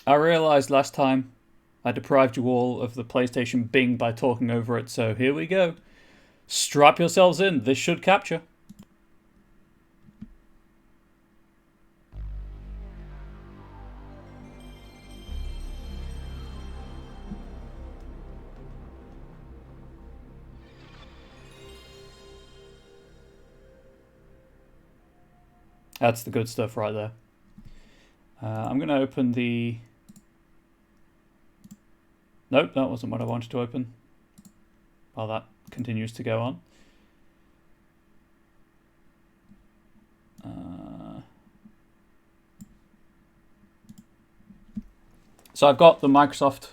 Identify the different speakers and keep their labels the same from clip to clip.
Speaker 1: I realised last time I deprived you all of the PlayStation Bing by talking over it, so here we go. Strap yourselves in, this should capture. That's the good stuff right there. I'm going to open the... Nope, that wasn't what I wanted to open. While that continues to go on. So I've got the Microsoft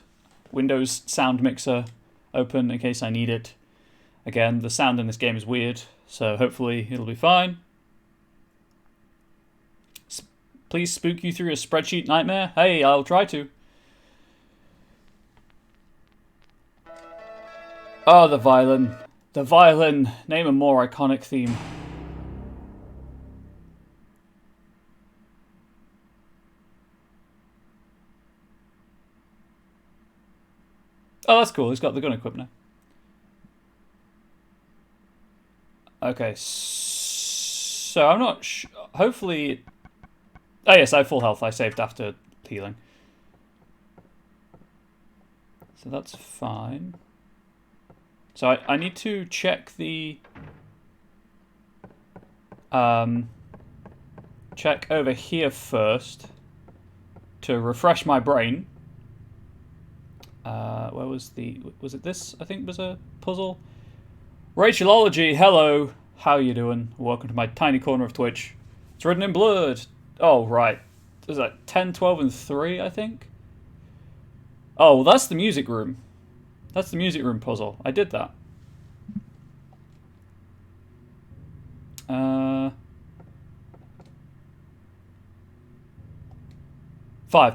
Speaker 1: Windows sound mixer open in case I need it. Again, the sound in this game is weird, so hopefully it'll be fine. Please spook you through a spreadsheet nightmare? Hey, I'll try to. Oh, the violin. The violin. Name a more iconic theme. Oh, that's cool. He's got the gun equipped now. Okay, so I'm not sure. Hopefully... Oh, yes, I have full health. I saved after healing. So that's fine. So I need to check the... check over here first to refresh my brain. Where was the... Was it this, I think, was a puzzle? Rachelology, hello. How you doing? Welcome to my tiny corner of Twitch. It's written in blood. Oh, right. Is that 10, 12, and 3, I think? Oh, well, that's the music room. That's the music room puzzle. I did that. 5,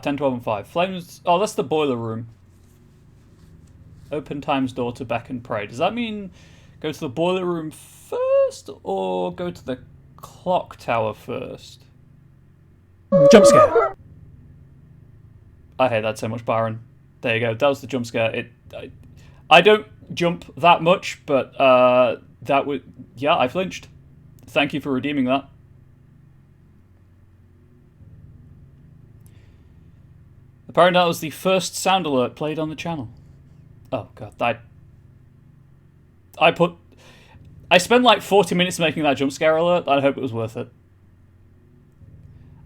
Speaker 1: 10, 12, and 5. Flames... Oh, that's the boiler room. Open time's door to beck and pray. Does that mean go to the boiler room first or go to the clock tower first? Jump scare! I hate that so much, Byron. There you go. That was the jump scare. I don't jump that much, but that would... Yeah, I flinched. Thank you for redeeming that. Apparently that was the first sound alert played on the channel. Oh, God. I spent like 40 minutes making that jump scare alert. I hope it was worth it.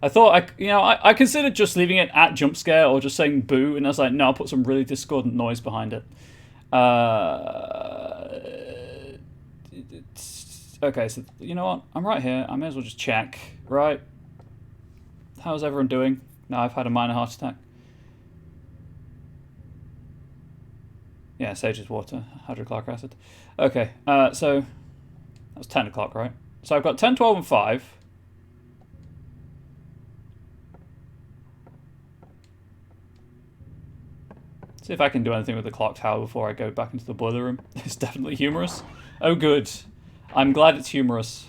Speaker 1: I thought, I considered just leaving it at jump scare or just saying boo, and I was like, no, I'll put some really discordant noise behind it. Okay, so you know what? I'm right here. I may as well just check, right? How's everyone doing? Now I've had a minor heart attack. Yeah, Sage's water, hydrochloric acid. Okay, so that was 10 o'clock, right? So I've got 10, 12, and 5. See if I can do anything with the clock tower before I go back into the boiler room. It's definitely humorous. Oh, good. I'm glad it's humorous.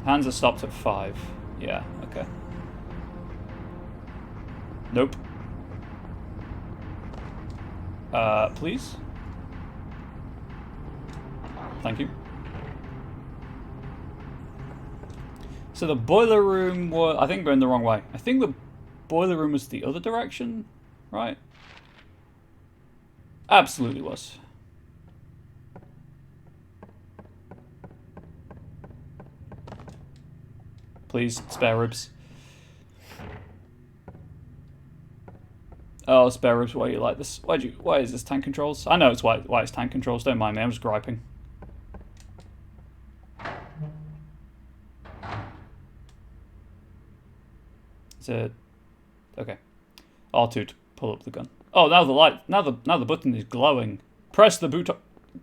Speaker 1: Hands are stopped at 5. Yeah, okay. Nope. Please? Thank you. So the boiler room was... I think I'm going the wrong way. I think the boiler room was the other direction, right? Absolutely was. Please, spare ribs. Oh, spare ribs, why you like this? Why is this tank controls? I know it's why it's tank controls, don't mind me, I'm just griping. Is it... Okay. R2 to pull up the gun. Oh, now the light, now the button is glowing. Press the boot...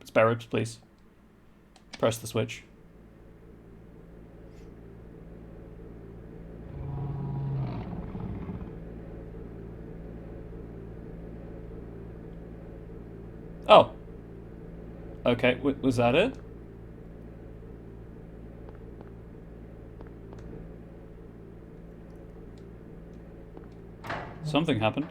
Speaker 1: Spare ribs, please. Press the switch. Oh. Okay, was that it? Something happened.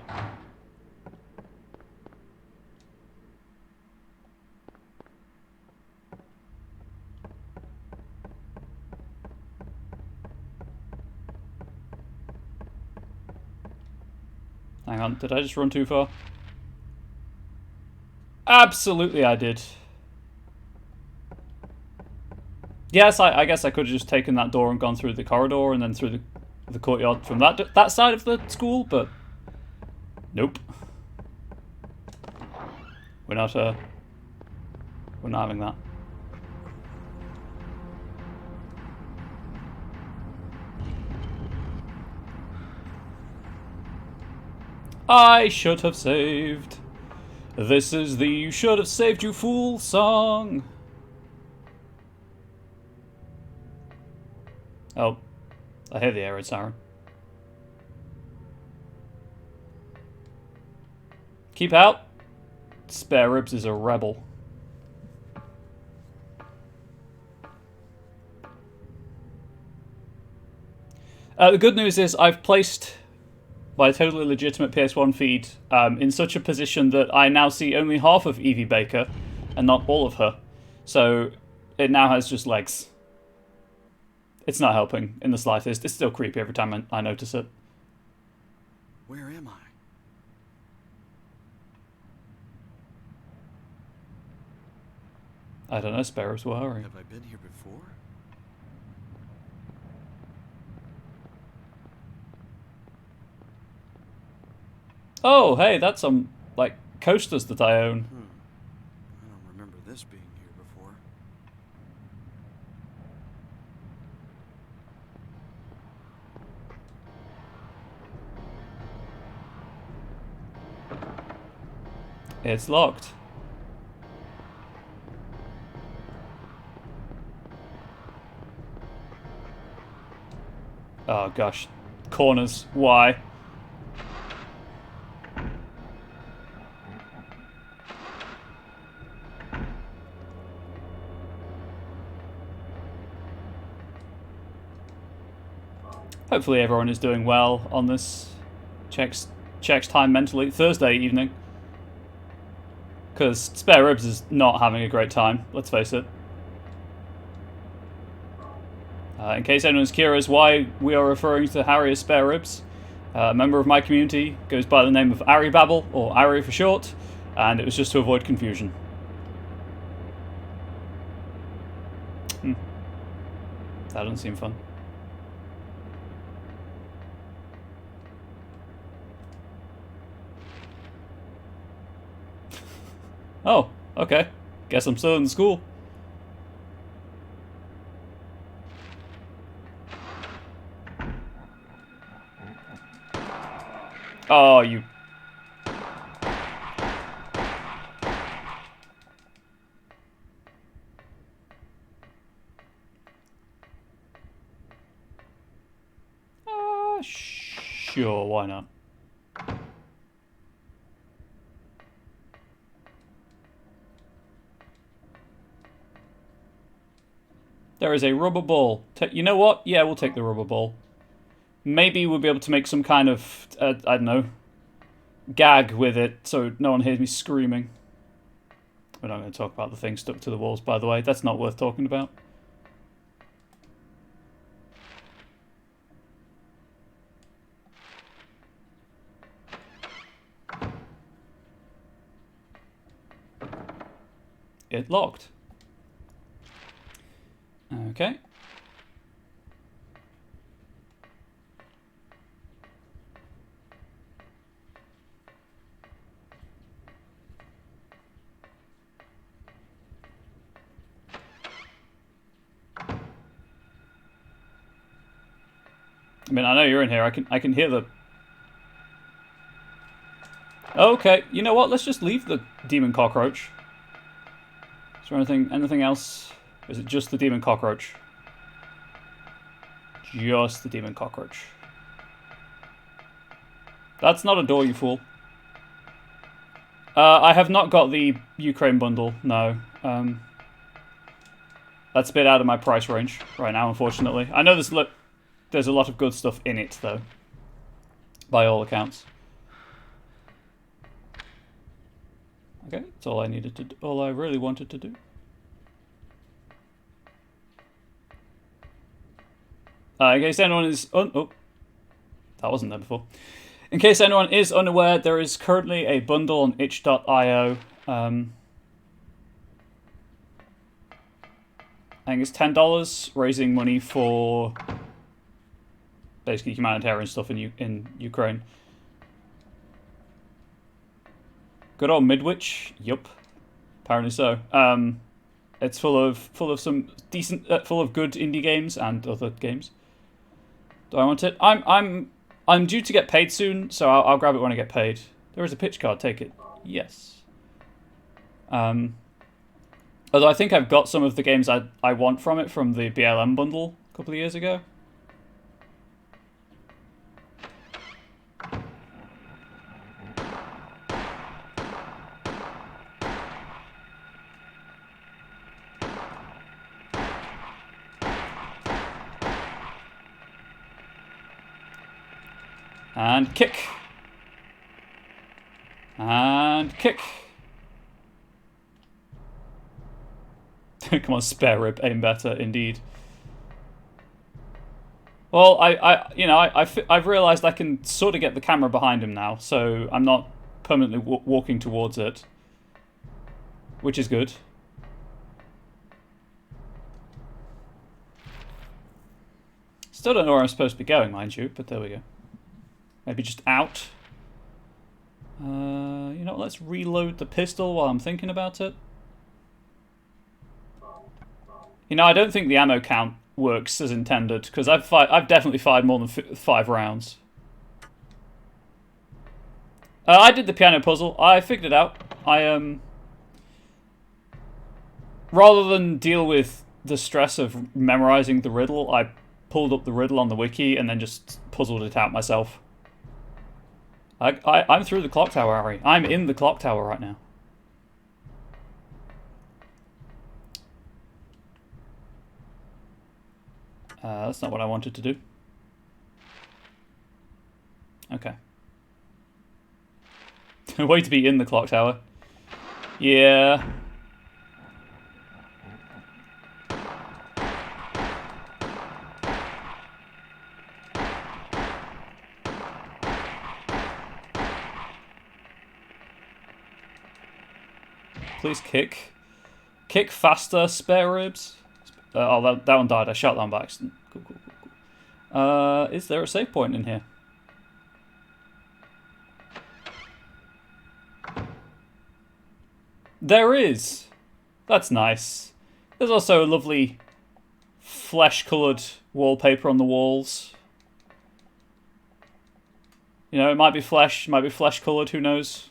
Speaker 1: Hang on, did I just run too far? Absolutely I did. Yes, I guess I could have just taken that door and gone through the corridor and then through the courtyard from that side of the school, but nope. We're not having that. I should have saved. This is the "you should have saved, you fool" song. Oh, I hear the air raid siren. Keep out. Spare Ribs is a rebel. The good news is I've placed my totally legitimate PS1 feed in such a position that I now see only half of Evie Baker and not all of her. So it now has just legs. It's not helping in the slightest. It's still creepy every time I notice it.
Speaker 2: Where am I?
Speaker 1: I don't know, Spare Ribs, where are you?
Speaker 2: Have I been here before?
Speaker 1: Oh, hey, that's some, like, coasters that I own.
Speaker 2: I don't remember this being here before.
Speaker 1: It's locked. Oh, gosh. Corners. Why? Hopefully everyone is doing well on this. Checks time mentally. Thursday evening. Because Spare Ribs is not having a great time, let's face it. In case anyone's curious why we are referring to Harry as Spare Ribs, a member of my community goes by the name of Ari Babble, or Ari for short, and it was just to avoid confusion. That doesn't seem fun. Oh, okay. Guess I'm still in school. Oh, you... Sure, why not? There is a rubber ball. You know what? Yeah, we'll take the rubber ball. Maybe we'll be able to make some kind of, I don't know, gag with it so no one hears me screaming. We're not going to talk about the thing stuck to the walls, by the way. That's not worth talking about. It locked. Okay. I mean, I know you're in here. I can hear the... Okay, you know what? Let's just leave the demon cockroach. Is there anything else? Is it just the demon cockroach? Just the demon cockroach. That's not a door, you fool. I have not got the Ukraine bundle, no. That's a bit out of my price range right now, unfortunately. I know there's a lot of good stuff in it, though. By all accounts. Okay, that's all I needed to do, all I really wanted to do. In case anyone is oh, that wasn't there before. In case anyone is unaware, there is currently a bundle on itch.io. I think it's $10, raising money for basically humanitarian stuff in Ukraine. Good old Midwich, yup. Apparently so. It's full of some decent, full of good indie games and other games. Do I want it? I'm due to get paid soon, so I'll grab it when I get paid. There is a pitch card. Take it. Yes. Although I think I've got some of the games I want from it from the BLM bundle a couple of years ago. And kick. And kick. Come on, spare rib, aim better, indeed. Well, I've realised I can sort of get the camera behind him now, so I'm not permanently walking towards it, which is good. Still don't know where I'm supposed to be going, mind you, but there we go. Maybe just out. You know what, let's reload the pistol while I'm thinking about it. You know, I don't think the ammo count works as intended, because I've definitely fired more than 5 rounds. I did the piano puzzle. I figured it out. Rather than deal with the stress of memorizing the riddle, I pulled up the riddle on the wiki and then just puzzled it out myself. I'm through the clock tower, Harry. I'm in the clock tower right now. That's not what I wanted to do. Okay. Way to be in the clock tower. Yeah. Please kick. Kick faster, spare ribs. Oh, that one died. I shot that one by accident. Cool. Is there a save point in here? There is. That's nice. There's also a lovely flesh-coloured wallpaper on the walls. You know, it might be flesh-coloured, who knows?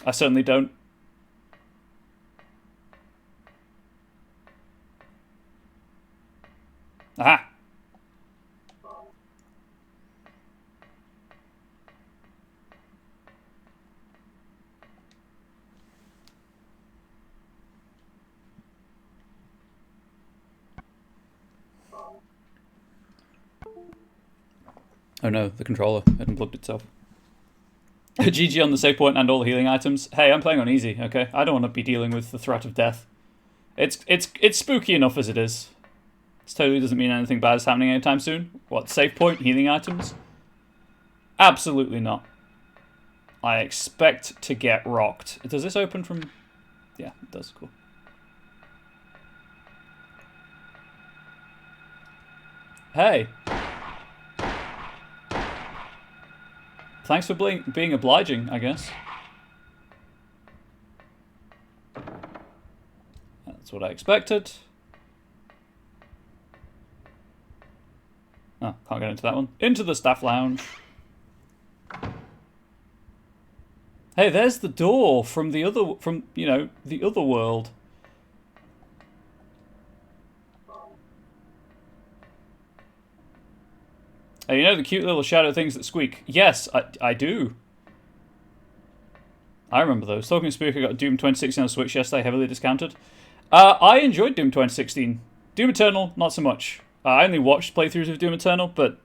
Speaker 1: I certainly don't. Aha! Oh no, the controller had unplugged itself. GG on the save point and all the healing items. Hey, I'm playing on easy, okay? I don't want to be dealing with the threat of death. It's spooky enough as it is. This totally doesn't mean anything bad is happening anytime soon. What, save point, healing items? Absolutely not. I expect to get rocked. Does this open from... Yeah, it does, cool. Hey! Thanks for being obliging, I guess. That's what I expected. Oh, can't get into that one. Into the staff lounge. Hey, there's the door from the other, the other world. Hey, you know the cute little shadow things that squeak? Yes, I do. I remember those. Talking of spooky, I got Doom 2016 on Switch yesterday, heavily discounted. I enjoyed Doom 2016. Doom Eternal, not so much. I only watched playthroughs of Doom Eternal, but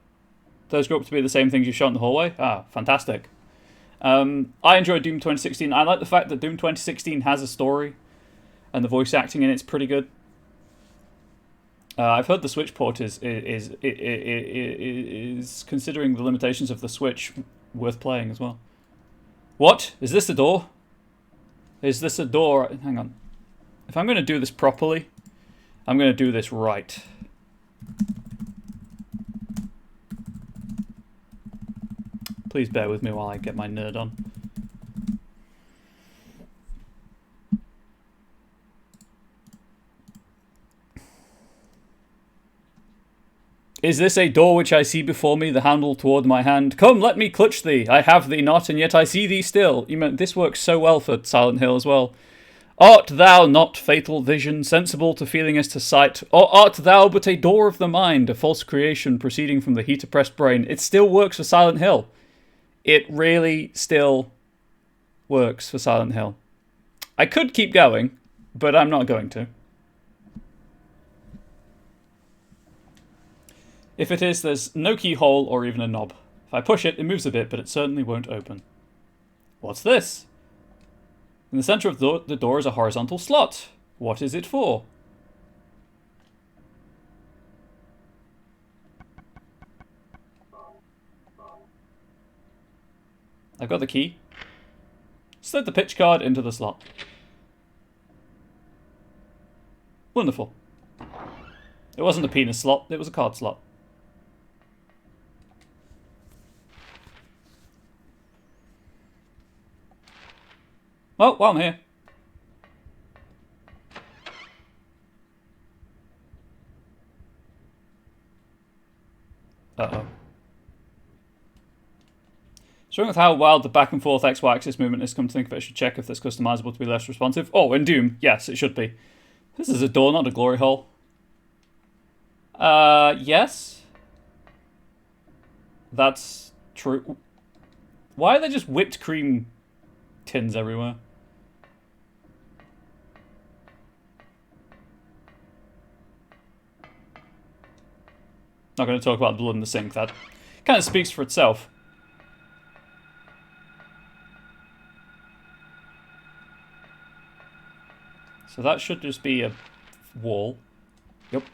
Speaker 1: those grew up to be the same things you shot in the hallway. Ah, fantastic. I enjoy Doom 2016. I like the fact that Doom 2016 has a story, and the voice acting in it's pretty good. I've heard the Switch port is considering the limitations of the Switch worth playing as well. What? Is this a door? Is this a door? Hang on. If I'm going to do this properly, I'm going to do this right. Please bear with me while I get my nerd on. Is this a door which I see before me, the handle toward my hand? Come, let me clutch thee. I have thee not, and yet I see thee still. You mean, this works so well for Silent Hill as well. Art thou not fatal vision, sensible to feeling as to sight? Or art thou but a door of the mind, a false creation proceeding from the heat-oppressed brain? It still works for Silent Hill. It really still works for Silent Hill. I could keep going, but I'm not going to. If it is, there's no keyhole or even a knob. If I push it, it moves a bit, but it certainly won't open. What's this? In the center of the door is a horizontal slot. What is it for? I've got the key. Slid the pitch card into the slot. Wonderful. It wasn't a penis slot, it was a card slot. Well, while I'm here. Uh-oh. Showing with how wild the back and forth XY axis movement is, come to think of it, I should check if it's customizable to be less responsive. Oh, in Doom, yes, it should be. This is a door, not a glory hole. Yes. That's true. Why are there just whipped cream tins everywhere? Not going to talk about the blood in the sink. That kind of speaks for itself. So that should just be a wall. Yep.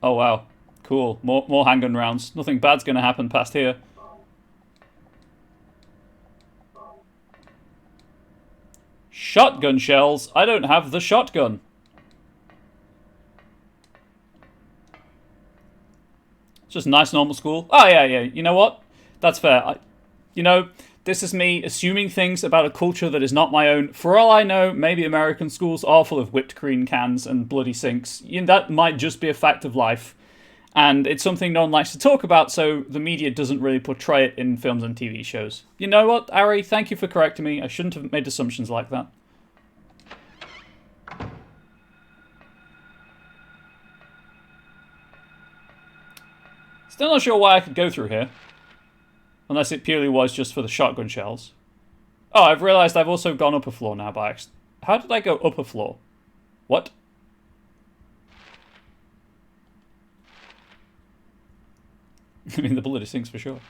Speaker 1: Oh wow. Cool. More handgun rounds. Nothing bad's going to happen past here. Shotgun shells. I don't have the shotgun. It's just nice normal school. Oh, yeah. You know what? That's fair. You know, this is me assuming things about a culture that is not my own. For all I know, maybe American schools are full of whipped cream cans and bloody sinks. That might just be a fact of life. And it's something no one likes to talk about, so the media doesn't really portray it in films and TV shows. You know what, Ari? Thank you for correcting me. I shouldn't have made assumptions like that. Still not sure why I could go through here. Unless it purely was just for the shotgun shells. Oh, I've realised I've also gone up a floor now by accident. How did I go up a floor? What? I mean, the bloody sinks for sure.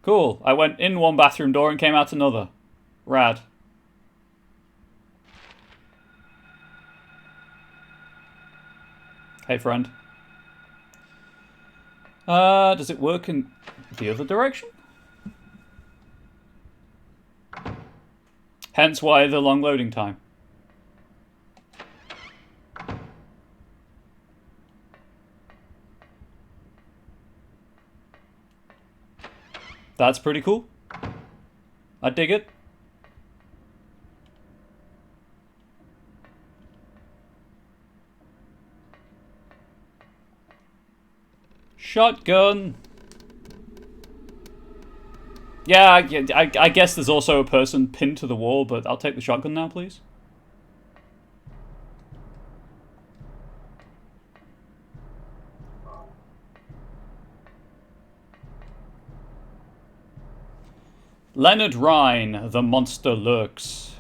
Speaker 1: Cool. I went in one bathroom door and came out another. Rad. Hey, friend. Does it work in the other direction? Hence why the long loading time. That's pretty cool. I dig it. Shotgun. Yeah, I guess there's also a person pinned to the wall, but I'll take the shotgun now, please. Leonard Rhine, the monster lurks.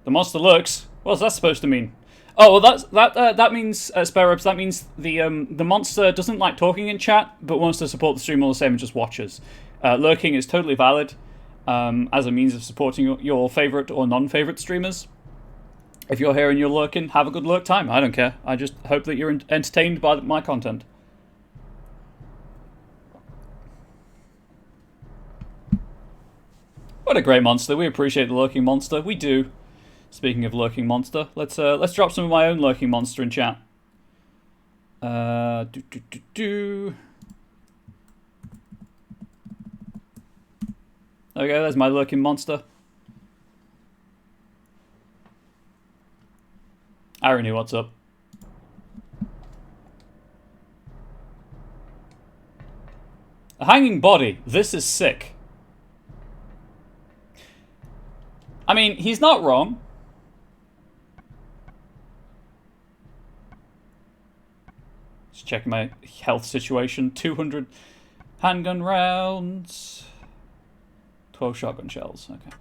Speaker 1: The monster lurks? What's that supposed to mean? Oh, well, that means spare ribs. That means the monster doesn't like talking in chat, but wants to support the stream all the same and just watches. Lurking is totally valid as a means of supporting your favorite or non-favorite streamers. If you're here and you're lurking, have a good lurk time. I don't care. I just hope that you're entertained by my content. What a great monster. We appreciate the lurking monster. We do. Speaking of lurking monster, let's drop some of my own lurking monster in chat. There we go. There's my lurking monster. Irony, what's up? A hanging body. This is sick. I mean, he's not wrong. Just checking my health situation. 200 handgun rounds. 12 shotgun shells. Okay.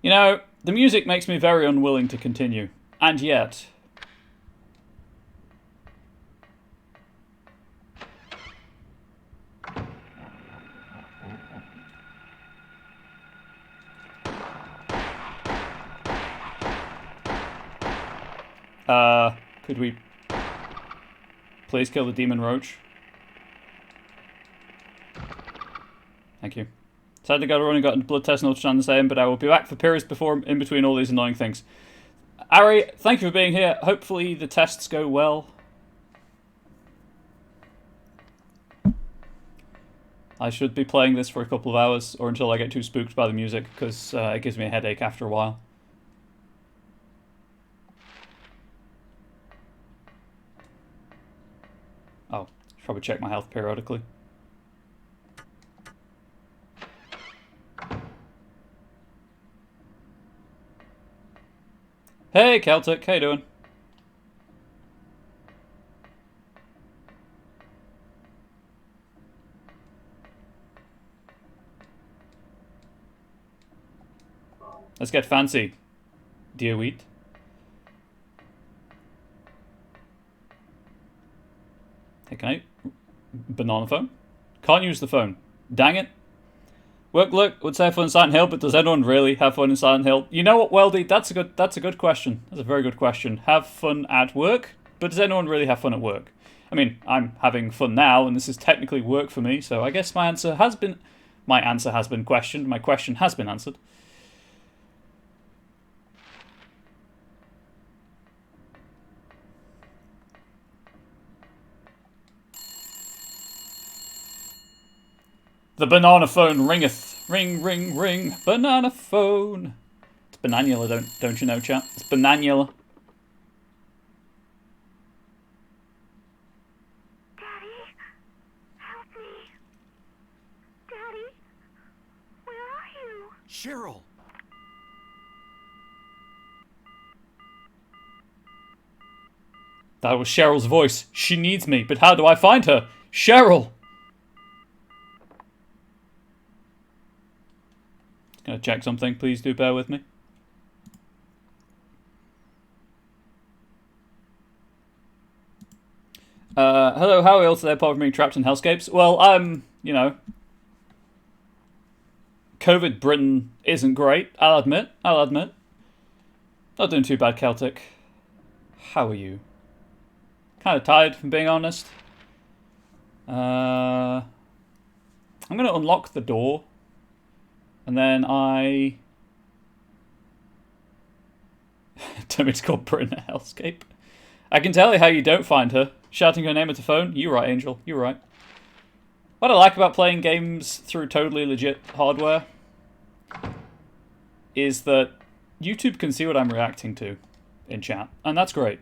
Speaker 1: You know, the music makes me very unwilling to continue. And yet... could we please kill the demon roach? Thank you. Sadly, got a running, got a blood test, and understand the same, but I will be back for periods before in between all these annoying things. Ari, thank you for being here. Hopefully the tests go well. I should be playing this for a couple of hours, or until I get too spooked by the music, because it gives me a headache after a while. Oh, should probably check my health periodically. Hey, Celtic, how you doing? Let's get fancy, dear wheat. Hey, can I... Banana phone? Can't use the phone. Dang it. Look, would say have fun in Silent Hill, but does anyone really have fun in Silent Hill? You know what, Weldy? That's a good question. That's a very good question. Have fun at work, but does anyone really have fun at work? I mean, I'm having fun now, and this is technically work for me, so I guess my answer has been questioned. My question has been answered. The banana phone ringeth. Ring, ring, ring. Banana phone. It's bananula, don't you know, chat? It's bananula.
Speaker 3: Daddy, help me. Daddy, where are you?
Speaker 2: Cheryl!
Speaker 1: That was Cheryl's voice. She needs me, but how do I find her? Cheryl! Gonna check something, please do bear with me. Hello, how are you all today apart from being trapped in hellscapes? Well, you know, COVID Britain isn't great, I'll admit. Not doing too bad, Celtic. How are you? Kind of tired, if I'm being honest. I'm gonna unlock the door. And then I... Don't mean to call Britain a hellscape. I can tell you how you don't find her. Shouting her name at the phone. You're right, Angel. You're right. What I like about playing games through totally legit hardware is that YouTube can see what I'm reacting to in chat. And that's great.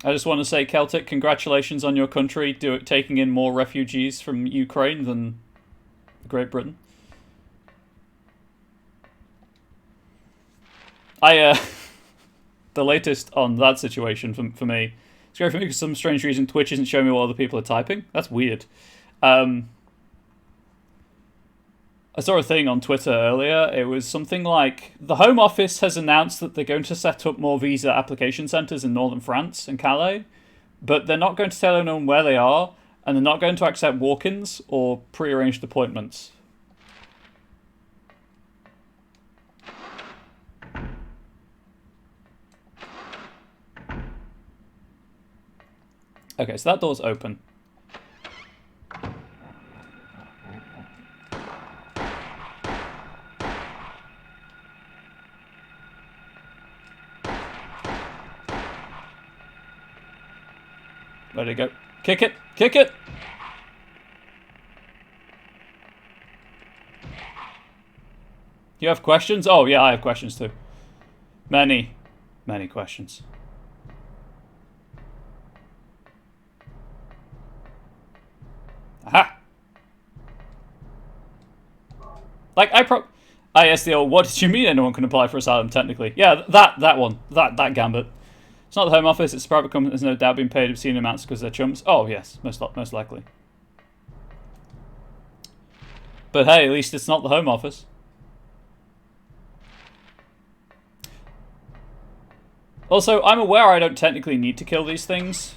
Speaker 1: I just want to say, Celtic, congratulations on your country taking in more refugees from Ukraine than Great Britain. The latest on that situation for me. It's great for me because for some strange reason Twitch isn't showing me what other people are typing. That's weird. I saw a thing on Twitter earlier. It was something like, the Home Office has announced that they're going to set up more visa application centres in northern France and Calais, but they're not going to tell anyone where they are, and they're not going to accept walk-ins or pre-arranged appointments. Okay, so that door's open. Ready to go. Kick it! Kick it! You have questions? Oh, yeah, I have questions too. Many, many questions. Aha! Like, yes, the old, what did you mean anyone can apply for asylum, technically? Yeah, that one. That gambit. It's not the Home Office, it's a private company that's no doubt been paid obscene amounts because they're chumps. Oh, yes, most likely. But hey, at least it's not the Home Office. Also, I'm aware I don't technically need to kill these things.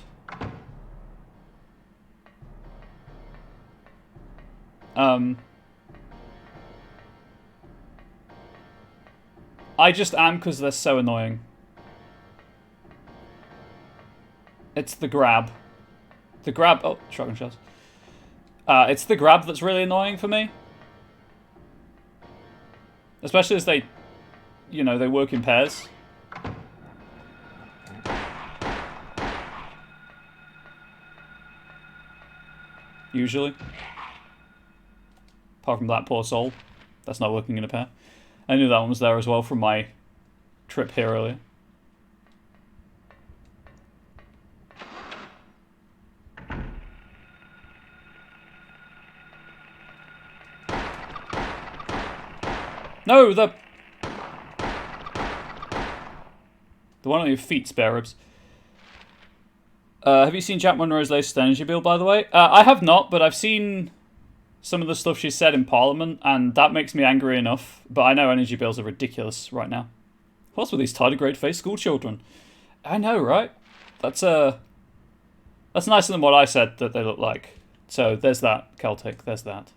Speaker 1: I just am because they're so annoying. It's the grab. The grab... Oh, shotgun shells. It's the grab that's really annoying for me. Especially as they... You know, they work in pairs. Usually. Apart from that poor soul. That's not working in a pair. I knew that one was there as well from my trip here earlier. No, the one on your feet, spare ribs. Have you seen Jack Monroe's latest energy bill, by the way? I have not, but I've seen some of the stuff she said in Parliament, and that makes me angry enough. But I know energy bills are ridiculous right now. What's with these tardigrade-faced school children? I know, right? That's nicer than what I said that they look like. So there's that, Celtic. There's that.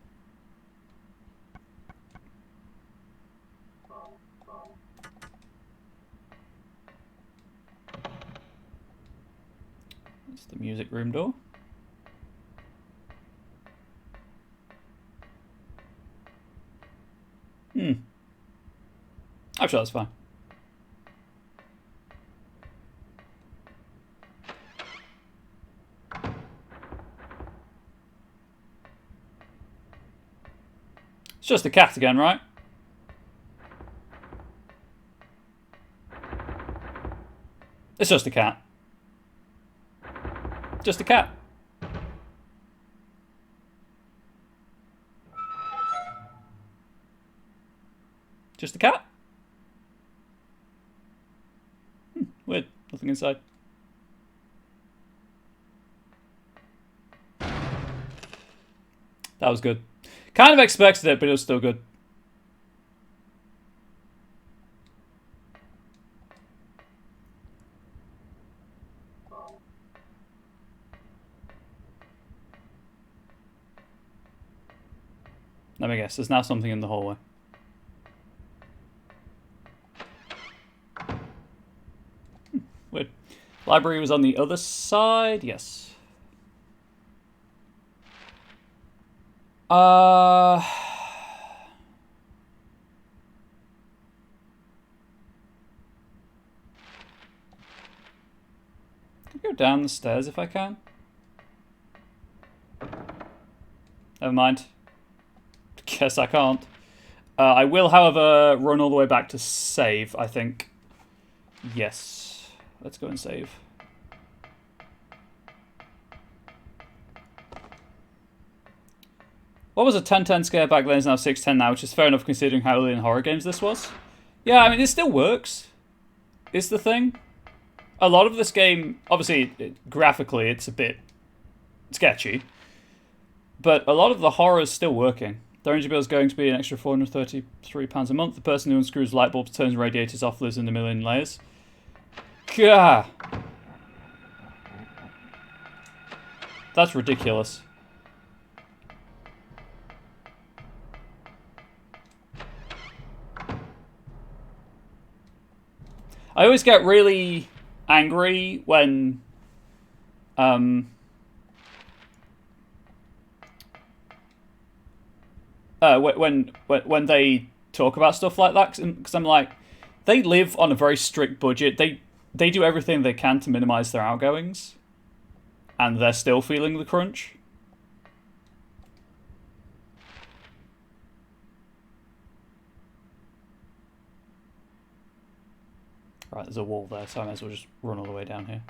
Speaker 1: It's the music room door. I'm sure that's fine. It's just a cat again, right? It's just a cat. Just a cat. Just a cat? Weird. Nothing inside. That was good. Kind of expected it, but it was still good. Let me guess. There's now something in the hallway. Weird. Library was on the other side. Yes. Can I go down the stairs if I can? Never mind. Guess I can't. I will, however, run all the way back to save, I think. Yes. Let's go and save. What was a 10-10 scare back then is now 6-10 now, which is fair enough considering how early in horror games this was. Yeah, I mean, it still works. Is the thing. A lot of this game, obviously, graphically, it's a bit sketchy. But a lot of the horror is still working. The energy bill is going to be an extra £433 a month. The person who unscrews light bulbs, turns radiators off, lives in a million layers. Gah! That's ridiculous. I always get really angry when when they talk about stuff like that, because I'm like, they live on a very strict budget. They do everything they can to minimize their outgoings, and they're still feeling the crunch. Right, there's a wall there, so I might as well just run all the way down here.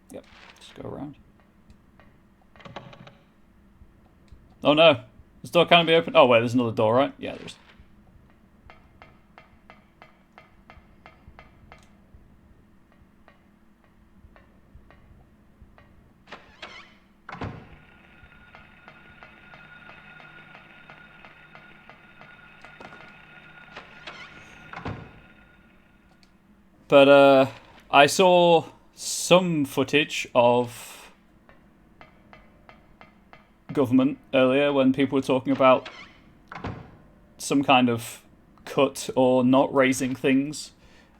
Speaker 1: Yep, just go around. Oh no! This door can't be opened. Oh wait, there's another door, right? Yeah, there's. But I saw some footage of government earlier when people were talking about some kind of cut or not raising things,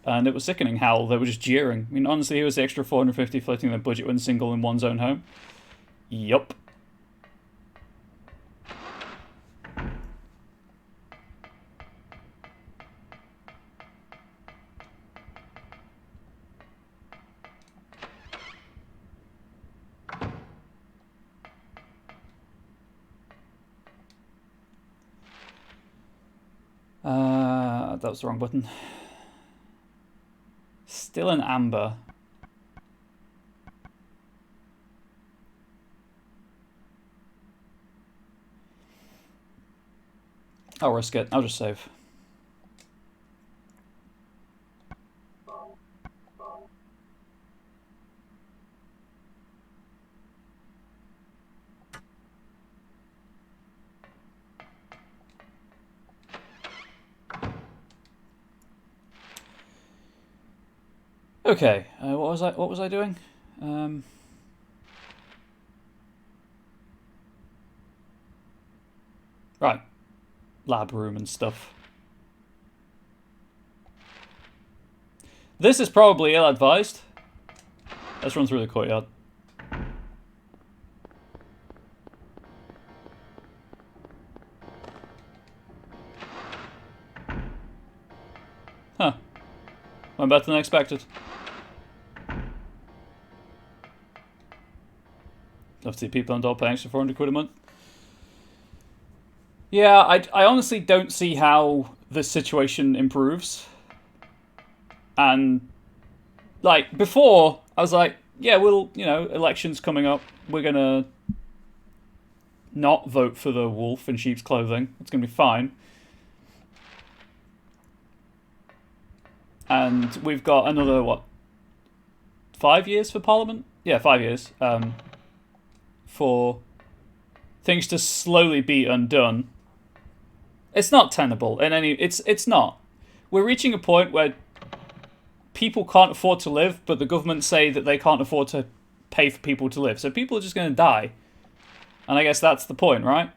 Speaker 1: and it was sickening how they were just jeering. I mean, honestly, here was the extra 450 floating their budget when single in one's own home. Yup. That was the wrong button. Still an amber. I'll risk it. I'll just save. Okay, what was I doing? Right, lab room and stuff. This is probably ill-advised. Let's run through the courtyard. Huh. Went better than expected. Love to see people on door paying extra 400 quid a month. Yeah, I honestly don't see how this situation improves. And, like, before, I was like, yeah, we'll, you know, elections coming up. We're gonna not vote for the wolf in sheep's clothing. It's gonna be fine. And we've got another, what, 5 years for Parliament? Yeah, 5 years. For things to slowly be undone. It's not tenable in any. It's not. We're reaching a point where people can't afford to live, but the government say that they can't afford to pay for people to live. So people are just going to die. And I guess that's the point, right?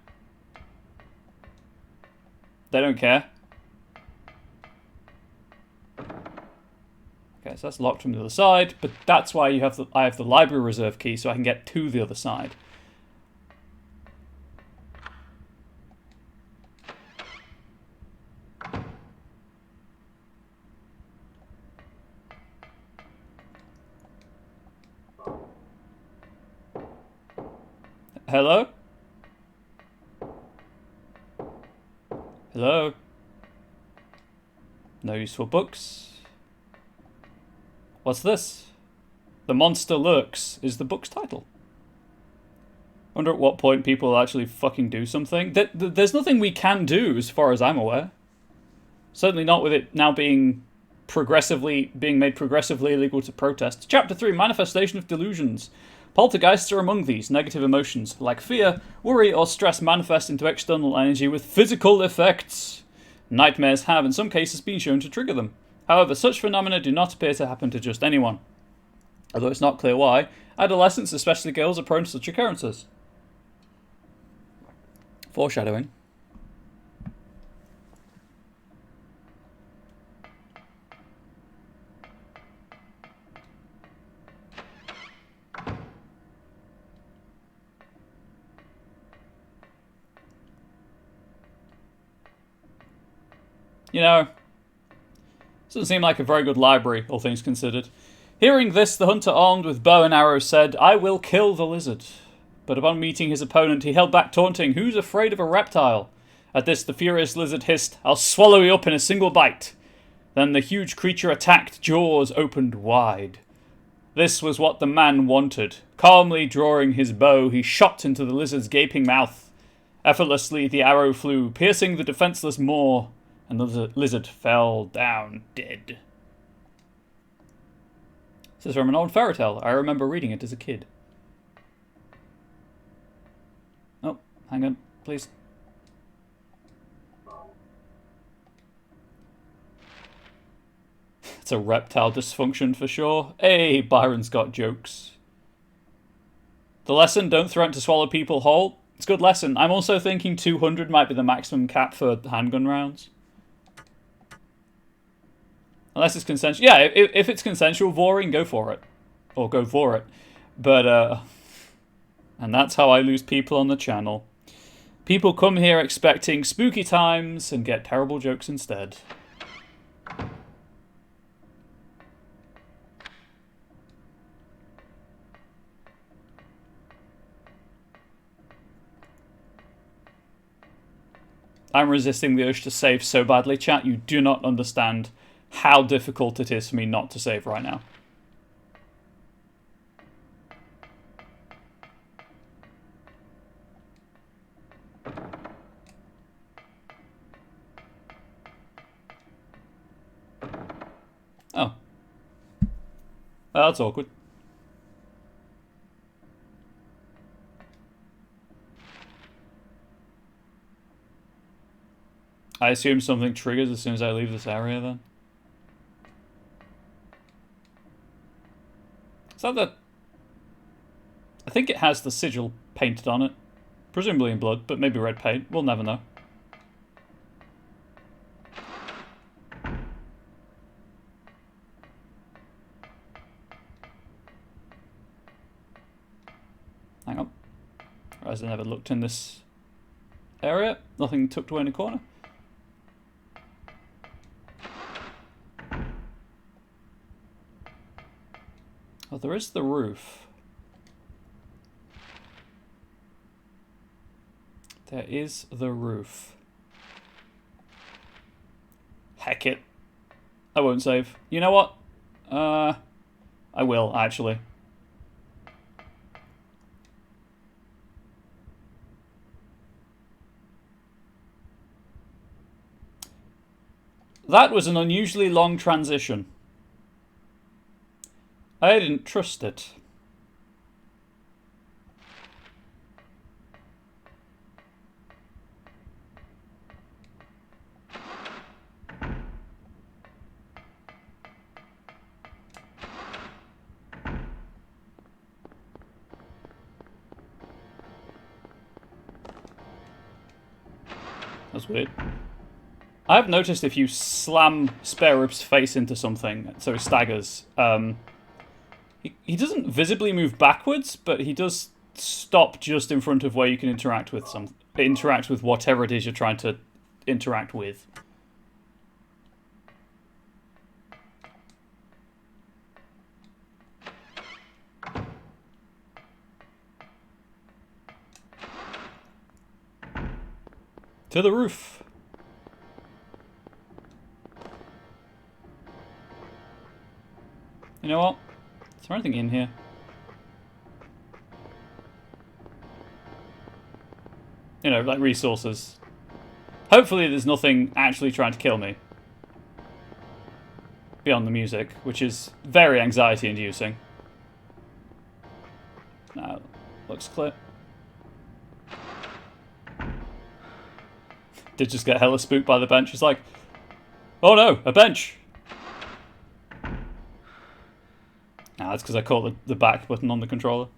Speaker 1: They don't care. Okay, so that's locked from the other side, but that's why I have the library reserve key, so I can get to the other side. Hello? Hello? No useful books. What's this? The monster lurks is the book's title. I wonder at what point people will actually fucking do something. There's nothing we can do as far as I'm aware. Certainly not with it now being made progressively illegal to protest. Chapter 3, Manifestation of Delusions. Poltergeists are among these. Negative emotions, like fear, worry, or stress manifest into external energy with physical effects. Nightmares have, in some cases, been shown to trigger them. However, such phenomena do not appear to happen to just anyone. Although it's not clear why, adolescents, especially girls, are prone to such occurrences. Foreshadowing. You know, doesn't seem like a very good library, all things considered. Hearing this, the hunter armed with bow and arrow said, "I will kill the lizard." But upon meeting his opponent, he held back, taunting, "Who's afraid of a reptile?" At this, the furious lizard hissed, "I'll swallow you up in a single bite." Then the huge creature attacked, jaws opened wide. This was what the man wanted. Calmly drawing his bow, he shot into the lizard's gaping mouth. Effortlessly, the arrow flew, piercing the defenseless maw, and the lizard fell down dead. This is from an old fairy tale. I remember reading it as a kid. Oh, hang on, please. It's a reptile dysfunction for sure. Hey, Byron's got jokes. The lesson, don't threaten to swallow people whole. It's a good lesson. I'm also thinking 200 might be the maximum cap for handgun rounds. Unless it's consensual. Yeah, if it's consensual voring, go for it. Or go for it. But, and that's how I lose people on the channel. People come here expecting spooky times and get terrible jokes instead. I'm resisting the urge to save so badly, chat. You do not understand how difficult it is for me not to save right now. Oh. That's awkward. I assume something triggers as soon as I leave this area then. Is that the... I think it has the sigil painted on it. Presumably in blood, but maybe red paint. We'll never know. Hang on. Realize I never looked in this area. Nothing tucked away in a corner. Oh, there is the roof. There is the roof. Heck it. I won't save. You know what? I will, actually. That was an unusually long transition. I didn't trust it. That's weird. I've noticed if you slam Spare Rib's face into something, so he staggers, he doesn't visibly move backwards, but he does stop just in front of where you can interact with whatever it is you're trying to interact with. To the roof. You know what? Is there anything in here? You know, like resources. Hopefully there's nothing actually trying to kill me. Beyond the music, which is very anxiety-inducing. Now, looks clear. Did just get hella spooked by the bench. He's like, oh no, a bench! Nah, that's because I caught the back button on the controller.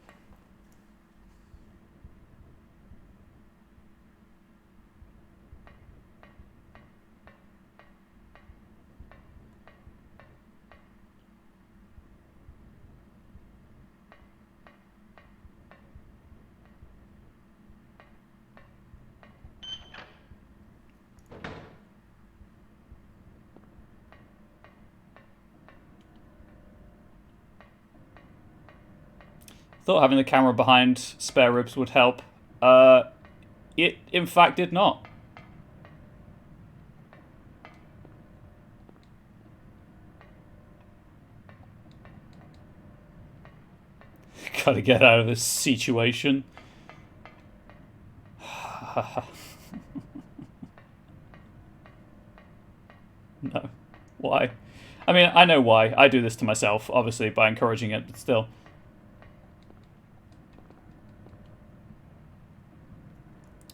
Speaker 1: Thought having the camera behind spare ribs would help. It, in fact, did not. Gotta get out of this situation. No. Why? I mean, I know why. I do this to myself, obviously, by encouraging it, but still.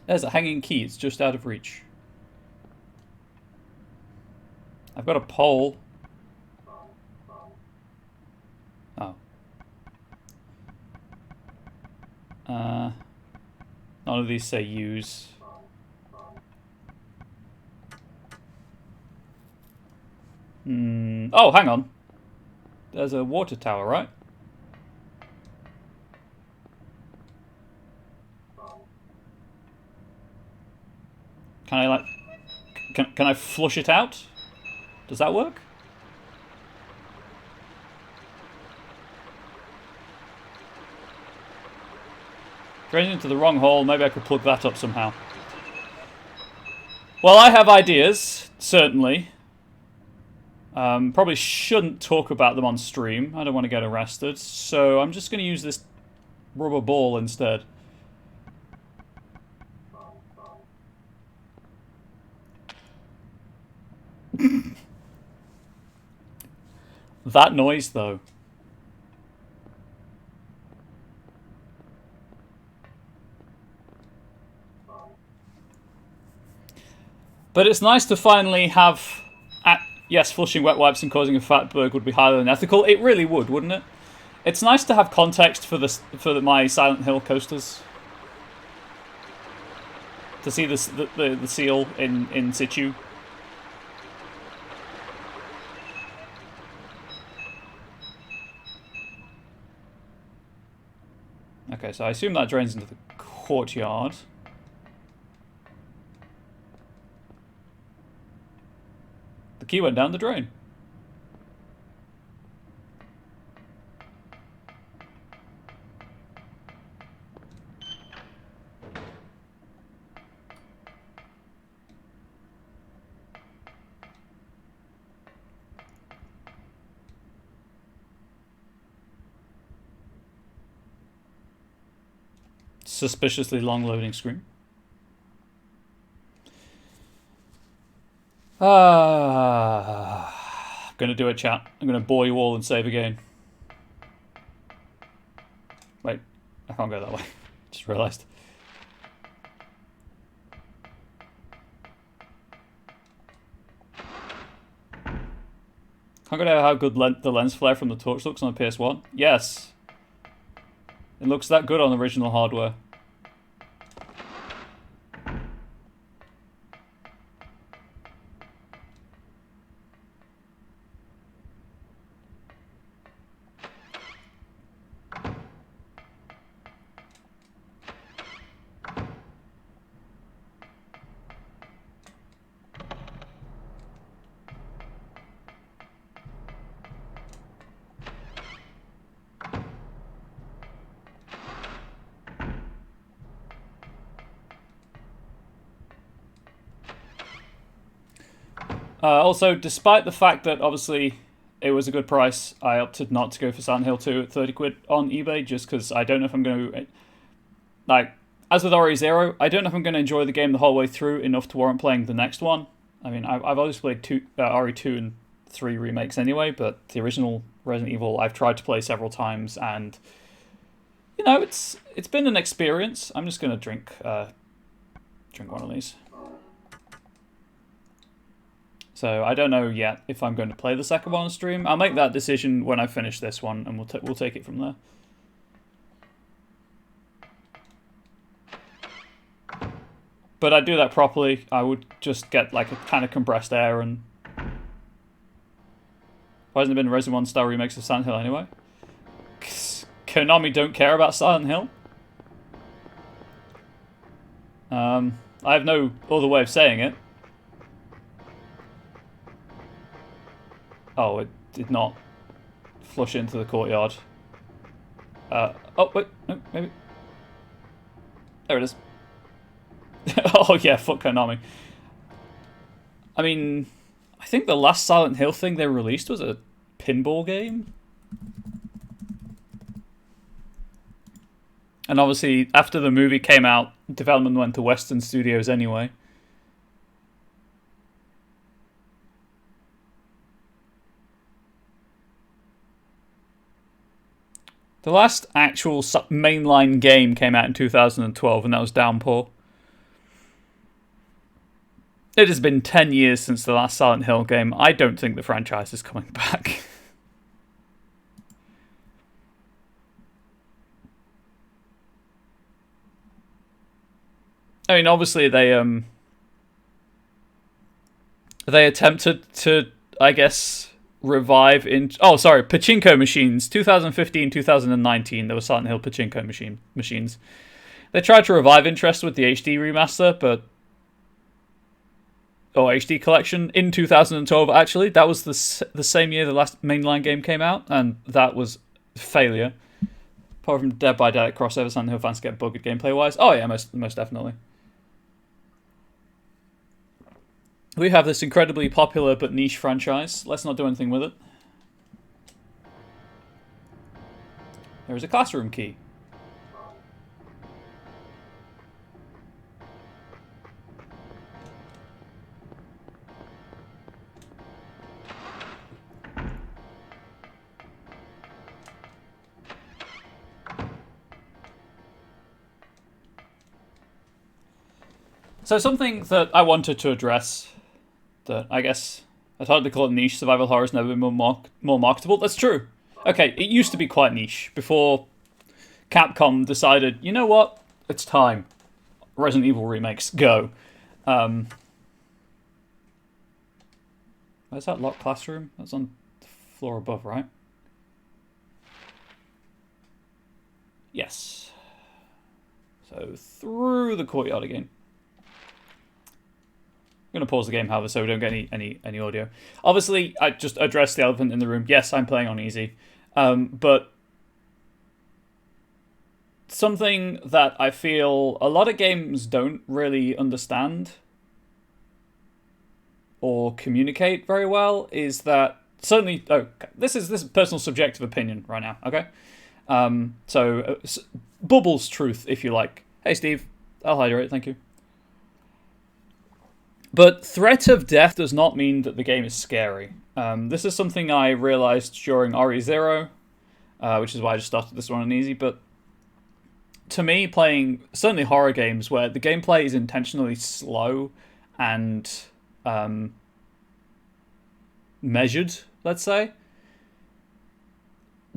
Speaker 1: There's a hanging key. It's just out of reach. I've got a pole. Oh. None of these say use. Oh, hang on. There's a water tower, right? Can I, like... Can I flush it out? Does that work? Drains into the wrong hole. Maybe I could plug that up somehow. Well, I have ideas, certainly. Probably shouldn't talk about them on stream. I don't want to get arrested. So I'm just going to use this rubber ball instead. That noise, though. But it's nice to finally have... yes, flushing wet wipes and causing a fatberg would be highly unethical. It really would, wouldn't it? It's nice to have context for my Silent Hill coasters. To see the seal in situ. Okay, so I assume that drains into the courtyard. The key went down the drain. Suspiciously long loading screen. I'm gonna do it, chat. I'm gonna bore you all and save again. Wait, I can't go that way. Just realised. Can't go to how good the lens flare from the torch looks on the PS1. Yes. It looks that good on original hardware. Also, despite the fact that obviously it was a good price. I opted not to go for Silent Hill 2 at 30 quid on eBay just because I don't know if I'm going to... Like, as with RE0, I don't know if I'm going to enjoy the game the whole way through enough to warrant playing the next one. I mean, I've obviously played RE2 and 3 remakes anyway, but the original Resident Evil I've tried to play several times, and you know, it's been an experience. I'm just gonna drink one of these. So I don't know yet if I'm going to play the second one on stream. I'll make that decision when I finish this one, and we'll take it from there. But I'd do that properly. I would just get like a kind of compressed air and... Why hasn't there been Resident 1 style remakes of Silent Hill anyway? Konami don't care about Silent Hill? I have no other way of saying it. Oh, it did not flush into the courtyard. Oh, wait, no, maybe. There it is. Oh yeah, fuck Konami. I mean, I think the last Silent Hill thing they released was a pinball game. And obviously, after the movie came out, development went to Western Studios anyway. The last actual mainline game came out in 2012, and that was Downpour. It has been 10 years since the last Silent Hill game. I don't think the franchise is coming back. I mean, obviously they attempted to, I guess, revive in... Oh, sorry, pachinko machines. 2015, 2019, there were Silent Hill pachinko machines. They tried to revive interest with the HD remaster, but... Or HD collection in 2012, actually. That was the same year the last mainline game came out, and that was a failure. Apart from Dead by Daylight crossover, Silent Hill fans get bugged gameplay-wise. Oh yeah, most definitely. We have this incredibly popular but niche franchise. Let's not do anything with it. There is a classroom key. So something that I wanted to address, that I guess I'd hardly call it niche, survival horror has never been more marketable. That's true. Okay, it used to be quite niche before Capcom decided, you know what, it's time. Resident Evil remakes, go. Where's that locked classroom? That's on the floor above, right? Yes. So through the courtyard again. I'm going to pause the game, however, so we don't get any audio. Obviously, I just addressed the elephant in the room. Yes, I'm playing on easy. But something that I feel a lot of games don't really understand or communicate very well is that certainly... Oh, this is personal subjective opinion right now, okay? Bubbles truth, if you like. Hey, Steve. I'll hydrate, thank you. But threat of death does not mean that the game is scary. This is something I realized during RE0, which is why I just started this one on easy, but to me, playing certainly horror games where the gameplay is intentionally slow and measured, let's say,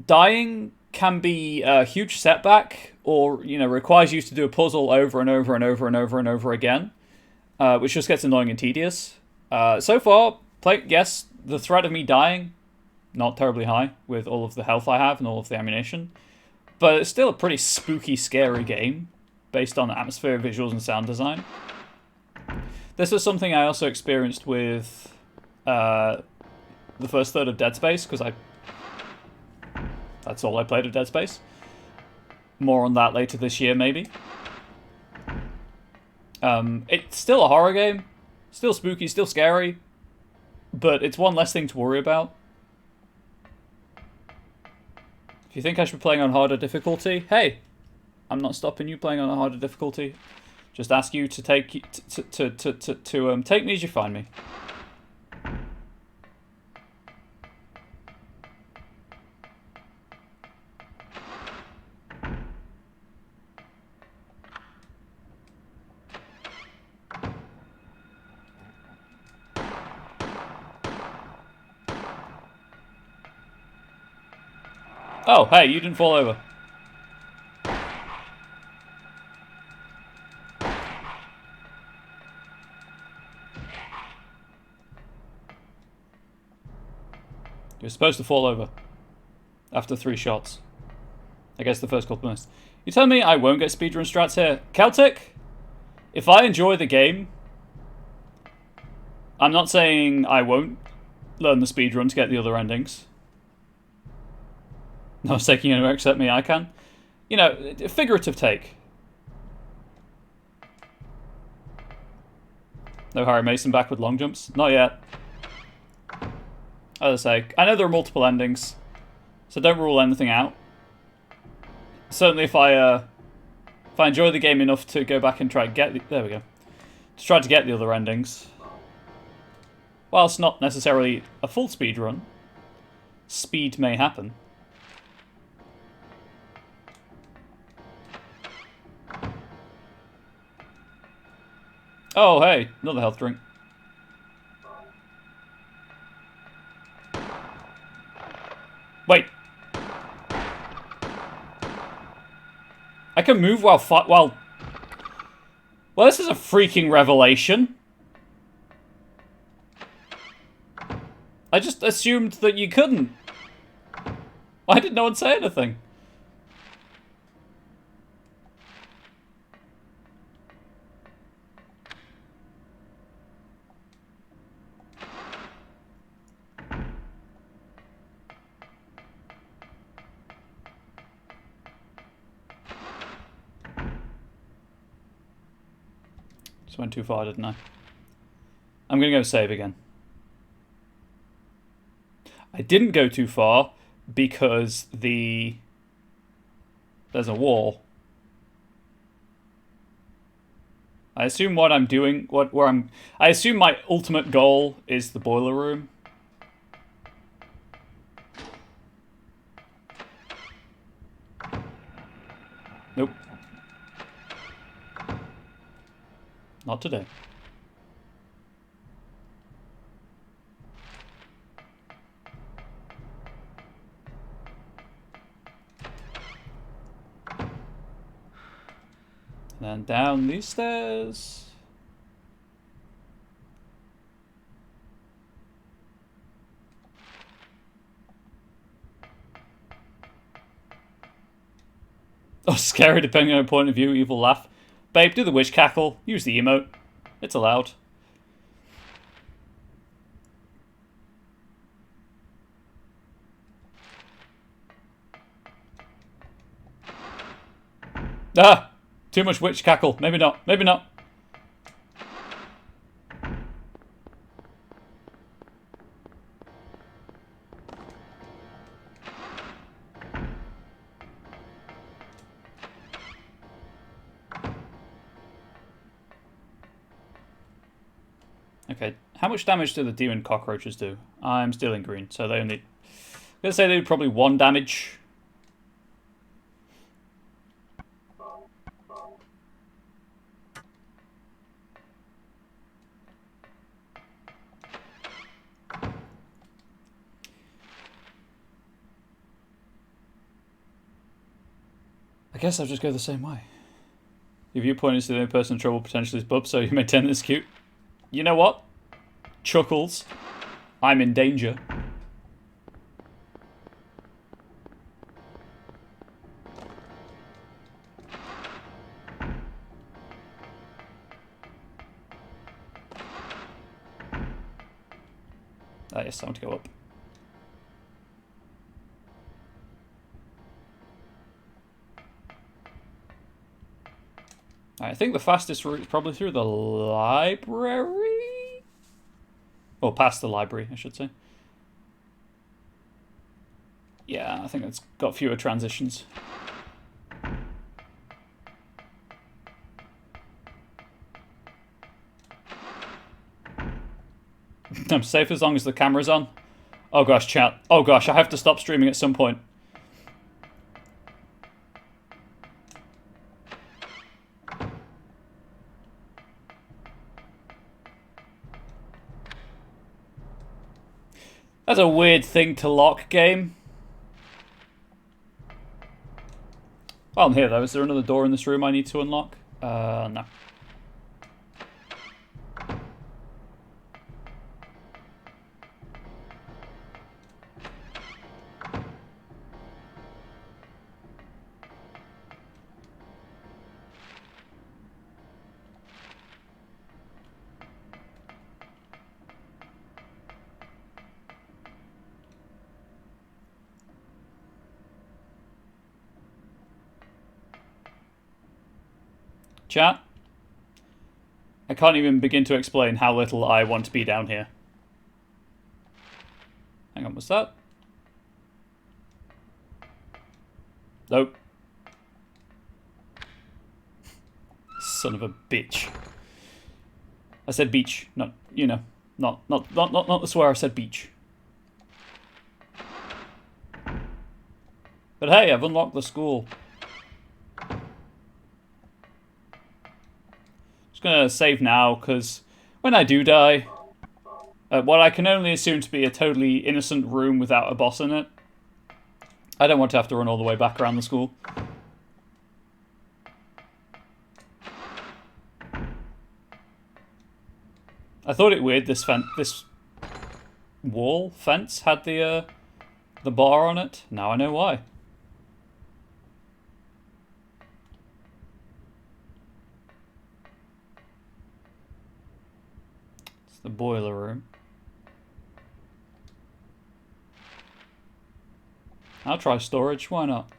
Speaker 1: dying can be a huge setback, or requires you to do a puzzle over and over and over and over and over again. Which just gets annoying and tedious. So far, yes, the threat of me dying, not terribly high with all of the health I have and all of the ammunition. But it's still a pretty spooky, scary game based on atmosphere, visuals, and sound design. This was something I also experienced with the first third of Dead Space, because that's all I played of Dead Space. More on that later this year, maybe. It's still a horror game, still spooky, still scary, but it's one less thing to worry about. If you think I should be playing on harder difficulty, hey, I'm not stopping you playing on a harder difficulty. Just ask you to take take me as you find me. Oh, hey, you didn't fall over. You're supposed to fall over after 3 shots. I guess the first couple minutes. You tell me I won't get speedrun strats here? Celtic? If I enjoy the game, I'm not saying I won't learn the speedrun to get the other endings. No one's taking anywhere except me, I can. You know, a figurative take. No Harry Mason back with long jumps? Not yet. As I say, I know there are multiple endings, so don't rule anything out. Certainly if I enjoy the game enough to go back and try to get the... There we go. To try to get the other endings. Whilst not necessarily a full speed run, speed may happen. Oh, hey, another health drink. Wait. I can move while Well, this is a freaking revelation. I just assumed that you couldn't. Why did no one say anything? Just went too far, didn't I? I'm gonna go save again. I didn't go too far because there's a wall. I assume what I'm doing, I assume my ultimate goal is the boiler room. Nope. Not today. And then down these stairs. Oh, scary depending on your point of view, evil laugh. Babe, do the witch cackle. Use the emote. It's allowed. Ah! Too much witch cackle. Maybe not. Maybe not. Okay, how much damage do the demon cockroaches do? I'm still in green, so they only... I'm gonna say they do probably 1 damage. I guess I'll just go the same way. Your viewpoint is the only person in trouble potentially is Bub, so you maintain this cute. You know what? Chuckles. I'm in danger. Ah, yes, time to go up. I think the fastest route is probably through the library? Or past the library, I should say. Yeah, I think it's got fewer transitions. I'm safe as long as the camera's on. Oh gosh, chat. Oh gosh, I have to stop streaming at some point. That's a weird thing to lock, game. Well, I'm here though. Is there another door in this room I need to unlock? No. Chat? I can't even begin to explain how little I want to be down here. Hang on, what's that? Nope. Son of a bitch. I said beach, not, you know, not the swear, I said beach. But hey, I've unlocked the school. Just gonna save now, because when I do die, what I can only assume to be a totally innocent room without a boss in it, I don't want to have to run all the way back around the school. I thought it weird this wall fence had the bar on it. Now I know why. It's the boiler room. I'll try storage, why not?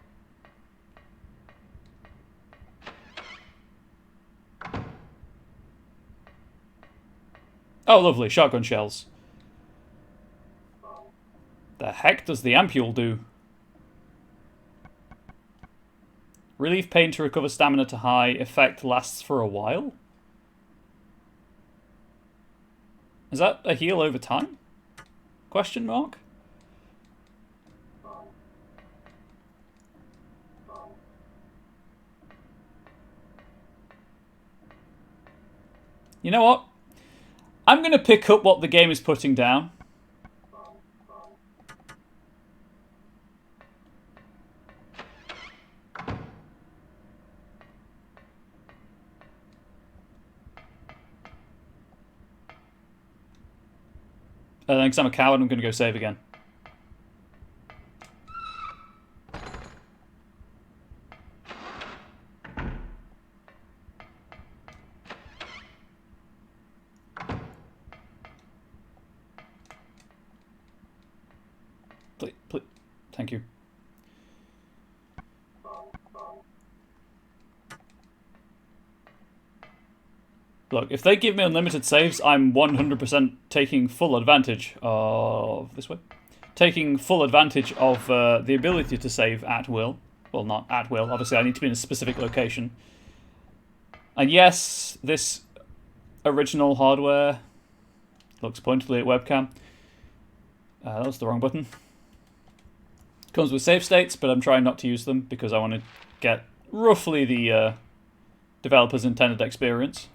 Speaker 1: Oh, lovely, shotgun shells. The heck does the ampule do? Relieve pain to recover stamina to high. Effect lasts for a while? Is that a heal over time? Question mark? You know what? I'm going to pick up what the game is putting down. Because I'm a coward, I'm going to go save again. Please, thank you. Look, if they give me unlimited saves, I'm 100% taking full advantage of... this way? Taking full advantage of the ability to save at will. Well, not at will. Obviously, I need to be in a specific location. And yes, this original hardware looks pointedly at webcam. That was the wrong button. Comes with save states, but I'm trying not to use them because I want to get roughly the developer's intended experience.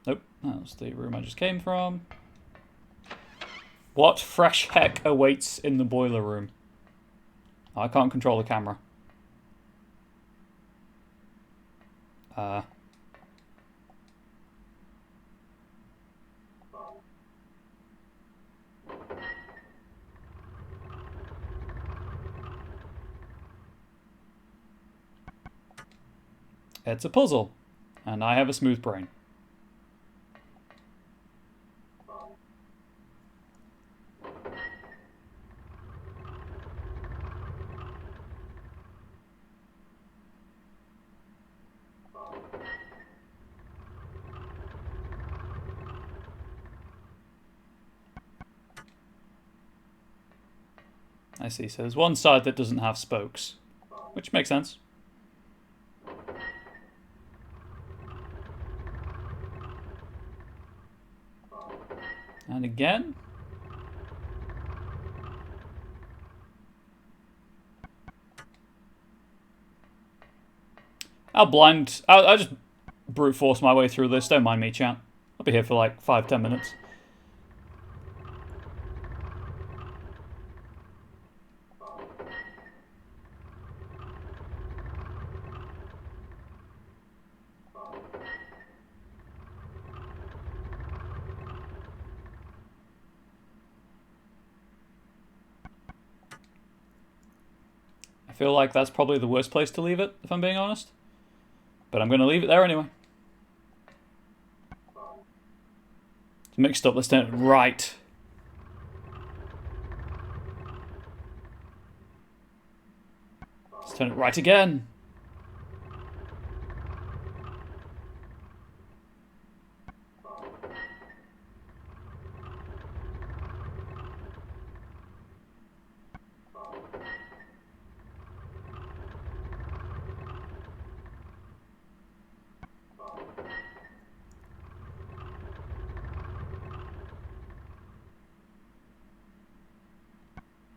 Speaker 1: Nope, that was the room I just came from. What fresh heck awaits in the boiler room? I can't control the camera. It's a puzzle, and I have a smooth brain. I see. So there's one side that doesn't have spokes, which makes sense. And again. I'll just brute force my way through this. Don't mind me, chat. I'll be here for like 5-10 minutes. I feel like that's probably the worst place to leave it, if I'm being honest. But I'm going to leave it there anyway. It's mixed up. Let's turn it right. Let's turn it right again.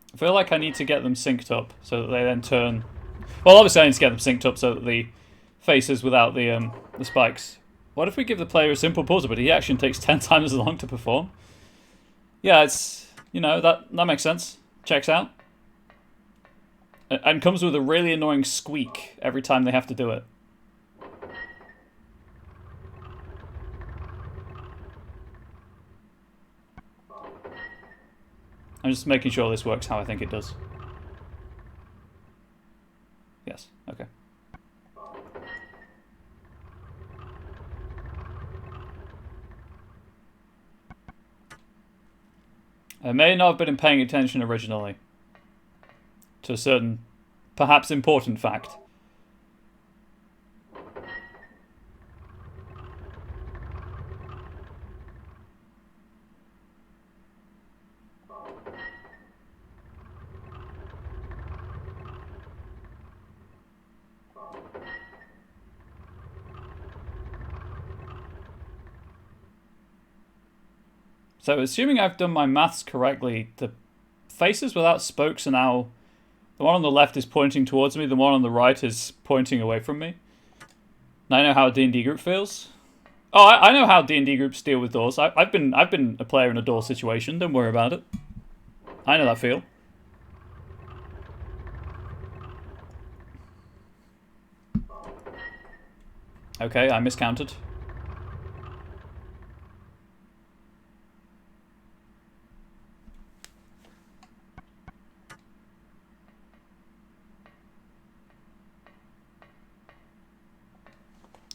Speaker 1: I feel like I need to get them synced up so that they then turn... Well, obviously I need to get them synced up so that the faces without the spikes. What if we give the player a simple puzzle, but he actually takes 10 times as long to perform? Yeah, it's... You know, that makes sense. Checks out. And comes with a really annoying squeak every time they have to do it. I'm just making sure this works how I think it does. Yes, okay. I may not have been paying attention originally to a certain, perhaps important fact. So, assuming I've done my maths correctly, the faces without spokes are now... The one on the left is pointing towards me, the one on the right is pointing away from me. And I know how a D&D group feels. Oh, I know how D&D groups deal with doors. I've been a player in a door situation, don't worry about it. I know that feel. Okay, I miscounted.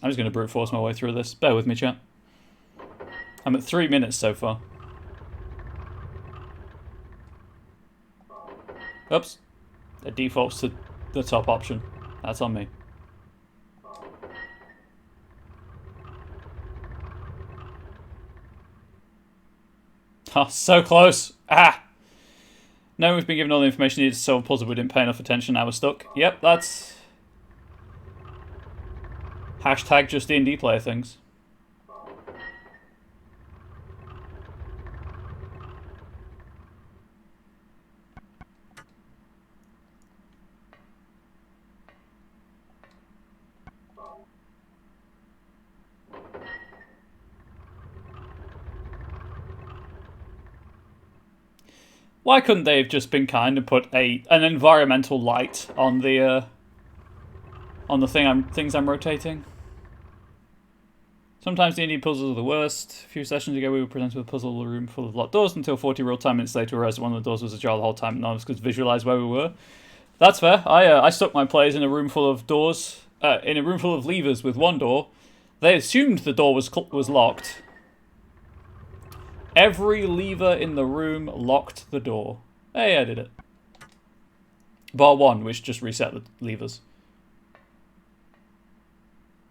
Speaker 1: I'm just going to brute force my way through this. Bear with me, chat. I'm at 3 minutes so far. Oops. It defaults to the top option. That's on me. Oh, so close. Ah! No, we've been given all the information needed to solve a puzzle, we didn't pay enough attention, now we're stuck. Yep, that's... Hashtag just D&D player things. Why couldn't they have just been kind and put an environmental light on the things I'm rotating? Sometimes D&D puzzles are the worst. A few sessions ago, we were presented with a puzzle room full of locked doors until 40 real-time minutes later, we realized one of the doors was ajar the whole time, and none of us could visualize where we were. That's fair. I stuck my players in a room full of doors, in a room full of levers with one door. They assumed the door was locked. Every lever in the room locked the door. Hey, I did it. Bar one, which just reset the levers.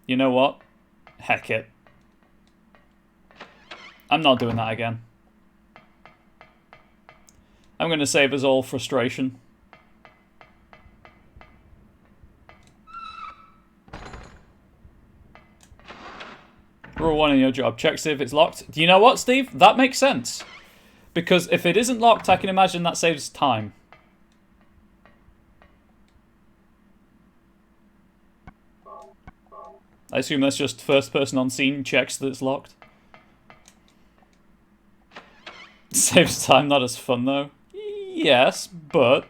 Speaker 1: You know what? Heck it. I'm not doing that again. I'm going to save us all frustration Rule 1 in your job. Check see if it's locked. Do you know what, Steve? That makes sense. Because if it isn't locked, I can imagine that saves time. I assume that's just first person on scene checks that it's locked. Saves time, not as fun though. Yes, but...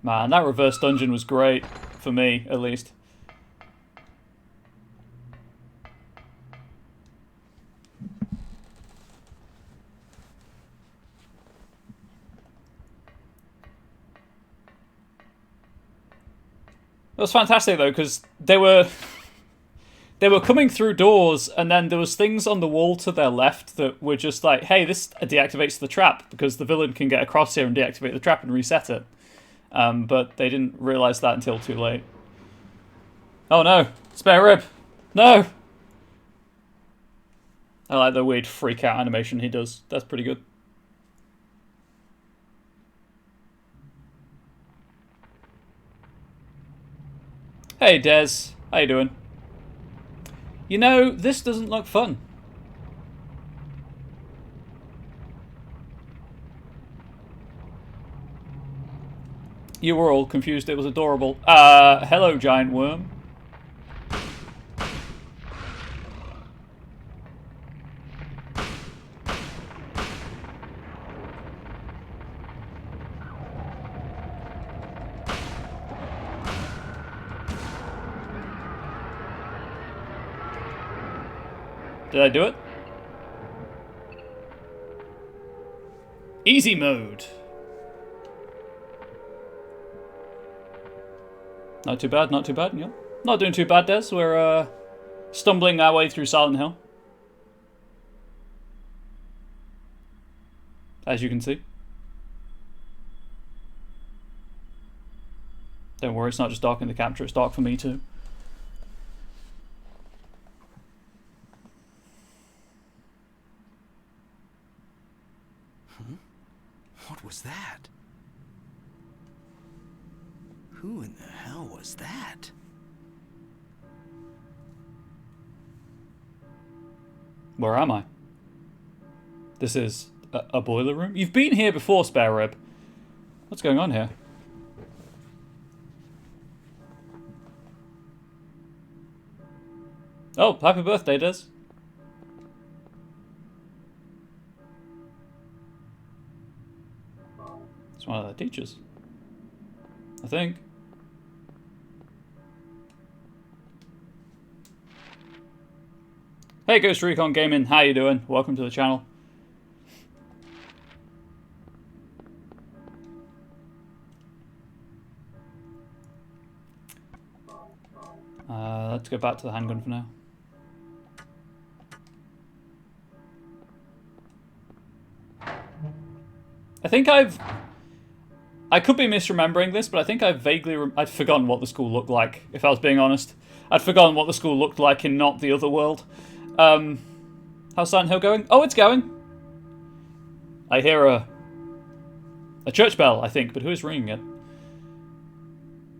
Speaker 1: Man, that reverse dungeon was great. For me, at least. It was fantastic though, because they were coming through doors, and then there was things on the wall to their left that were just like, hey, this deactivates the trap, because the villain can get across here and deactivate the trap and reset it. But they didn't realise that until too late. Oh no! Spare rib! No! I like the weird freak out animation he does. That's pretty good. Hey Des, how you doing? You know, this doesn't look fun. You were all confused, it was adorable. Hello giant worm. Did I do it? Easy mode. Not too bad, not too bad. Yeah. Not doing too bad, Des. We're stumbling our way through Silent Hill. As you can see. Don't worry, it's not just dark in the capture, it's dark for me too.
Speaker 2: What was that? Who in the hell was that?
Speaker 1: Where am I? This is a boiler room? You've been here before, Spare Rib. What's going on here? Oh, happy birthday, Des. It's one of their teachers. I think. Hey Ghost Recon Gaming, how you doing? Welcome to the channel. Let's go back to the handgun for now. I could be misremembering this, but I think I'd forgotten what the school looked like, if I was being honest. I'd forgotten what the school looked like in Not the Other World. How's Silent Hill going? Oh, it's going. I hear a church bell, I think, but who is ringing it?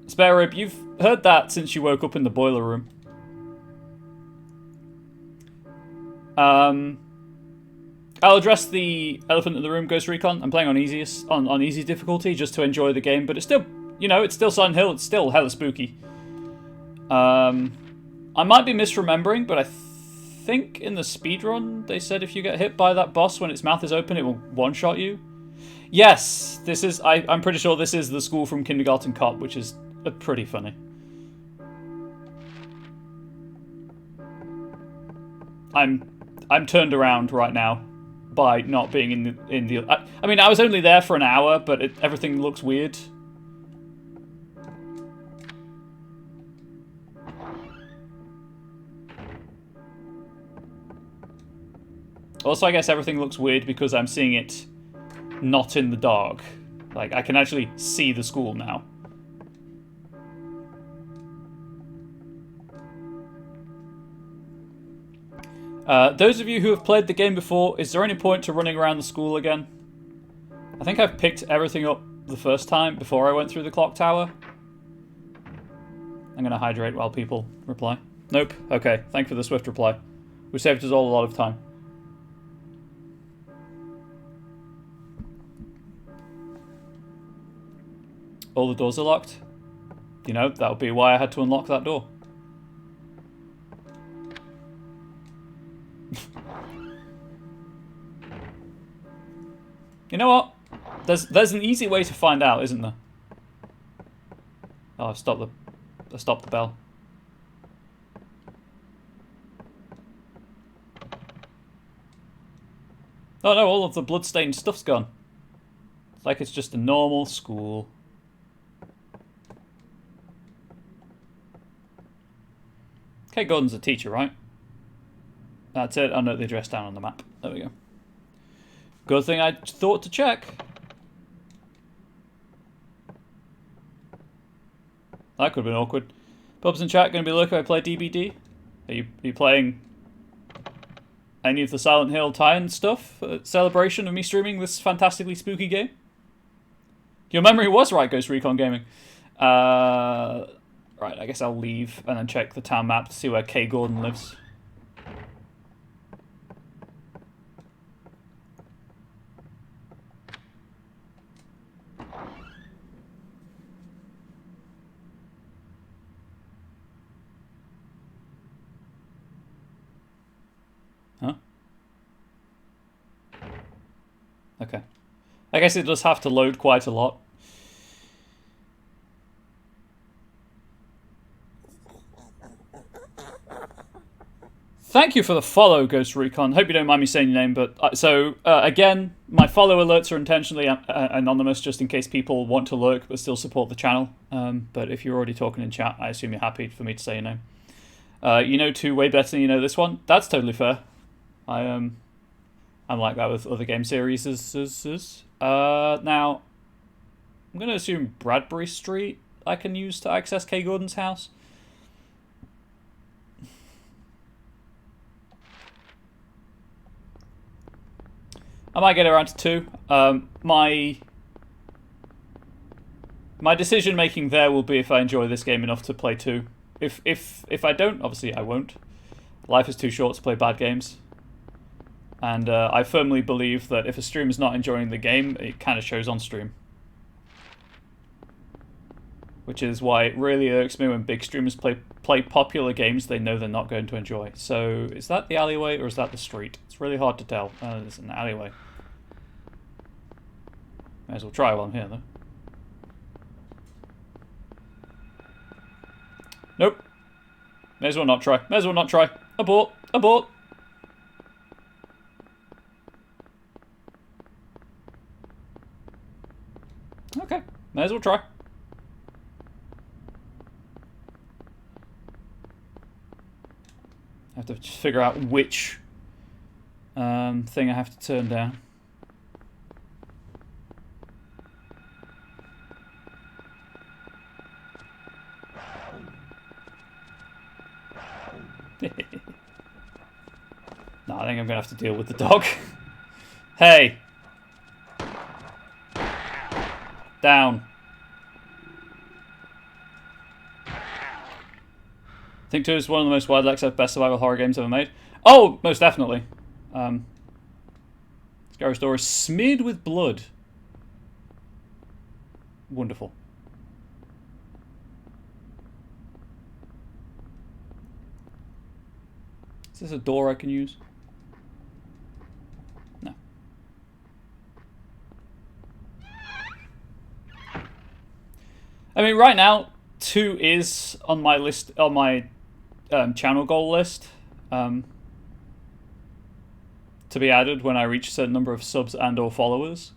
Speaker 1: Spare Rib, you've heard that since you woke up in the boiler room. I'll address the elephant in the room, Ghost Recon. I'm playing on on easy difficulty just to enjoy the game, but it's still, you know, it's still Silent Hill. It's still hella spooky. I might be misremembering, but I think in the speedrun they said if you get hit by that boss when its mouth is open, it will one-shot you. Yes, this is. I'm pretty sure this is the school from Kindergarten Cop, which is pretty funny. I'm turned around right now by not being in the. I mean, I was only there for an hour, but everything looks weird. Also, I guess everything looks weird because I'm seeing it not in the dark. Like, I can actually see the school now. Those of you who have played the game before, is there any point to running around the school again? I think I've picked everything up the first time before I went through the clock tower. I'm going to hydrate while people reply. Nope. Okay. Thank you for the swift reply. We saved us all a lot of time. All the doors are locked. You know, that would be why I had to unlock that door. You know what? There's an easy way to find out, isn't there? Oh, I stopped the bell. Oh no, all of the bloodstained stuff's gone. It's like it's just a normal school. Kate Gordon's a teacher, right? That's it. I know the address down on the map. There we go. Good thing I thought to check. That could have been awkward. Pubs in chat, going to be looking if I play DBD? Are you playing any of the Silent Hill tie-in stuff? Celebration of me streaming this fantastically spooky game? Your memory was right, Ghost Recon Gaming. Right, I guess I'll leave and then check the town map to see where Kay Gordon lives. Huh? Okay. I guess it does have to load quite a lot. Thank you for the follow, Ghost Recon. Hope you don't mind me saying your name, but again, my follow alerts are intentionally anonymous, just in case people want to lurk but still support the channel. But if you're already talking in chat, I assume you're happy for me to say your name. You know two way better than you know this one. That's totally fair. I'm like that with other game series. Now, I'm going to assume Bradbury Street I can use to access Kay Gordon's house. I might get around to 2. My decision making there will be if I enjoy this game enough to play 2. If I don't, obviously I won't. Life is too short to play bad games. And I firmly believe that if a streamer's not enjoying the game, it kind of shows on stream. Which is why it really irks me when big streamers play popular games they know they're not going to enjoy. So, is that the alleyway or is that the street? It's really hard to tell. It's an alleyway. May as well try while I'm here, though. Nope. May as well not try. May as well not try. Abort. Abort. Okay. May as well try. I have to just figure out which thing I have to turn down. No, I think I'm going to have to deal with the dog. Hey! Down. I think 2 is one of the most widely accepted best survival horror games ever made. Oh, most definitely. Scary Story is smeared with blood. Wonderful. Is this a door I can use? No. I mean, right now, 2 is on my list, on my channel goal list, to be added when I reach a certain number of subs and or followers.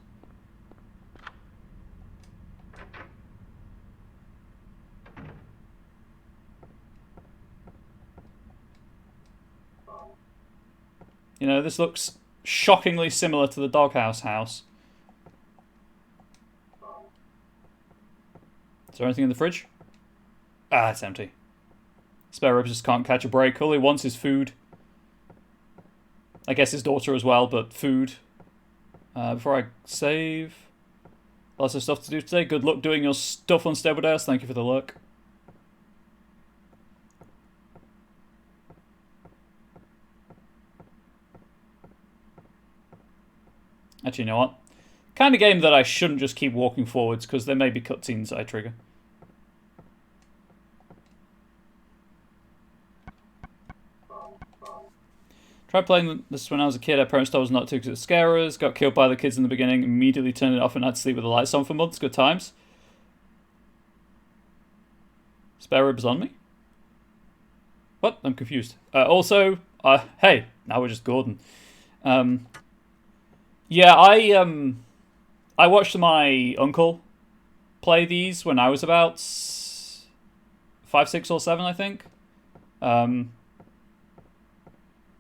Speaker 1: You know, this looks shockingly similar to the doghouse house. Is there anything in the fridge? Ah, it's empty. Spare ribs just can't catch a break. All he wants is food. I guess his daughter as well, but food. Before I save... Lots of stuff to do today. Good luck doing your stuff on Stable Days. Thank you for the look. Actually, you know what? Kind of game that I shouldn't just keep walking forwards, because there may be cutscenes I trigger. Tried playing this when I was a kid. I promised I was not to because it scare us. Got killed by the kids in the beginning. Immediately turned it off and had to sleep with the lights on for months. Good times. Spare ribs on me? What? I'm confused. Also, hey, now we're just Gordon. Yeah, I watched my uncle play these when I was about 5, 6, or 7, I think. Not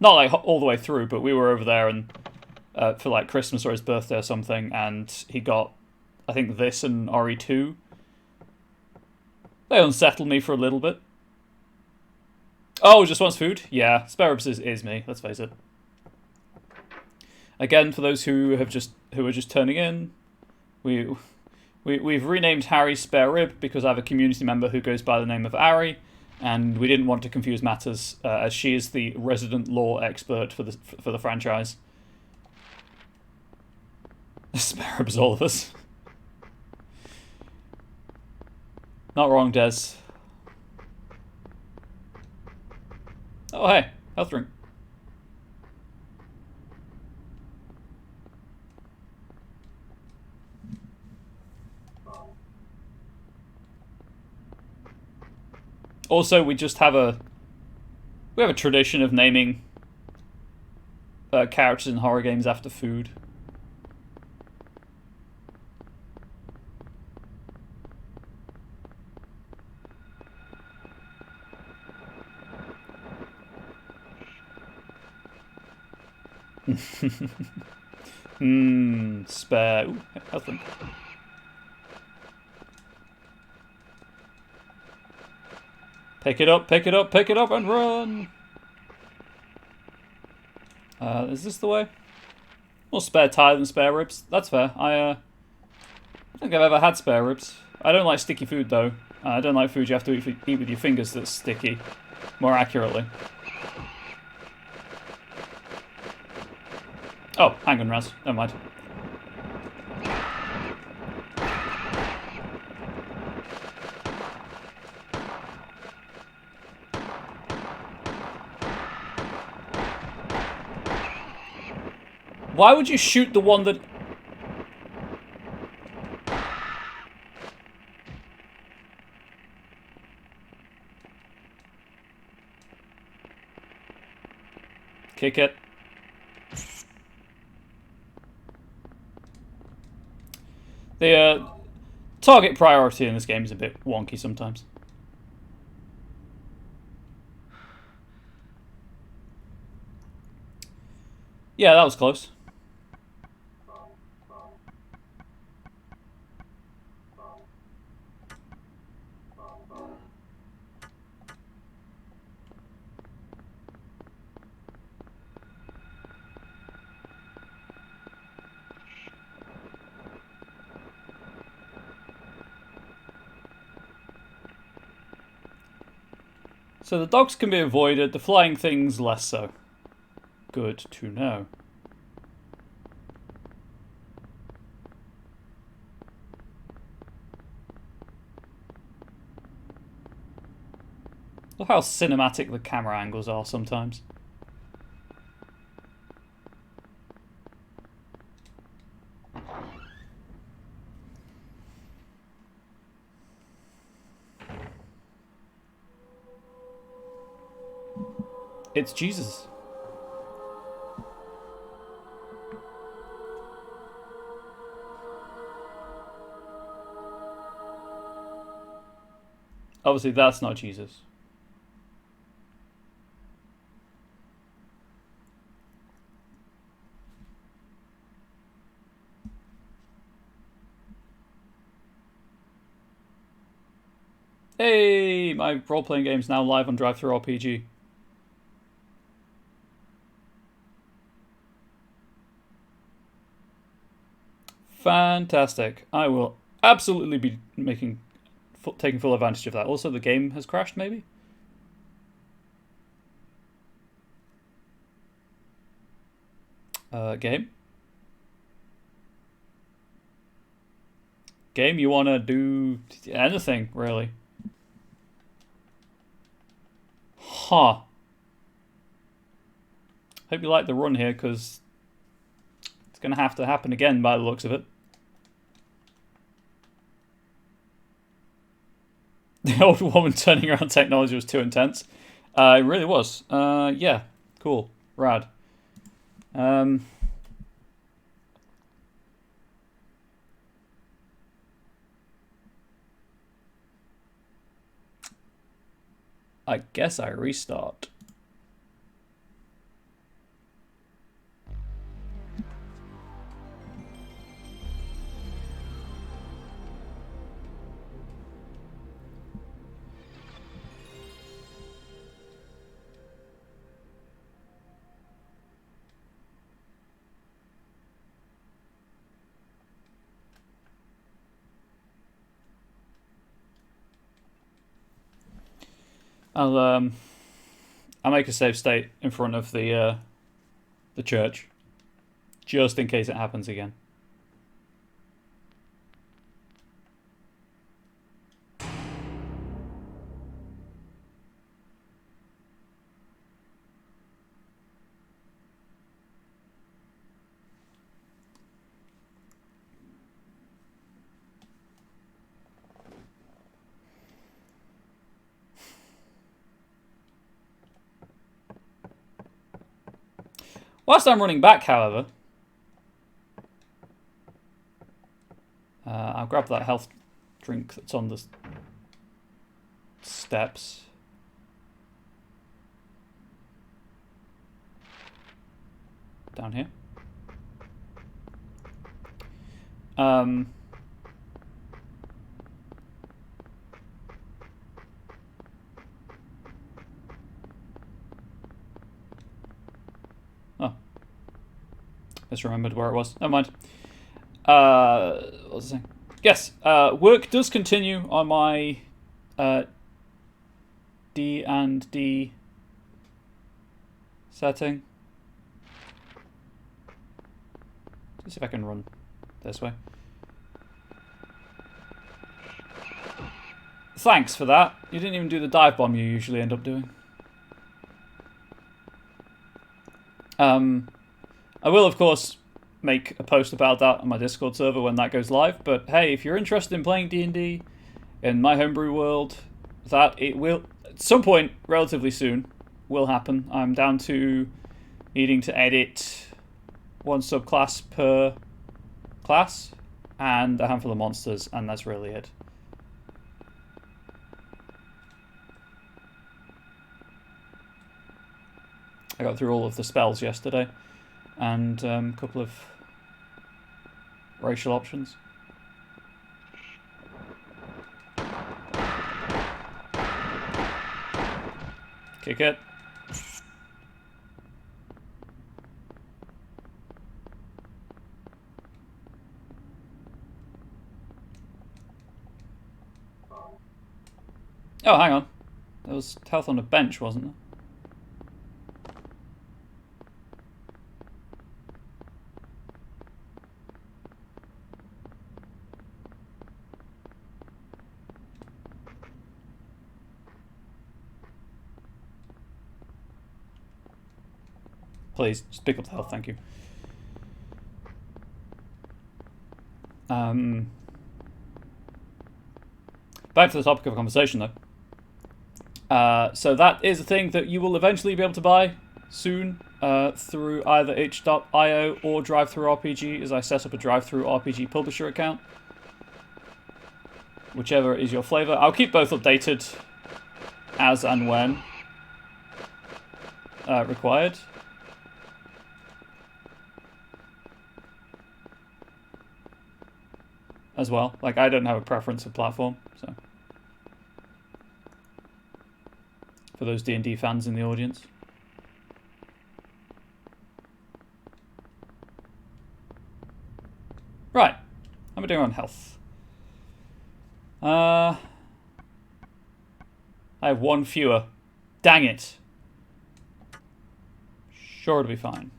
Speaker 1: like all the way through, but we were over there and for like Christmas or his birthday or something, and he got, I think, this and RE2. They unsettled me for a little bit. Oh, just wants food? Yeah, spare ribs is me, let's face it. Again, for those who are just turning in, we've renamed Harry Spare Rib because I have a community member who goes by the name of Ari, and we didn't want to confuse matters, as she is the resident law expert for the franchise. Spare ribs, all of us. Not wrong, Des. Oh, hey, health drink. Also, we have a tradition of naming characters in horror games after food. Spare. Ooh, health drink. Pick it up, pick it up, pick it up, and run! Is this the way? More spare tire than spare ribs. That's fair. I don't think I've ever had spare ribs. I don't like sticky food, though. I don't like food you have to eat with your fingers that's sticky. More accurately. Oh, hang on, Raz. Never mind. Why would you shoot the one that... Kick it. The target priority in this game is a bit wonky sometimes. Yeah, that was close. So the dogs can be avoided, the flying things less so. Good to know. Look how cinematic the camera angles are sometimes. It's Jesus. Obviously, that's not Jesus. Hey, my role-playing game's now live on DriveThruRPG. Fantastic. I will absolutely be taking full advantage of that. Also, the game has crashed, maybe? Game? Game, you want to do anything, really. Huh. Hope you like the run here, because it's going to have to happen again by the looks of it. The old woman turning around technology was too intense. It really was. Yeah, cool. Rad. I guess I restart. I'll make a save state in front of the church, just in case it happens again. Whilst I'm running back, however, I'll grab that health drink that's on the steps. Down here. Oh. Just remembered where it was. Never mind. What was I saying? Yes, work does continue on my D&D setting. Let's see if I can run this way. Thanks for that. You didn't even do the dive bomb you usually end up doing. I will, of course, make a post about that on my Discord server when that goes live. But hey, if you're interested in playing D&D in my homebrew world, that it will, at some point, relatively soon, will happen. I'm down to needing to edit one subclass per class and a handful of monsters, and that's really it. I got through all of the spells yesterday, and a couple of racial options. Kick it. Oh, hang on. There was health on the bench, wasn't there? Please, just pick up the health, thank you. Back to the topic of conversation, though. So that is a thing that you will eventually be able to buy soon through either itch.io or DriveThruRPG, as I set up a DriveThruRPG publisher account. Whichever is your flavour. I'll keep both updated as and when required. As well. Like, I don't have a preference for platform, so. For those D&D fans in the audience. Right. How am I doing on health? I have one fewer. Dang it. Sure, it'll be fine.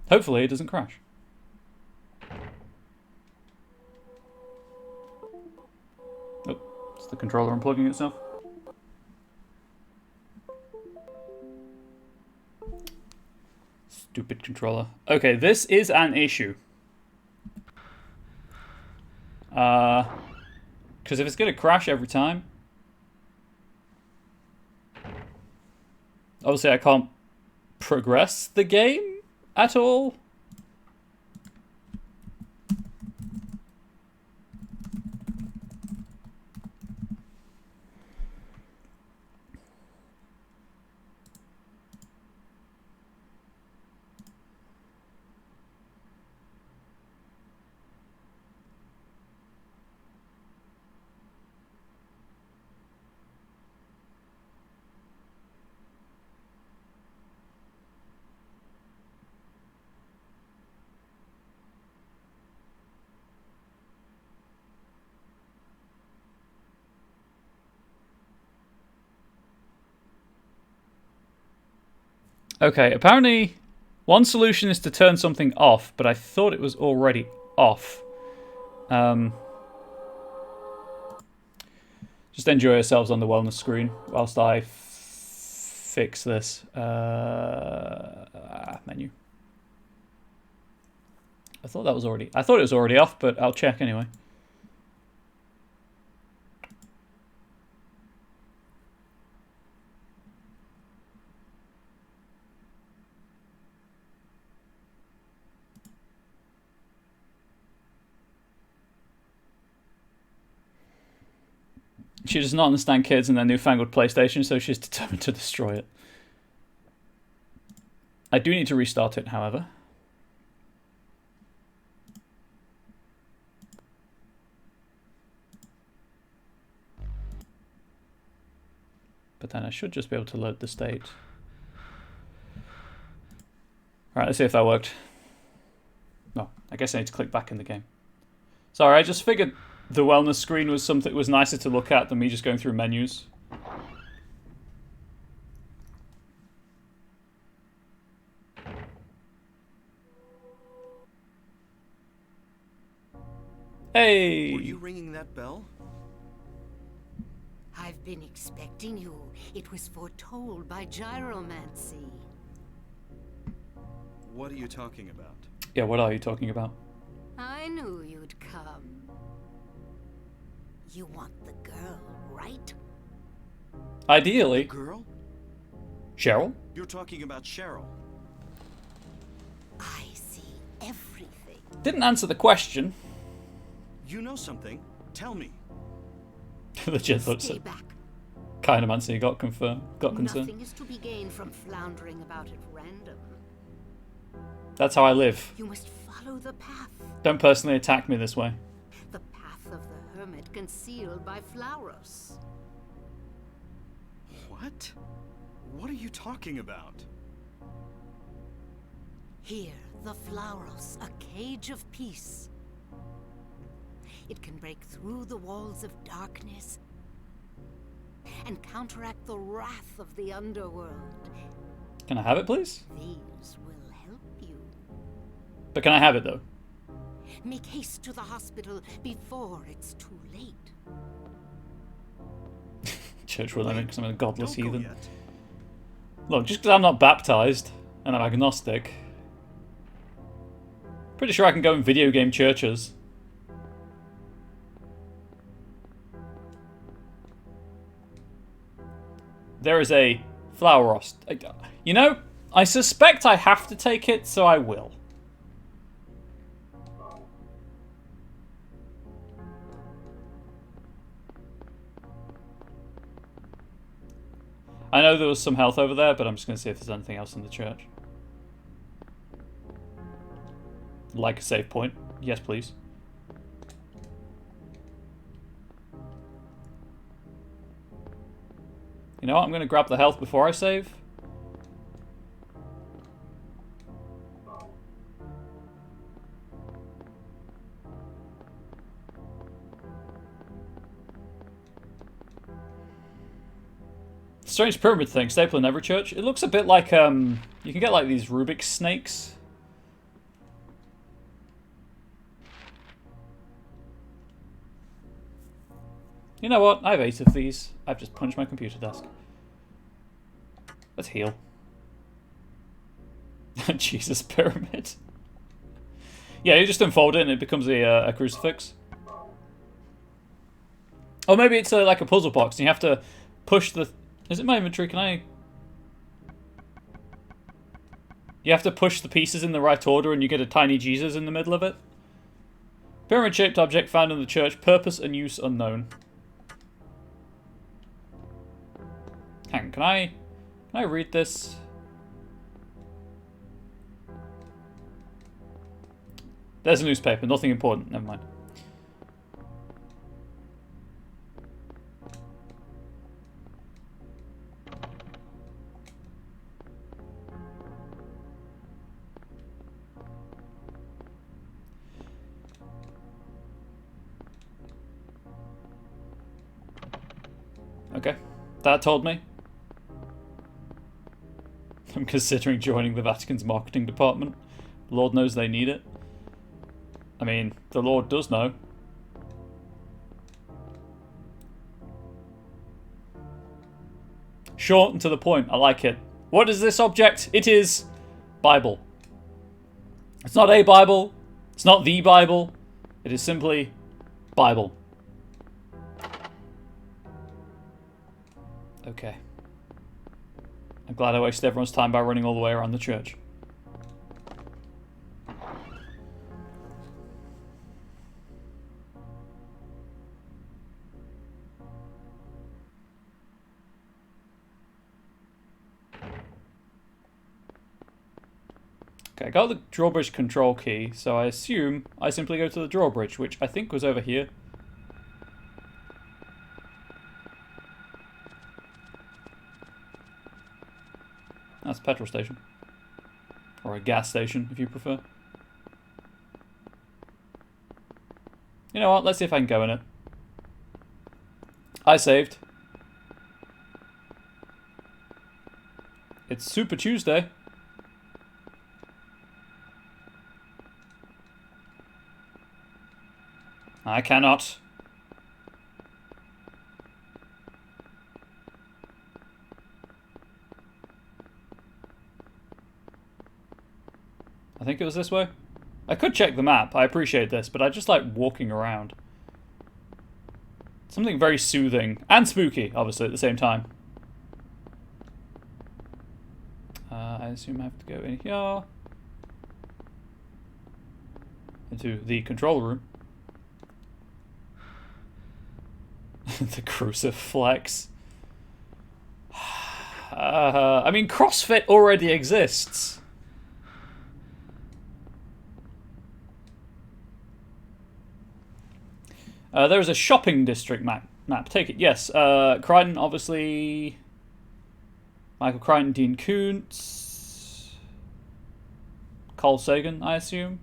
Speaker 1: Hopefully it doesn't crash. Oh, it's the controller unplugging itself. Stupid controller. Okay, this is an issue. Because if it's going to crash every time... Obviously I can't progress the game at all. Okay, apparently one solution is to turn something off, but I thought it was already off. Just enjoy yourselves on the wellness screen whilst I fix this. Menu. I thought it was already off, but I'll check anyway. She does not understand kids and their newfangled PlayStation, so she's determined to destroy it. I do need to restart it, however. But then I should just be able to load the state. Alright, let's see if that worked. No, I guess I need to click back in the game. Sorry, I just figured the wellness screen was something was nicer to look at than me just going through menus. Hey!
Speaker 2: Were you ringing that bell?
Speaker 4: I've been expecting you. It was foretold by gyromancy.
Speaker 2: What are you talking about?
Speaker 1: Yeah, what are you talking about?
Speaker 4: I knew you'd come. You want the girl, right?
Speaker 1: Ideally.
Speaker 2: Girl?
Speaker 1: Cheryl?
Speaker 2: You're talking about Cheryl.
Speaker 4: I see everything.
Speaker 1: Didn't answer the question.
Speaker 2: You know something? Tell me.
Speaker 1: Legit looks
Speaker 4: Stay
Speaker 1: it.
Speaker 4: back.
Speaker 1: Kind of Mancy got concerned.
Speaker 4: Nothing is to be gained from floundering about at random.
Speaker 1: That's how I live.
Speaker 4: You must follow the path.
Speaker 1: Don't personally attack me this way.
Speaker 4: The path of the hermit concealed by Flauros.
Speaker 2: What? What are you talking about?
Speaker 4: Here, the Flauros, a cage of peace. It can break through the walls of darkness and counteract the wrath of the underworld.
Speaker 1: Can I have it, please?
Speaker 4: These will help you.
Speaker 1: But can I have it, though?
Speaker 4: Make haste to the hospital before it's too late.
Speaker 1: Church ruling because I'm a godless
Speaker 2: Don't go
Speaker 1: heathen.
Speaker 2: yet.
Speaker 1: Look, just because I'm not baptized and I'm agnostic, pretty sure I can go in video game churches. There is a flower roast. You know, I suspect I have to take it, so I will. I know there was some health over there, but I'm just going to see if there's anything else in the church. Like a save point. Yes, please. You know what? I'm going to grab the health before I save. Strange pyramid thing, staple in every church. It looks a bit like, you can get like these Rubik's snakes You know what? I have 8 of these. I've just punched my computer desk. Let's heal. Jesus pyramid. Yeah, you just unfold it and it becomes a crucifix. Or maybe it's like a puzzle box and you have to push the... Is it my inventory? Can I... You have to push the pieces in the right order and you get a tiny Jesus in the middle of it. Pyramid-shaped object found in the church. Purpose and use unknown. Hang on, can I read this? There's a newspaper, nothing important, never mind. Okay, that told me. I'm considering joining the Vatican's marketing department. Lord knows they need it. I mean, the Lord does know. Short and to the point, I like it. What is this object? It is Bible. It's not a Bible. It's not the Bible. It is simply Bible. Okay. I'm glad I wasted everyone's time by running all the way around the church. Okay, I got the drawbridge control key, so I assume I simply go to the drawbridge, which I think was over here. That's a petrol station. Or a gas station, if you prefer. You know what? Let's see if I can go in it. I saved. It's Super Tuesday. I cannot. I think it was this way. I could check the map, I appreciate this, but I just like walking around. Something very soothing and spooky, obviously, at the same time. I assume I have to go in here. Into the control room. The crucifix. I mean, CrossFit already exists. There's a shopping district map. Take it. Yes. Crichton, obviously. Michael Crichton, Dean Koontz. Carl Sagan, I assume.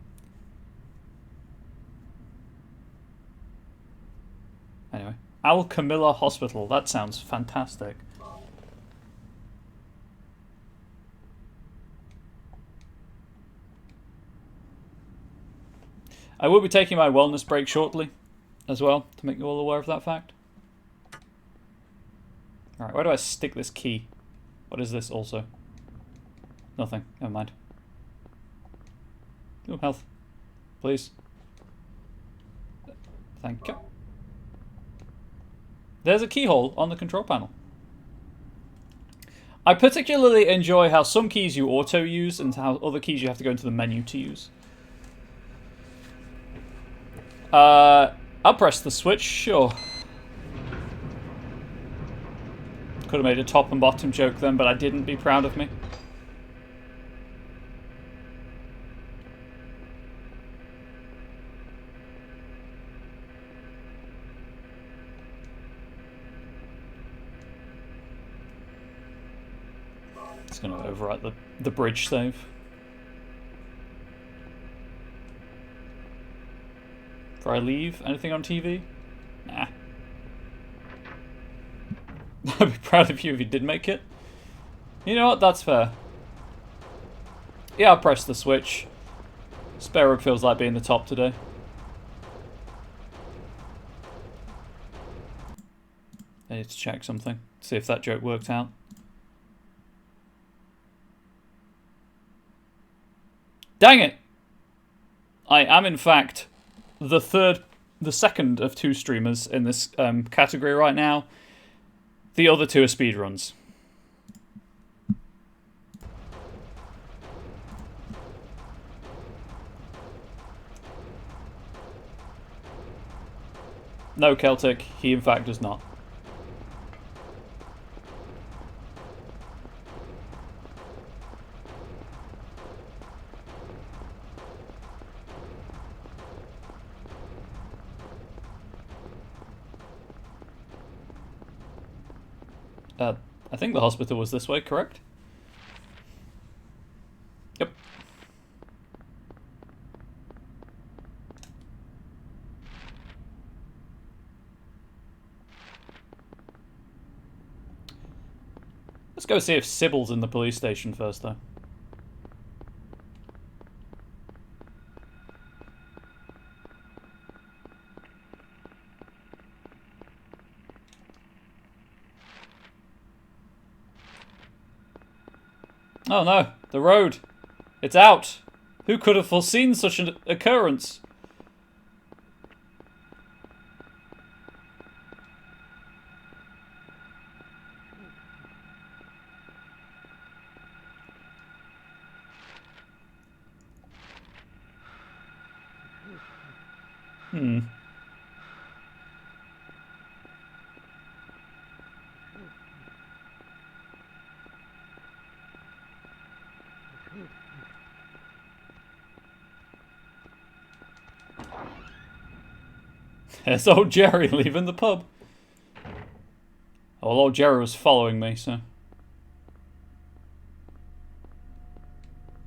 Speaker 1: Anyway. Al Camilla Hospital. That sounds fantastic. I will be taking my wellness break shortly as well, to make you all aware of that fact. Alright, where do I stick this key? What is this also? Nothing. Never mind. Oh, health. Please. Thank you. There's a keyhole on the control panel. I particularly enjoy how some keys you auto-use and how other keys you have to go into the menu to use. I'll press the switch, sure. Could have made a top and bottom joke then, but I didn't. Be proud of me. It's going to overwrite the bridge save. Before I leave, anything on TV? Nah. I'd be proud of you if you did make it. You know what? That's fair. Yeah, I'll press the switch. Spare rib feels like being the top today. I need to check something. See if that joke worked out. Dang it! I am in fact the second of 2 streamers in this category right now. The other 2 are speedruns. No, Celtic, he in fact does not. I think the hospital was this way, correct? Yep. Let's go see if Sybil's in the police station first, though. Oh no, the road. It's out. Who could have foreseen such an occurrence? There's old Jerry leaving the pub. Well, old Jerry was following me, so...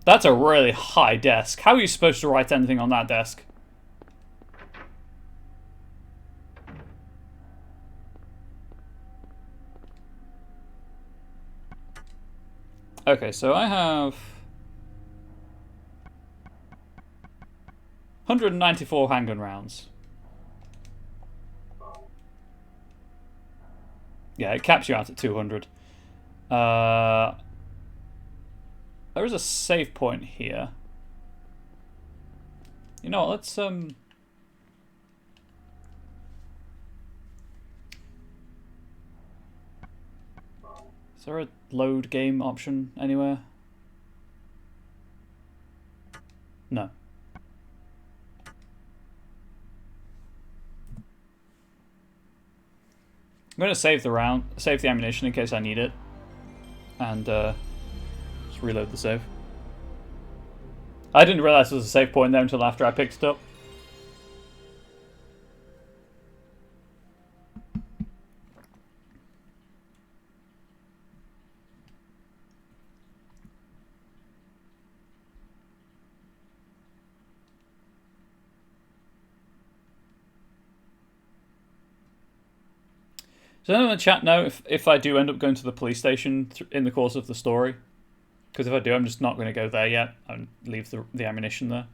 Speaker 1: That's a really high desk. How are you supposed to write anything on that desk? Okay, so I have... 194 handgun rounds. Yeah, it caps you out at 200. There is a save point here. You know what, let's Is there a load game option anywhere? No. I'm going to save the ammunition in case I need it, and just reload the save. I didn't realize there was a save point there until after I picked it up. Does anyone in the chat know if I do end up going to the police station in the course of the story? Because if I do, I'm just not going to go there yet and leave the ammunition there.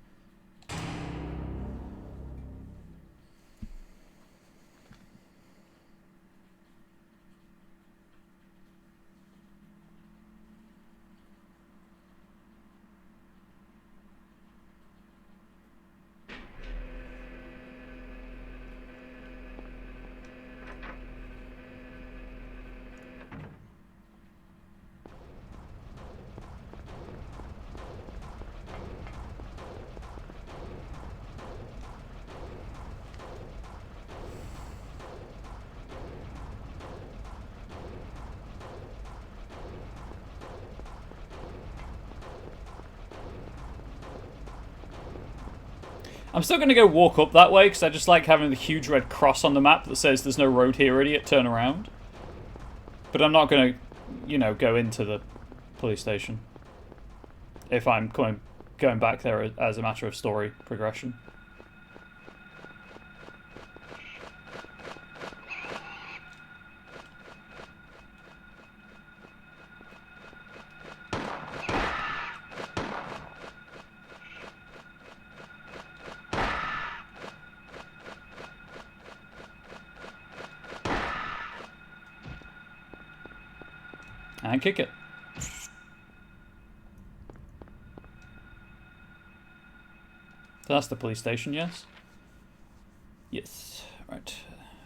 Speaker 1: I'm still going to go walk up that way because I just like having the huge red cross on the map that says there's no road here, idiot, turn around. But I'm not going to, you know, go into the police station if I'm going back there as a matter of story progression. And kick it. So that's the police station, yes? Yes. Right.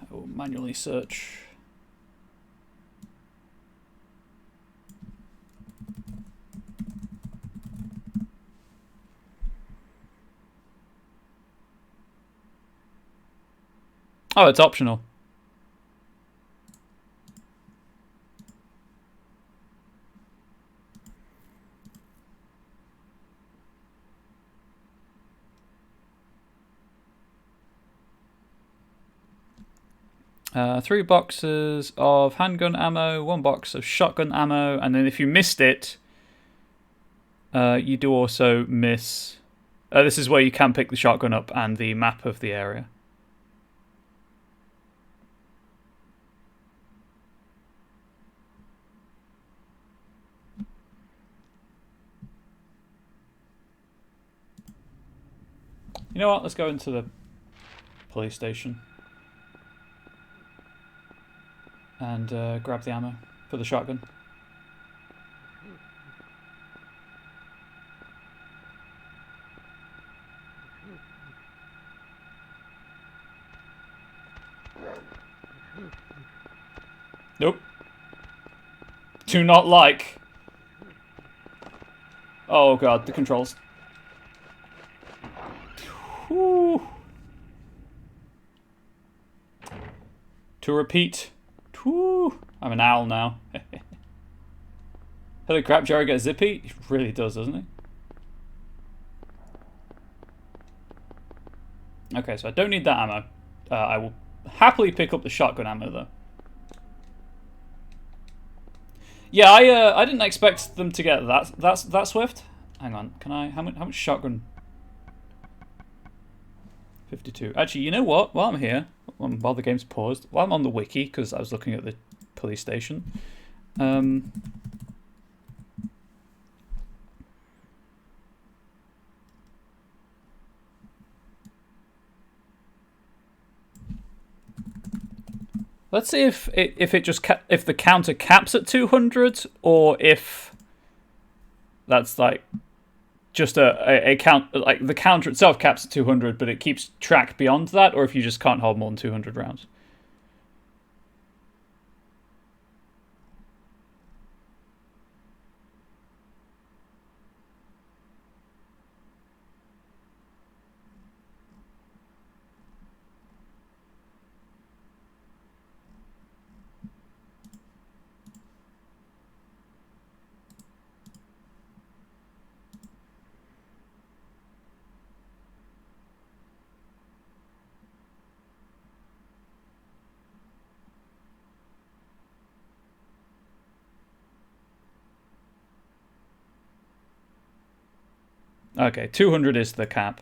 Speaker 1: I will manually search. Oh, it's optional. Three boxes of handgun ammo, 1 box of shotgun ammo, and then if you missed it, you do also miss... this is where you can pick the shotgun up and the map of the area. You know what? Let's go into the police station. And grab the ammo for the shotgun. Nope. Do not like. Oh god, the controls. Whew. To repeat. Whew. I'm an owl now. Holy crap, Jerry gets zippy? He really does, doesn't he? Okay, so I don't need that ammo. I will happily pick up the shotgun ammo, though. Yeah, I didn't expect them to get that swift. Hang on, can I? How much shotgun? 52. Actually, you know what? While I'm here, while the game's paused, while I'm on the wiki, because I was looking at the police station, let's see if the counter caps at 200, or if that's like just a count, like the counter itself caps at 200, but it keeps track beyond that, or if you just can't hold more than 200 rounds. Okay, 200 is the cap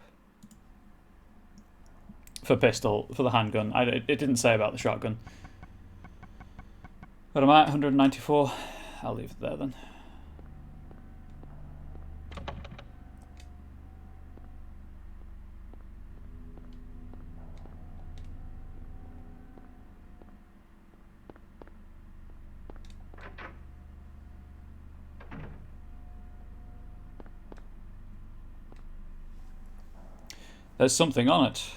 Speaker 1: for pistol, for the handgun. It didn't say about the shotgun. But I'm at 194. I'll leave it there then. There's something on it.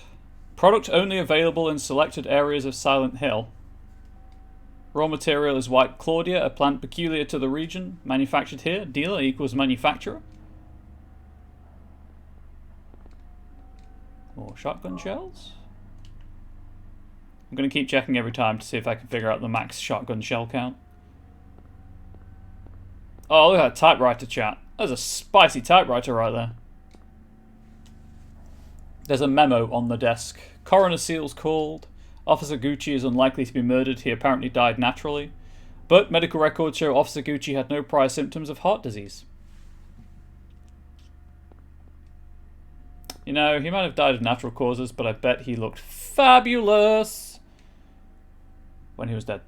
Speaker 1: Product only available in selected areas of Silent Hill. Raw material is white Claudia, a plant peculiar to the region. Manufactured here. Dealer equals manufacturer. More shotgun shells. I'm going to keep checking every time to see if I can figure out the max shotgun shell count. Oh, look at that typewriter, chat. There's a spicy typewriter right there. There's a memo on the desk. Coroner Seals called. Officer Gucci is unlikely to be murdered. He apparently died naturally. But medical records show Officer Gucci had no prior symptoms of heart disease. You know, he might have died of natural causes, but I bet he looked fabulous when he was dead.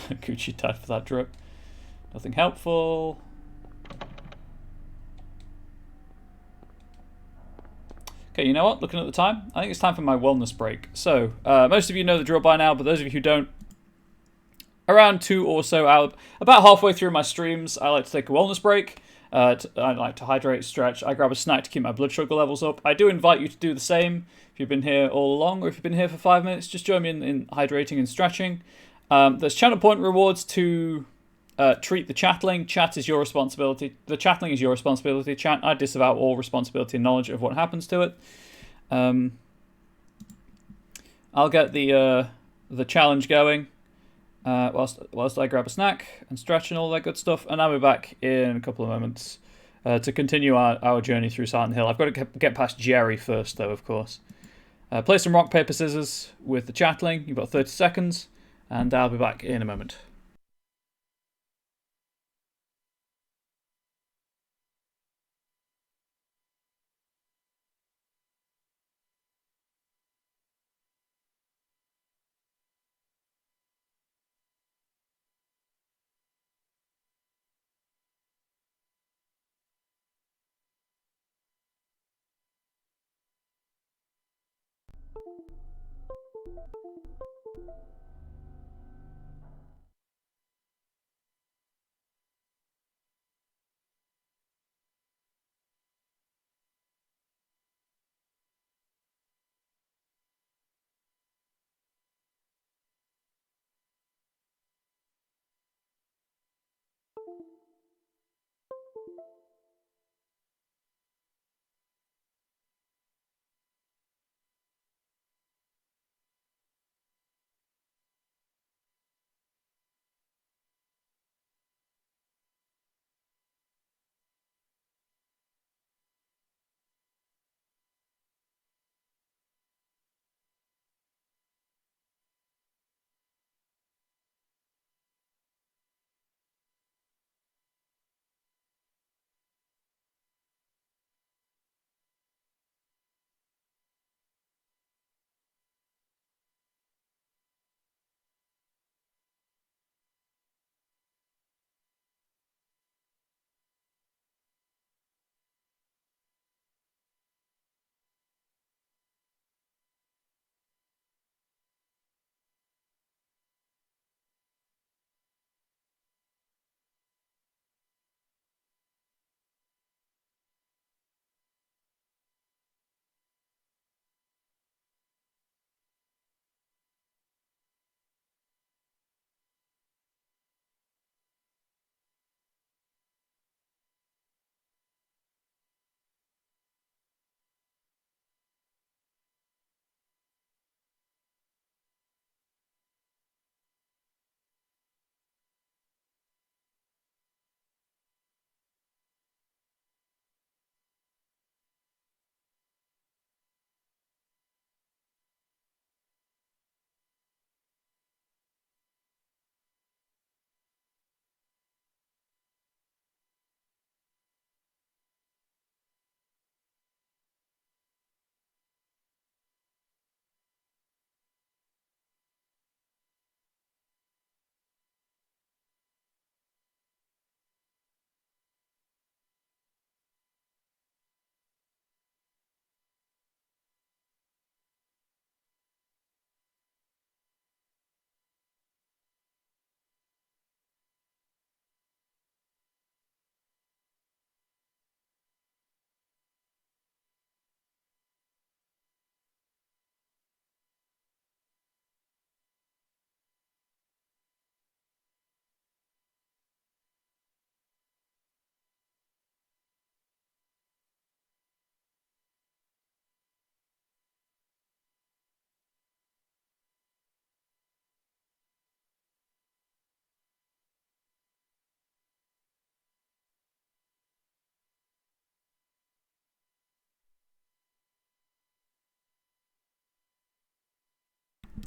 Speaker 1: Gucci died for that drip. Nothing helpful. Okay, you know what? Looking at the time, I think it's time for my wellness break. So, most of you know the drill by now, but those of you who don't, around 2 or so out, about halfway through my streams, I like to take a wellness break. I like to hydrate, stretch. I grab a snack to keep my blood sugar levels up. I do invite you to do the same. If you've been here all along, or if you've been here for 5 minutes, just join me in hydrating and stretching. There's channel point rewards to treat the chatling. Chat is your responsibility. The chatling is your responsibility. Chat, I disavow all responsibility and knowledge of what happens to it. I'll get the challenge going whilst I grab a snack and stretch and all that good stuff, and I'll be back in a couple of moments to continue our journey through Silent Hill. I've got to get past Jerry first, though, of course. Play some rock, paper, scissors with the chatling. You've got 30 seconds, and I'll be back in a moment.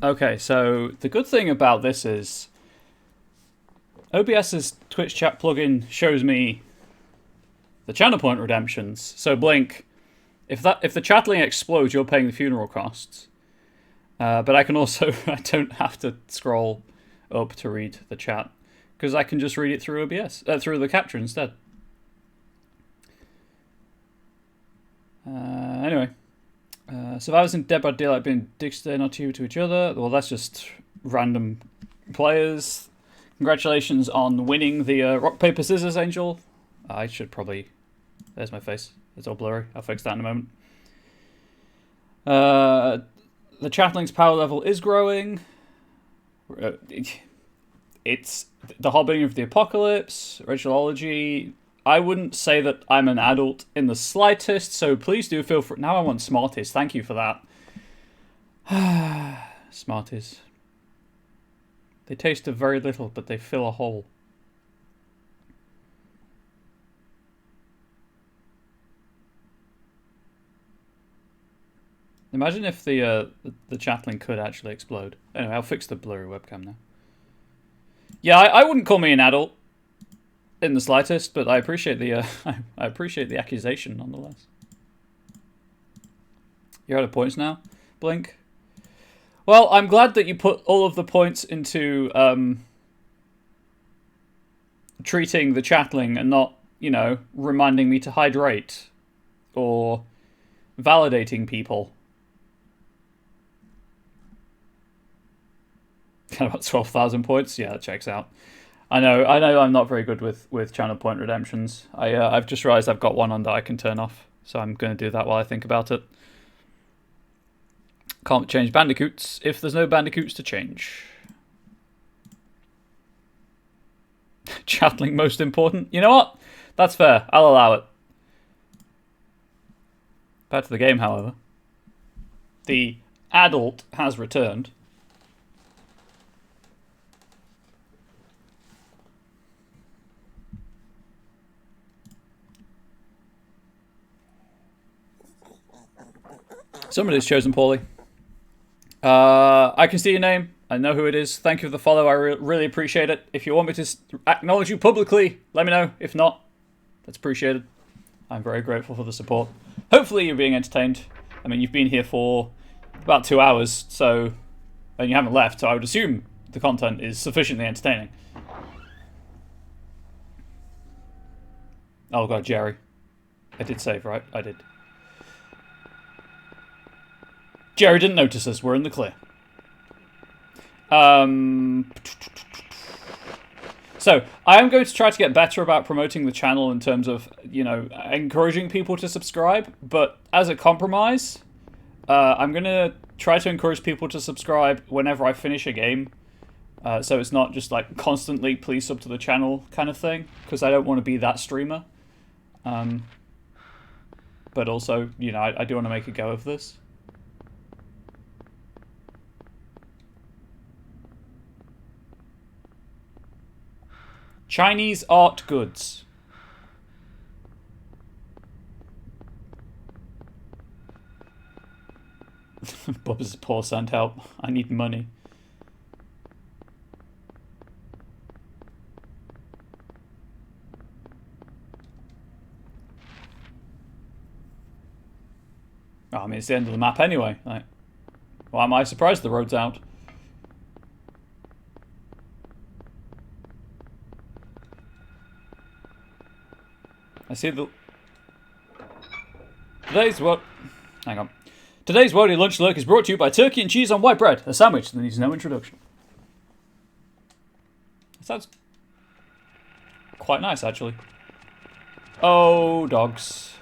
Speaker 1: Okay, so the good thing about this is OBS's Twitch chat plugin shows me the channel point redemptions. So Blink, if the chatling explodes, you're paying the funeral costs. But I can also I don't have to scroll up to read the chat because I can just read it through OBS through the capture instead. Anyway, Survivors in Dead by Daylight being dicks today, not to each other. Well, that's just random players. Congratulations on winning the rock, paper, scissors, Angel. I should probably... There's my face. It's all blurry. I'll fix that in a moment. The chatling's power level is growing. It's the Hobbying of the Apocalypse, Ritualology. I wouldn't say that I'm an adult in the slightest, so please do feel free. Now I want Smarties. Thank you for that. Smarties. They taste of very little, but they fill a hole. Imagine if the chatling could actually explode. Anyway, I'll fix the blurry webcam now. Yeah, I wouldn't call me an adult in the slightest, but I appreciate the I appreciate the accusation nonetheless. You're out of points now, Blink. Well, I'm glad that you put all of the points into treating the chatling and not, you know, reminding me to hydrate or validating people. About 12,000 points. Yeah, that checks out. I know. I'm not very good with channel point redemptions. I've just realised I've got one on that I can turn off, so I'm going to do that while I think about it. Can't change bandicoots if there's no bandicoots to change. Chatling most important. You know what? That's fair. I'll allow it. Back to the game, however. The adult has returned. Somebody's chosen poorly. I can see your name. I know who it is. Thank you for the follow. I really appreciate it. If you want me to acknowledge you publicly, let me know. If not, that's appreciated. I'm very grateful for the support. Hopefully you're being entertained. I mean, you've been here for about 2 hours, so... And you haven't left, so I would assume the content is sufficiently entertaining. Oh god, Jerry. I did save, right? I did. Jerry didn't notice us. We're in the clear. So, I am going to try to get better about promoting the channel in terms of, you know, encouraging people to subscribe. But as a compromise, I'm going to try to encourage people to subscribe whenever I finish a game. So it's not just like constantly, please sub to the channel kind of thing. Because I don't want to be that streamer. But also, you know, I do want to make a go of this. Chinese art goods. Bubba's poor sent help. I need money. Oh, I mean, it's the end of the map anyway. Like, why am I surprised the road's out? I see the... Today's what... Hang on. Today's Wordy Lunch Lurk is brought to you by Turkey and Cheese on White Bread, a sandwich that needs no introduction. That sounds quite nice, actually. Oh, dogs.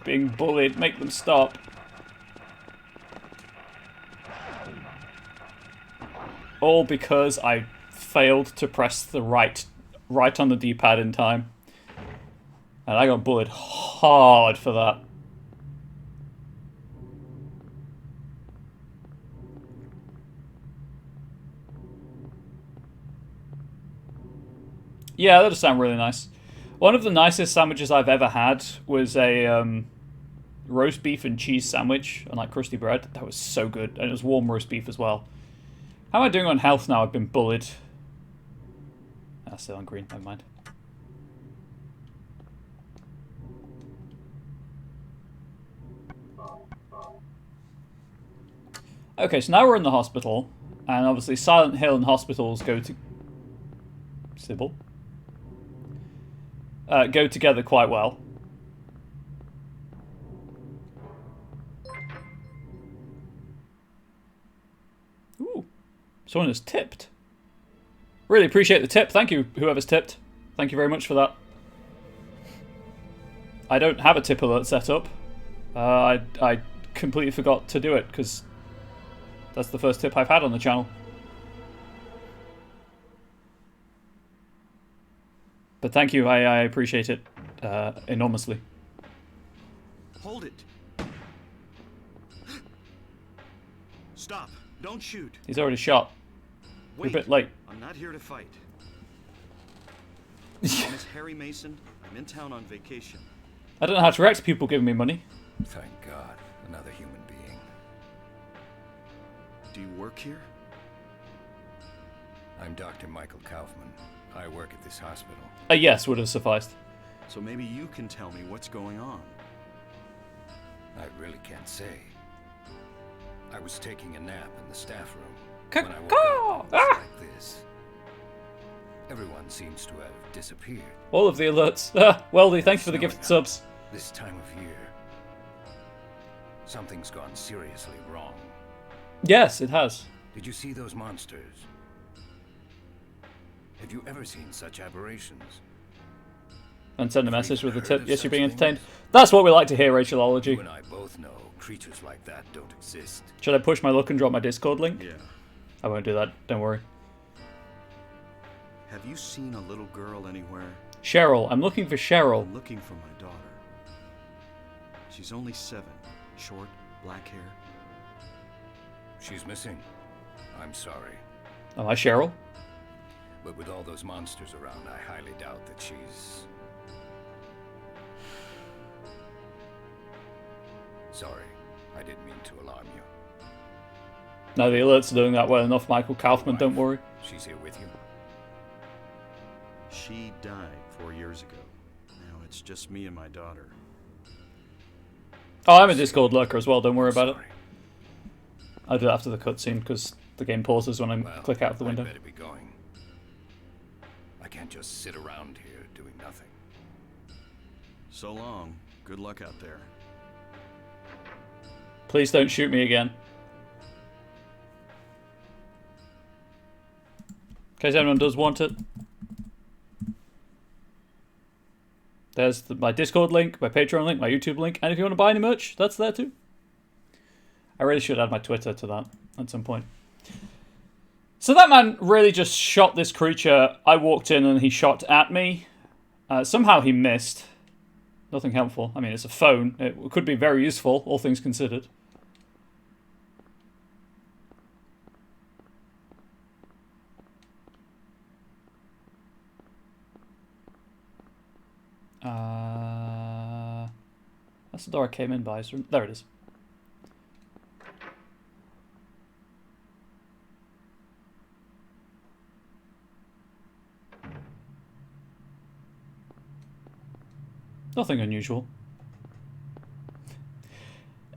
Speaker 1: Being bullied. Make them stop. All because I failed to press the right on the D-pad in time. And I got bullied hard for that. Yeah, that does sound really nice. One of the nicest sandwiches I've ever had was a roast beef and cheese sandwich on like crusty bread. That was so good. And it was warm roast beef as well. How am I doing on health now? I've been bullied. Ah, still on green, never mind. Okay, so now we're in the hospital. And obviously Silent Hill and hospitals go to... Sybil? go together quite well. Ooh, someone has tipped. Really appreciate the tip. Thank you, whoever's tipped. Thank you very much for that. I don't have a tip alert set up. I completely forgot to do it because that's the first tip I've had on the channel. But thank you, I appreciate it enormously.
Speaker 2: Hold it. Stop. Don't shoot.
Speaker 1: He's already shot.
Speaker 2: Wait.
Speaker 1: You're a bit late.
Speaker 2: I'm not here to fight. My name is Harry Mason. I'm in town on vacation.
Speaker 1: I don't know how to react to people giving me money.
Speaker 5: Thank God, another human being.
Speaker 2: Do you work here?
Speaker 5: I'm Dr. Michael Kaufman. I work at this hospital.
Speaker 1: A yes would have sufficed.
Speaker 2: So maybe you can tell me what's going on.
Speaker 5: I really can't say. I was taking a nap in the staff room. When I woke
Speaker 1: Caw-caw!
Speaker 5: up, it was like this. Everyone seems to have disappeared.
Speaker 1: All of the alerts. Weldy, thanks for the
Speaker 5: Snowing
Speaker 1: gifted
Speaker 5: out.
Speaker 1: subs.
Speaker 5: This time of year, something's gone seriously wrong.
Speaker 1: Yes, it has.
Speaker 5: Did you see those monsters? Have you ever seen such aberrations?
Speaker 1: And send a message with a
Speaker 5: Heard
Speaker 1: tip.
Speaker 5: of
Speaker 1: Yes, you're
Speaker 5: such
Speaker 1: being
Speaker 5: things?
Speaker 1: entertained. That's what we like to hear, Rachelology.
Speaker 5: You and I both know creatures like that don't exist.
Speaker 1: Should I push my luck and drop my Discord link?
Speaker 2: Yeah.
Speaker 1: I won't do that, don't worry.
Speaker 2: Have you seen a little girl anywhere?
Speaker 1: Cheryl, I'm looking for Cheryl.
Speaker 2: I'm looking for my daughter. She's only 7. Short, black hair.
Speaker 5: She's missing. I'm sorry.
Speaker 1: Am I Cheryl?
Speaker 5: But with all those monsters around, I highly doubt that she's... Sorry, I didn't mean to alarm you.
Speaker 1: No, the alerts are doing that well enough, Michael Kaufman, don't worry.
Speaker 5: She's here with you?
Speaker 2: She died 4 years ago. Now it's just me and my daughter.
Speaker 1: Oh, I'm a Discord lurker as well, don't worry about it.
Speaker 5: Sorry.
Speaker 1: I'll do it after the cutscene because the game pauses when I
Speaker 5: Well,
Speaker 1: click out of the window.
Speaker 5: I better be going. I can't just sit around here doing nothing.
Speaker 2: So long. Good luck out there.
Speaker 1: Please don't shoot me again. In case anyone does want it. There's my Discord link, my Patreon link, my YouTube link, and if you want to buy any merch, that's there too. I really should add my Twitter to that at some point. So that man really just shot this creature. I walked in and he shot at me. Somehow he missed. Nothing helpful. I mean, it's a phone. It could be very useful, all things considered. That's the door I came in by. So there it is. Nothing unusual.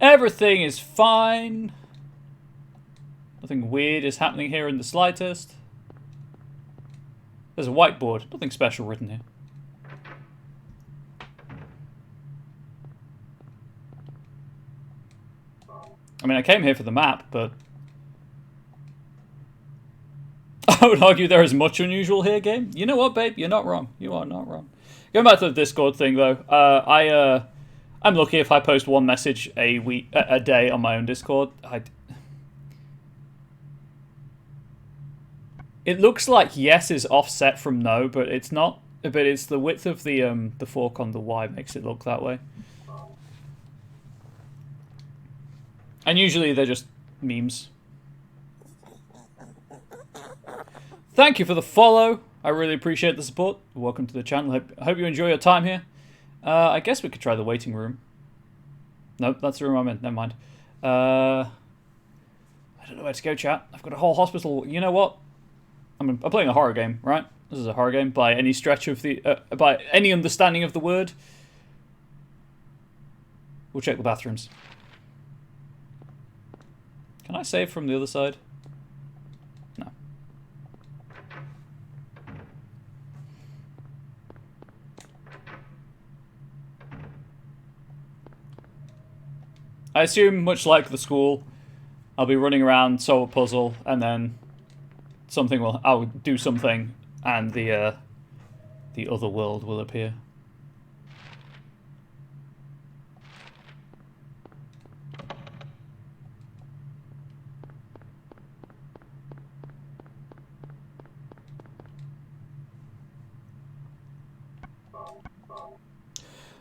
Speaker 1: Everything is fine. Nothing weird is happening here in the slightest. There's a whiteboard. Nothing special written here. I mean, I came here for the map, but... I would argue there is much unusual here, game. You know what, babe? You're not wrong. You are not wrong. Going back to the Discord thing, though, I'm lucky if I post one message a day on my own Discord. It looks like yes is offset from no, but it's not. But it's the width of the fork on the Y makes it look that way. And usually they're just memes. Thank you for the follow. I really appreciate the support. Welcome to the channel. I hope you enjoy your time here. I guess we could try the waiting room. Nope, that's the room I'm in. Never mind. I don't know where to go, chat. I've got a whole hospital. You know what? I'm playing a horror game, right? This is a horror game by any stretch of the... by any understanding of the word. We'll check the bathrooms. Can I save from the other side? No. I assume, much like the school, I'll be running around, solve a puzzle, and then I'll do something, and the other world will appear.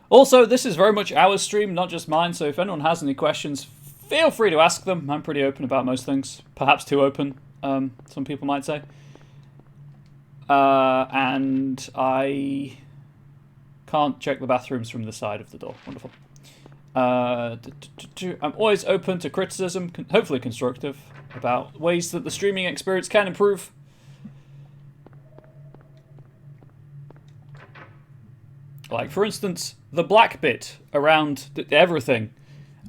Speaker 1: Also, this is very much our stream, not just mine, so if anyone has any questions, feel free to ask them. I'm pretty open about most things. Perhaps too open, some people might say. And I can't check the bathrooms from the side of the door. Wonderful. I'm always open to criticism, hopefully constructive, about ways that the streaming experience can improve. Like, for instance, the black bit around everything.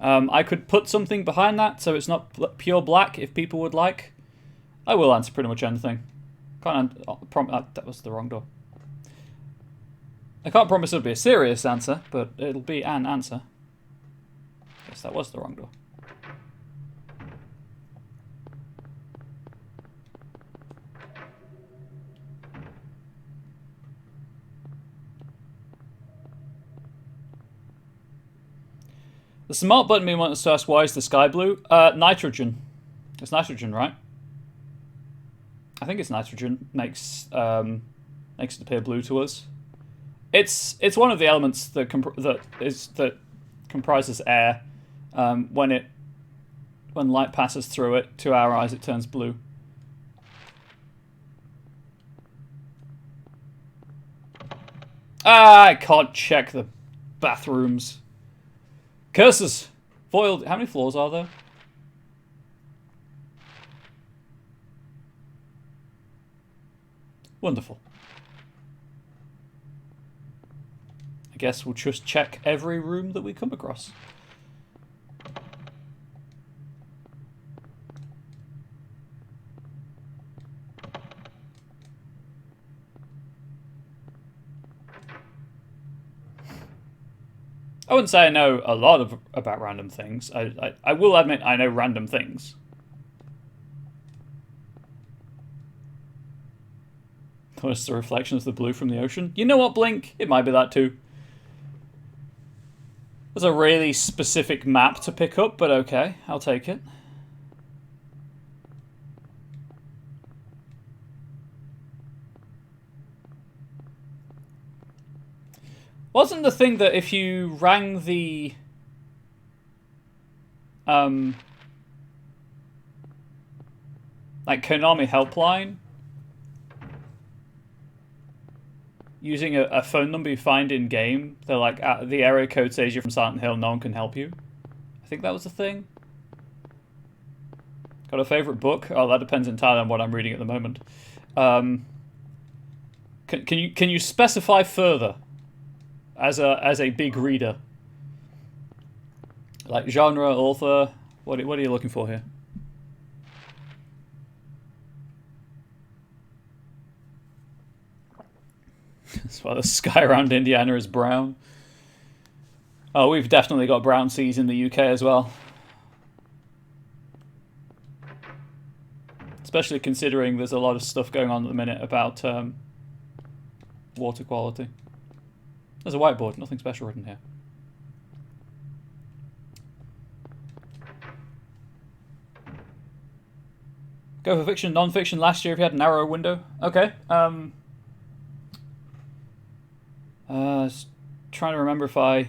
Speaker 1: I could put something behind that so it's not pure black if people would like. I will answer pretty much anything. That was the wrong door. I can't promise it'll be a serious answer, but it'll be an answer. Yes, that was the wrong door. The smart button me wants to ask, why is the sky blue? Nitrogen. It's nitrogen, right? I think it's nitrogen makes it appear blue to us. It's one of the elements that comprises air. When light passes through it to our eyes, it turns blue. I can't check the bathrooms. Curses! Foiled. How many floors are there? Wonderful. I guess we'll just check every room that we come across. I wouldn't say I know a lot about random things. I will admit I know random things. Notice the reflection of the blue from the ocean. You know what, Blink? It might be that too. There's a really specific map to pick up, but okay, I'll take it. Wasn't the thing that if you rang the like Konami helpline using a phone number you find in game, they're like, the area code says you're from Silent Hill, no one can help you. I think that was the thing. Got a favourite book? Oh, that depends entirely on what I'm reading at the moment. Can you specify further? As a big reader, like genre, author, what are you looking for here? That's why the sky around Indiana is brown. Oh, we've definitely got brown seas in the UK as well. Especially considering there's a lot of stuff going on at the minute about water quality. There's a whiteboard, nothing special written here. Go for fiction, non-fiction. Last year if you had a narrow window. Okay. Trying to remember if I...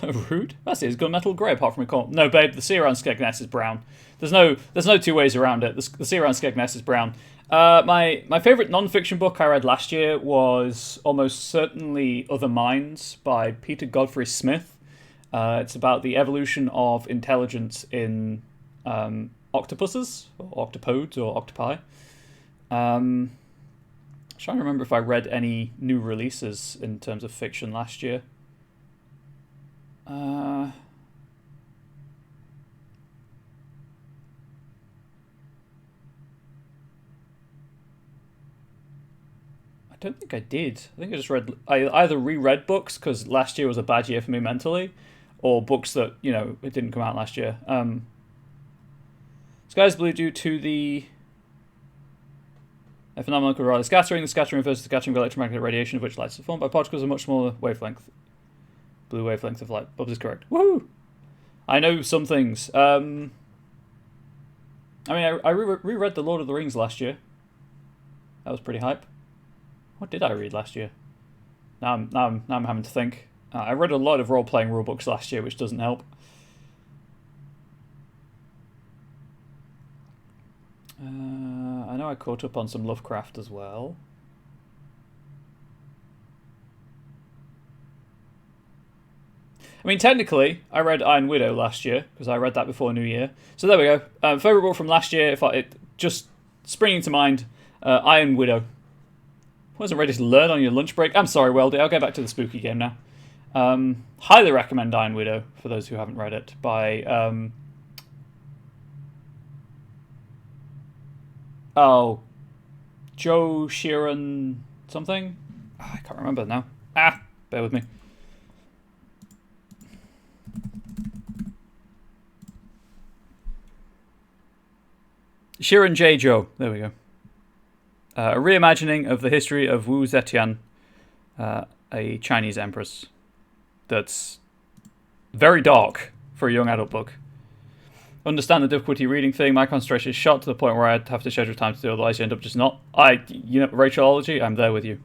Speaker 1: Rude? That's it, it's gunmetal grey apart from a corner. No, babe, the sea around Skegness is brown. There's no two ways around it. The sea around Skegness is brown. My favourite non-fiction book I read last year was almost certainly Other Minds by Peter Godfrey Smith. It's about the evolution of intelligence in octopuses, or octopodes, or octopi. I'm trying to remember if I read any new releases in terms of fiction last year. I don't think I did. I think I just read... I either reread books, because last year was a bad year for me mentally, or books that, you know, it didn't come out last year. Sky's blue due to the phenomenon called Rayleigh scattering. The scattering refers to the scattering of electromagnetic radiation of which light is formed by particles of a much smaller wavelength. Blue wavelength of light. Bubs is correct. Woohoo! I know some things. I mean, I reread The Lord of the Rings last year. That was pretty hype. What did I read last year? Now I'm having to think. I read a lot of role-playing rulebooks last year, which doesn't help. I know I caught up on some Lovecraft as well. I mean, technically, I read Iron Widow last year, because I read that before New Year. So there we go. Favourite book from last year, just springing to mind, Iron Widow. Wasn't ready to learn on your lunch break. I'm sorry, Weldy, I'll get back to the spooky game now. Highly recommend Iron Widow, for those who haven't read it, by... Joe Sheeran something? I can't remember now. Bear with me. Sheeran J. Joe. There we go. A reimagining of the history of Wu Zetian, a Chinese empress. That's very dark for a young adult book. Understand the difficulty reading thing. My concentration is shot to the point where I'd have to schedule time to do it, otherwise you end up just not. Rachelology, I'm there with you.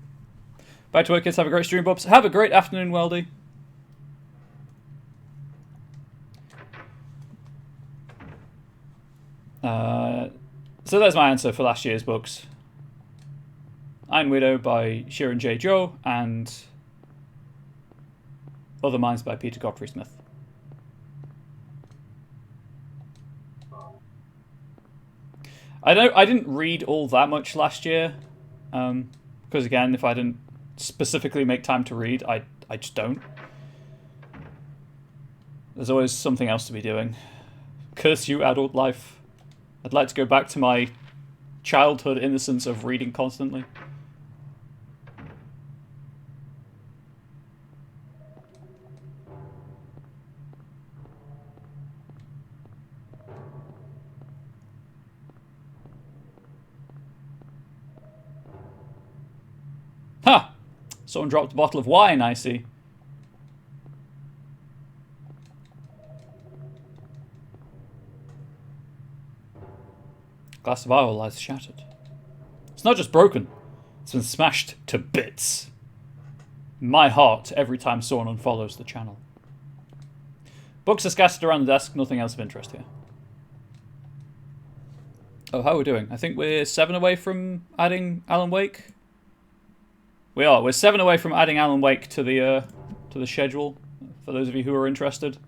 Speaker 1: Back to work, kids. Have a great stream, Bubs. Have a great afternoon, Weldy. So there's my answer for last year's books. Iron Widow by Sheeran J. Joe and Other Minds by Peter Godfrey Smith. I didn't read all that much last year, because again, if I didn't specifically make time to read, I just don't. There's always something else to be doing. Curse you, adult life. I'd like to go back to my childhood innocence of reading constantly. Ha! Someone dropped a bottle of wine, I see. Glass of oil lies shattered. It's not just broken, it's been smashed to bits. My heart every time someone unfollows the channel. Books are scattered around the desk, nothing else of interest here. Oh, how are we doing? I think we're 7 away from adding Alan Wake. We are. We're 7 away from adding Alan Wake to the schedule, for those of you who are interested.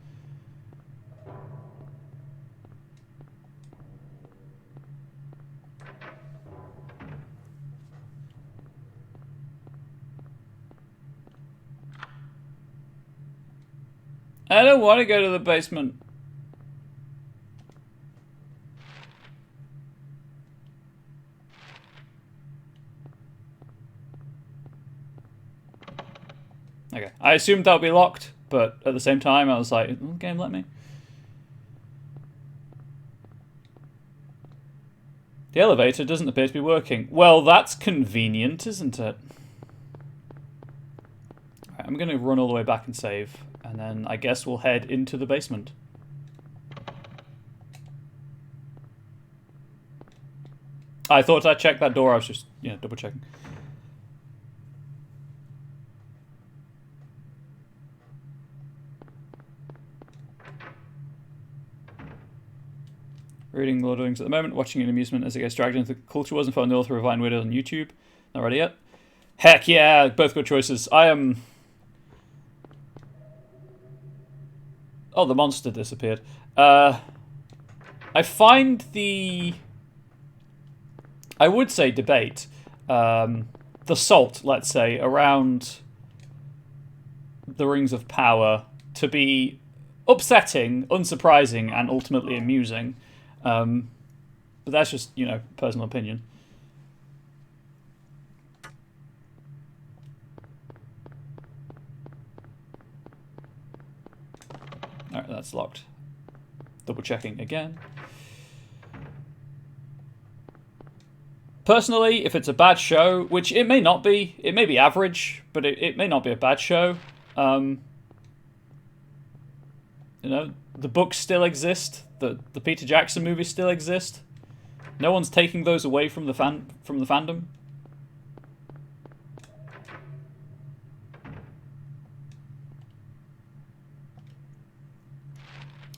Speaker 1: I don't want to go to the basement. Okay, I assumed that would be locked, but at the same time I was like, game, let me. The elevator doesn't appear to be working. Well, that's convenient, isn't it? Right, I'm going to run all the way back and save, and then I guess we'll head into the basement. I thought I'd check that door, I was just, double checking. Reading Lord of the Rings at the moment, watching in amusement as it gets dragged into the culture wars and following the author of Vine Widow on YouTube. Not ready yet. Heck yeah, both good choices. I am... Oh, the monster disappeared. I find the... I would say debate. The salt, let's say, around the Rings of Power to be upsetting, unsurprising, and ultimately amusing. But that's just, personal opinion. that's locked. Double checking again. Personally, if it's a bad show, which it may not be, it may be average, but it may not be a bad show. You know, the books still exist. The Peter Jackson movies still exist. No one's taking those away from the fandom.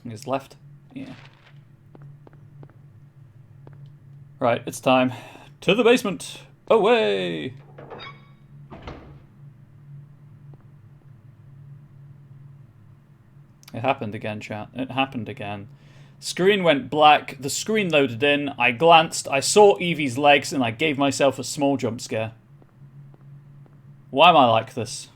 Speaker 1: It's left. Yeah. Right, it's time. To the basement! Away! It happened again, chat. It happened again. Screen went black, the screen loaded in, I glanced, I saw Evie's legs, and I gave myself a small jump scare. Why am I like this?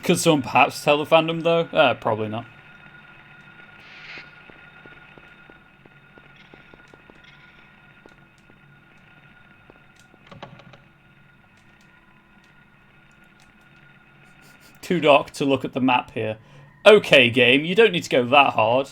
Speaker 1: Could someone perhaps tell the fandom, though? Probably not. Too dark to look at the map here. Okay, game, you don't need to go that hard.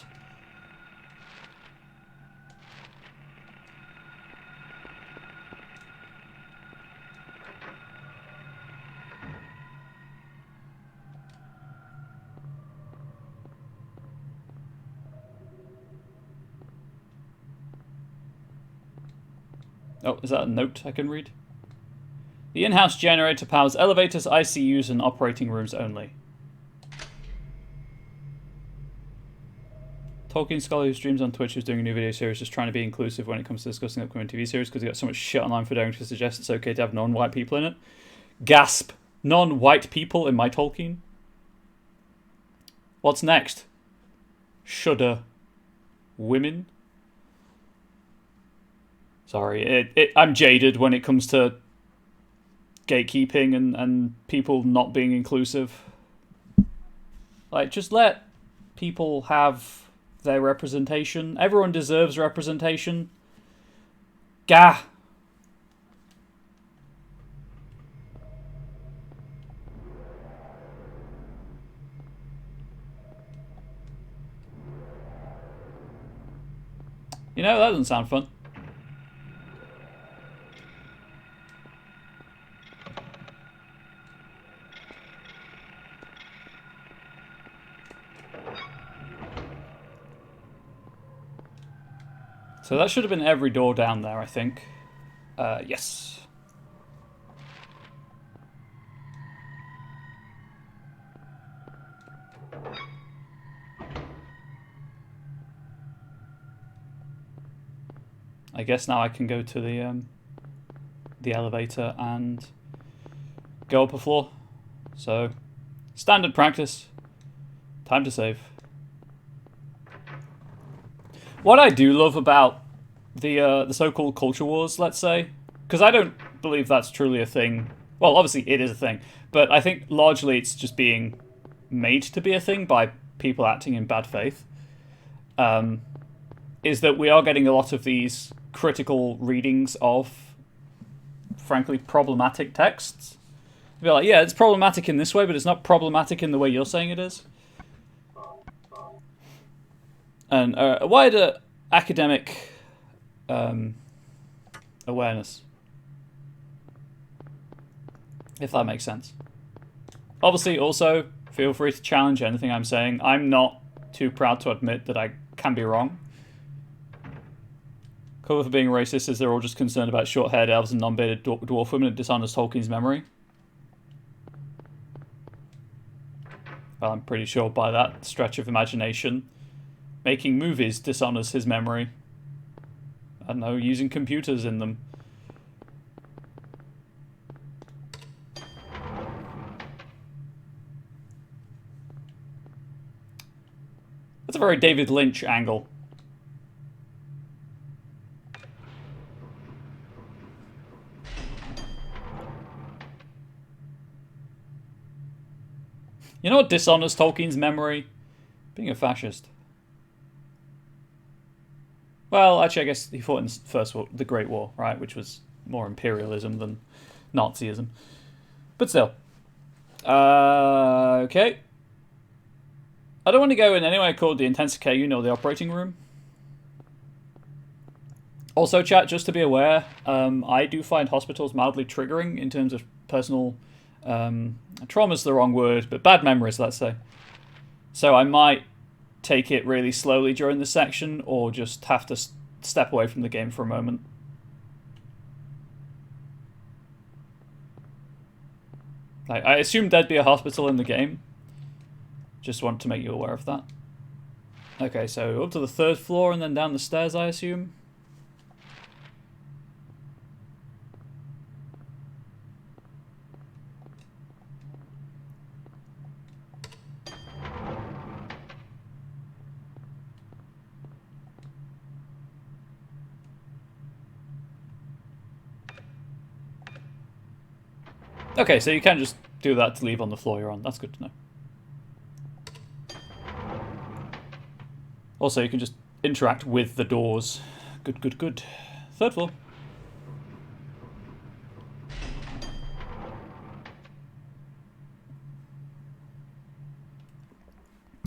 Speaker 1: Oh, is that a note I can read? The in-house generator powers elevators, ICUs, and operating rooms only. Tolkien scholar who streams on Twitch is doing a new video series just trying to be inclusive when it comes to discussing upcoming TV series because he got so much shit online for daring to suggest it's okay to have non-white people in it. Gasp. Non-white people in my Tolkien? What's next? Shudder. Women? Sorry, I'm jaded when it comes to gatekeeping and people not being inclusive. Like, just let people have their representation. Everyone deserves representation. Gah! You know, that doesn't sound fun. So that should have been every door down there, I think. Yes. I guess now I can go to the elevator and go up a floor. So, standard practice. Time to save. What I do love about the so-called culture wars, let's say, because I don't believe that's truly a thing. Well, obviously it is a thing, but I think largely it's just being made to be a thing by people acting in bad faith. Is that we are getting a lot of these critical readings of, frankly, problematic texts. Be like, yeah, it's problematic in this way, but it's not problematic in the way you're saying it is. And a wider academic awareness, if that makes sense. Obviously, also, feel free to challenge anything I'm saying. I'm not too proud to admit that I can be wrong. Cover for being racist is they're all just concerned about short-haired elves and non-bearded dwarf women and dishonors Tolkien's memory. Well, I'm pretty sure by that stretch of imagination, making movies dishonors his memory. I don't know, using computers in them. That's a very David Lynch angle. You know what dishonors Tolkien's memory? Being a fascist. Well, actually, I guess he fought in the First War, the Great War, right? Which was more imperialism than Nazism. But still. Okay. I don't want to go in anywhere called the intensive care unit or the operating room. Also, chat, just to be aware, I do find hospitals mildly triggering in terms of personal... trauma's the wrong word, but bad memories, let's say. So I might take it really slowly during this section, or just have to step away from the game for a moment. I assumed there'd be a hospital in the game. Just want to make you aware of that. Okay, so up to the 3rd floor and then down the stairs, I assume. Okay, so you can just do that to leave on the floor you're on. That's good to know. Also, you can just interact with the doors. Good, good, good. 3rd floor.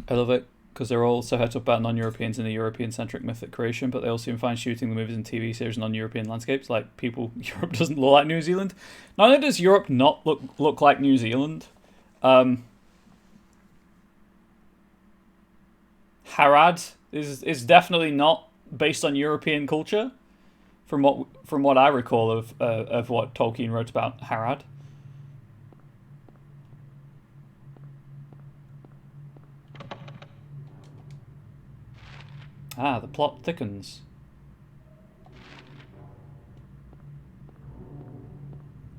Speaker 1: I love it, because they're all so het up about non-Europeans in a European-centric mythic creation, but they all seem fine shooting the movies and TV series in non-European landscapes. Like, Europe doesn't look like New Zealand. Not only does Europe not look like New Zealand, Harad is definitely not based on European culture, from what I recall of what Tolkien wrote about Harad. Ah, the plot thickens.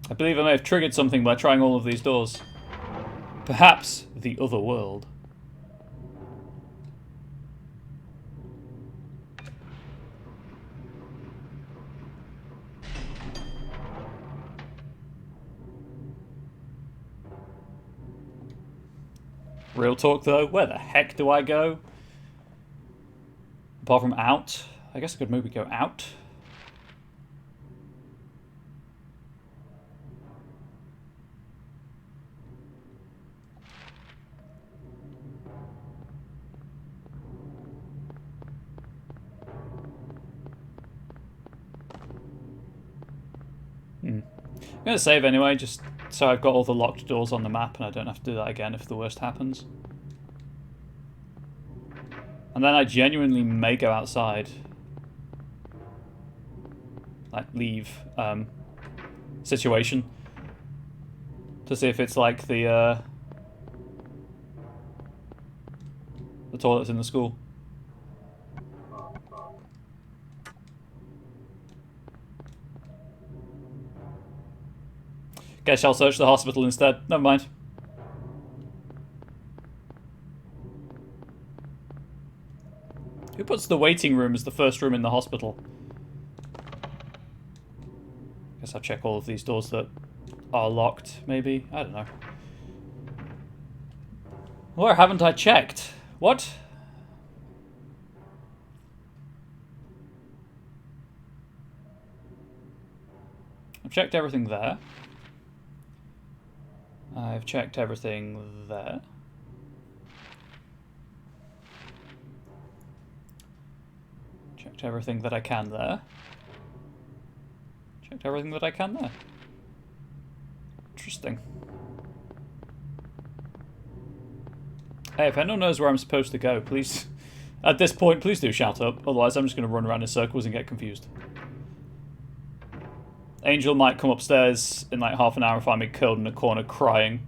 Speaker 1: I believe I may have triggered something by trying all of these doors. Perhaps the other world. Real talk though, where the heck do I go? Apart from out. I guess I could maybe go out. I'm going to save anyway, just so I've got all the locked doors on the map and I don't have to do that again if the worst happens. And then I genuinely may go outside. Like, leave situation. To see if it's like the toilets in the school. Guess I'll search the hospital instead. Never mind. Who puts the waiting room as the first room in the hospital? Guess I'll check all of these doors that are locked, maybe? I don't know. Where haven't I checked? What? I've checked everything there. I've checked everything there. Checked everything that I can there. Checked everything that I can there. Interesting. Hey, if anyone knows where I'm supposed to go, please, at this point, please do shout up. Otherwise, I'm just going to run around in circles and get confused. Angel might come upstairs in like half an hour and find me curled in a corner crying.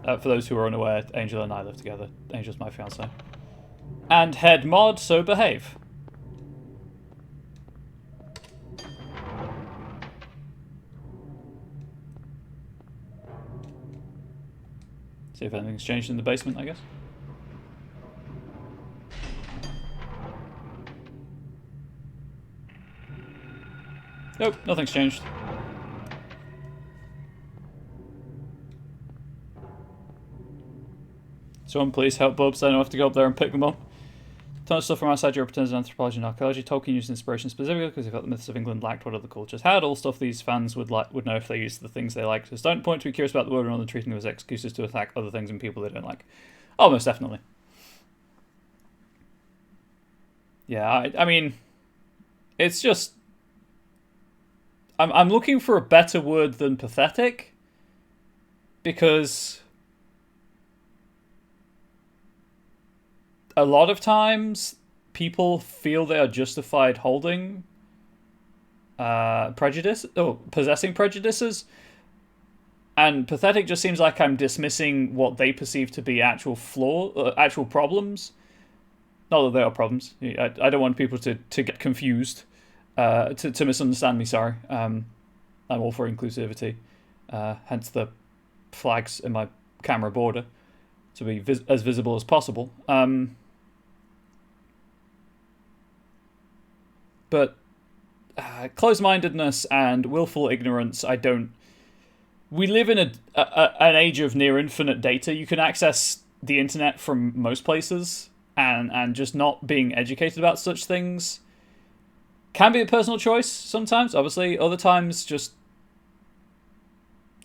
Speaker 1: For those who are unaware, Angel and I live together. Angel's my fiancé. And head mod, so behave. See if anything's changed in the basement, I guess. Nope, nothing's changed. Someone please help Bubs. I don't have to go up there and pick them up. Ton of stuff from outside Europe returns in anthropology and archaeology. Tolkien used inspiration specifically because he felt the myths of England lacked what other cultures had. All stuff these fans would know if they used the things they liked. So don't point to be curious about the world rather than treating them as excuses to attack other things and people they don't like. Oh, most definitely. Yeah, I mean, it's just... I'm looking for a better word than pathetic. Because... a lot of times, people feel they are justified holding possessing prejudices, and pathetic just seems like I'm dismissing what they perceive to be actual actual problems. Not that they are problems. I don't want people to get confused, to misunderstand me. Sorry, I'm all for inclusivity, hence the flags in my camera border to be as visible as possible. But closed-mindedness and willful ignorance, we live in an age of near infinite data. You can access the internet from most places, and just not being educated about such things can be a personal choice sometimes, obviously. Other times, just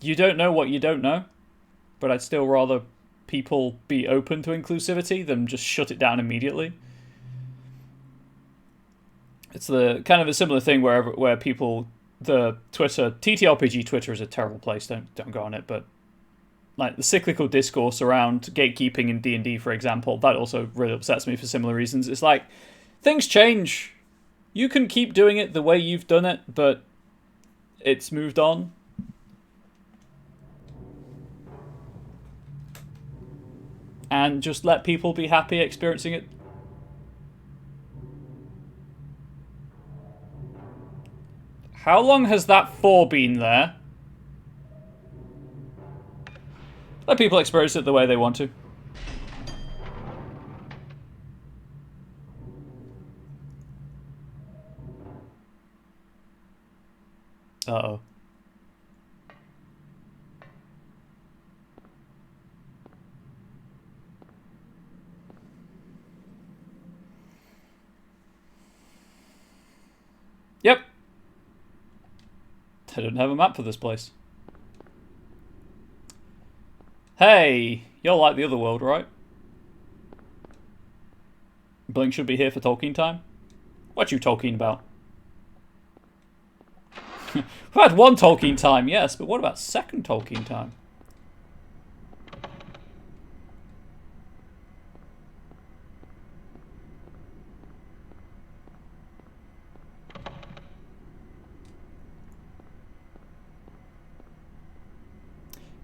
Speaker 1: you don't know what you don't know. But I'd still rather people be open to inclusivity than just shut it down immediately. It's the kind of a similar thing where people, the Twitter, TTRPG Twitter is a terrible place, don't go on it, but like the cyclical discourse around gatekeeping in D&D, for example, that also really upsets me for similar reasons. It's like, things change. You can keep doing it the way you've done it, but it's moved on. And just let people be happy experiencing it. How long has that 4 been there? Let people experience it the way they want to. Uh-oh. Yep. I don't have a map for this place. Hey, you're like the other world, right? Blink should be here for Tolkien time. What you talking about? We've had one Tolkien time, yes, but what about second Tolkien time?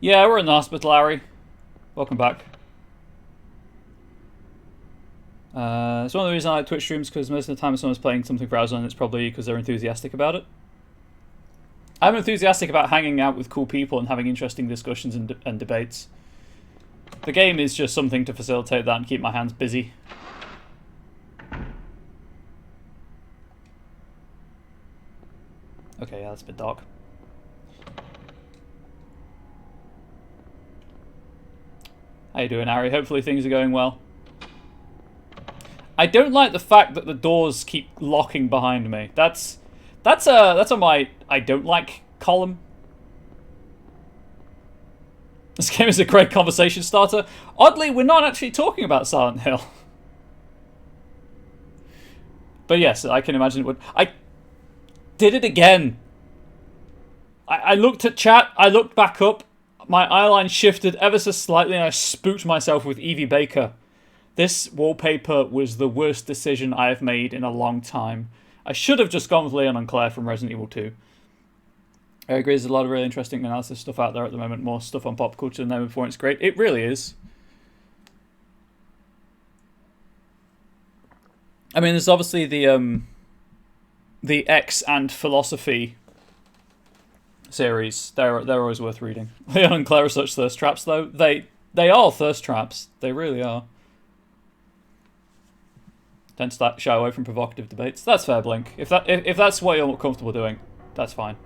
Speaker 1: Yeah, we're in the hospital, Larry. Welcome back. It's one of the reasons I like Twitch streams, because most of the time if someone's playing something for hours on, it's probably because they're enthusiastic about it. I'm enthusiastic about hanging out with cool people and having interesting discussions and debates. The game is just something to facilitate that and keep my hands busy. Okay, yeah, that's a bit dark. How you doing, Harry? Hopefully things are going well. I don't like the fact that the doors keep locking behind me. That's on my I don't like column. This game is a great conversation starter. Oddly, we're not actually talking about Silent Hill. But yes, I can imagine it would. I did it again. I looked at chat, I looked back up, my eyeline shifted ever so slightly and I spooked myself with Evie Baker. This wallpaper was the worst decision I have made in a long time. I should have just gone with Leon and Claire from Resident Evil 2. I agree, there's a lot of really interesting analysis stuff out there at the moment. More stuff on pop culture than ever before, and it's great. It really is. I mean, there's obviously the X and Philosophy series. They're always worth reading. Leon and Claire are such thirst traps, though. They are thirst traps. They really are. Don't shy away from provocative debates. That's fair, Blink. If that's what you're comfortable doing, that's fine.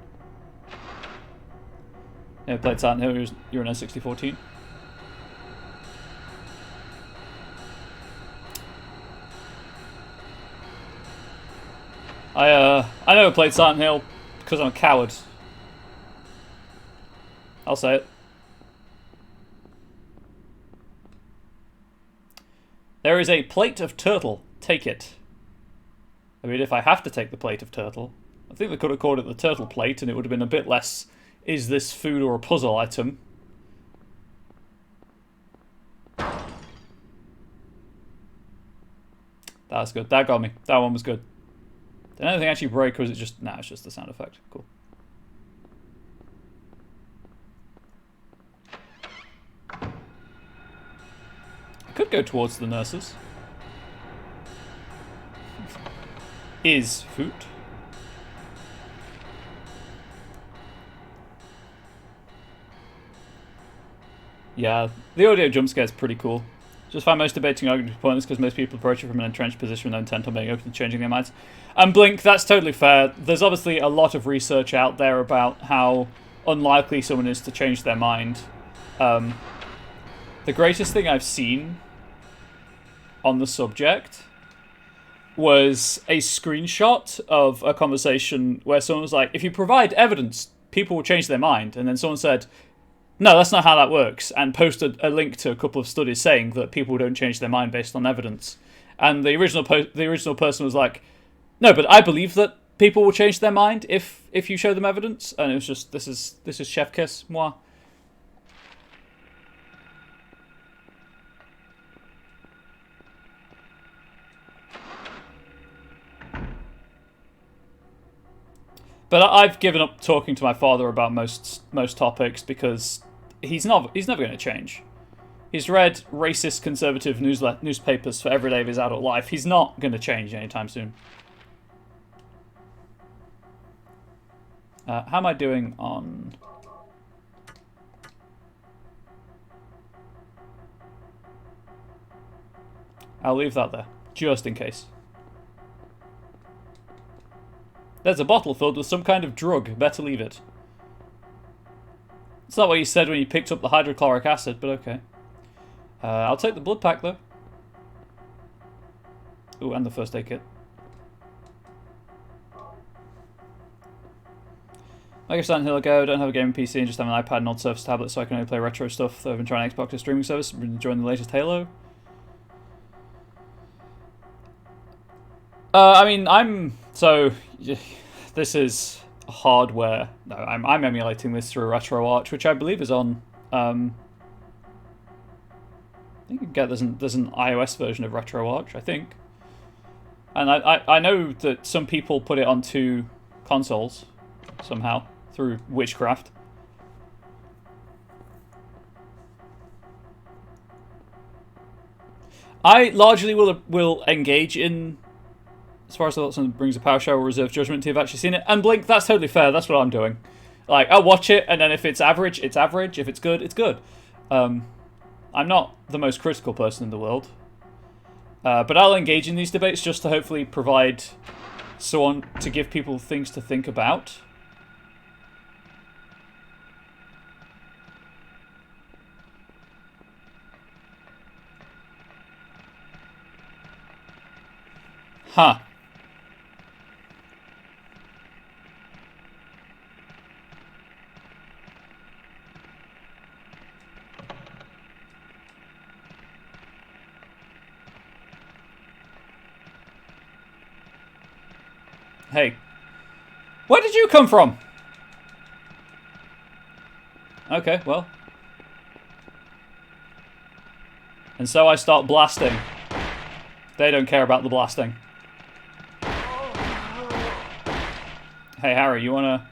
Speaker 1: Yeah, played Silent Hill. You're an N6014. I never played Silent Hill because I'm a coward. I'll say it. There is a plate of turtle. Take it. I mean, if I have to take the plate of turtle, I think they could have called it the turtle plate and it would have been a bit less, is this food or a puzzle item? That's good. That got me. That one was good. Did anything actually break, or was it just... Nah, it's just the sound effect. Cool. I could go towards the nurses. Is food. Yeah, the audio jump scare is pretty cool. Just find most debating arguments pointless because most people approach it from an entrenched position with no intent on being open to changing their minds. And Blink, that's totally fair. There's obviously a lot of research out there about how unlikely someone is to change their mind. The greatest thing I've seen on the subject was a screenshot of a conversation where someone was like, if you provide evidence, people will change their mind. And then someone said, no, that's not how that works, and posted a link to a couple of studies saying that people don't change their mind based on evidence. And the original person was like, no, but I believe that people will change their mind if you show them evidence. And it was just, this is chef kiss, moi. But I've given up talking to my father about most topics because he's never going to change. He's read racist conservative newspapers for every day of his adult life. He's not going to change anytime soon. How am I doing on... I'll leave that there, just in case. There's a bottle filled with some kind of drug. Better leave it. It's not what you said when you picked up the hydrochloric acid, but okay. I'll take the blood pack, though. Ooh, and the first aid kit. Like I said, Hill ago, don't have a gaming PC and just have an iPad and old Surface tablet, so I can only play retro stuff. Though I've been trying Xbox streaming service, been enjoying the latest Halo. I mean, this is hardware. No, I'm emulating this through RetroArch, which I believe is on. I think you can get there's an iOS version of RetroArch, I think. And I know that some people put it onto consoles somehow through witchcraft. I largely will engage in. As far as I thought someone brings a PowerShell or reserve judgment to have actually seen it. And Blink, that's totally fair. That's what I'm doing. Like, I'll watch it, and then if it's average, it's average. If it's good, it's good. I'm not the most critical person in the world. But I'll engage in these debates just to hopefully provide someone to give people things to think about. Huh. Hey, where did you come from? Okay, well. And so I start blasting. They don't care about the blasting. Hey, Harry, you wanna...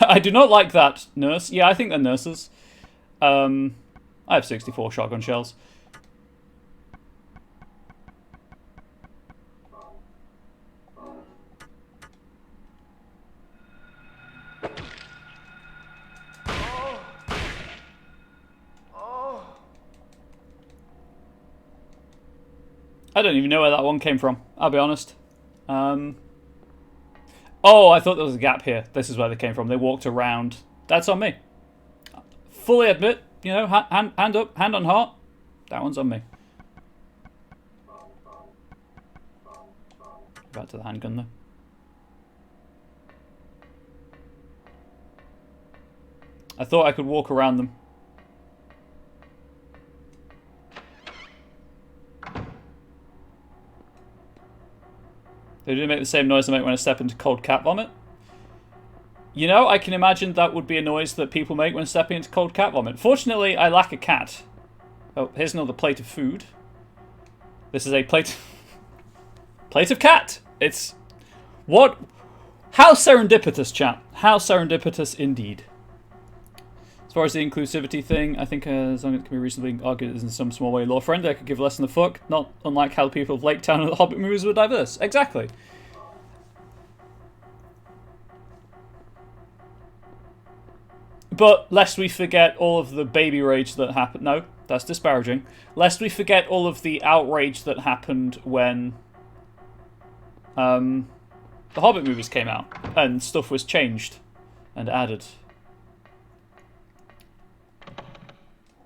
Speaker 1: I do not like that nurse. Yeah, I think they're nurses. I have 64 shotgun shells. I don't even know where that one came from, I'll be honest. Oh, I thought there was a gap here. This is where they came from. They walked around. That's on me. Fully admit, you know, hand up, hand on heart. That one's on me. Back to the handgun though. I thought I could walk around them. They do make the same noise I make when I step into cold cat vomit. You know, I can imagine that would be a noise that people make when stepping into cold cat vomit. Fortunately, I lack a cat. Oh, here's another plate of food. This is a plate... plate of cat! It's... What? How serendipitous, chat. How serendipitous indeed. As far as the inclusivity thing, I think as long as it can be reasonably argued as in some small way law-friendly, I could give less than a fuck. Not unlike how the people of Lake Town and the Hobbit movies were diverse. Exactly. But lest we forget all of the baby rage that happened... No, that's disparaging. Lest we forget all of the outrage that happened when the Hobbit movies came out and stuff was changed and added.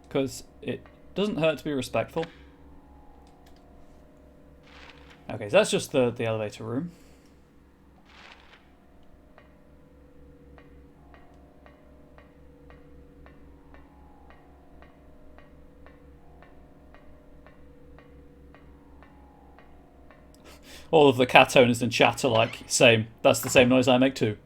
Speaker 1: Because it doesn't hurt to be respectful. Okay, so that's just the elevator room. All of the cat owners in chat are like, same. That's the same noise I make too.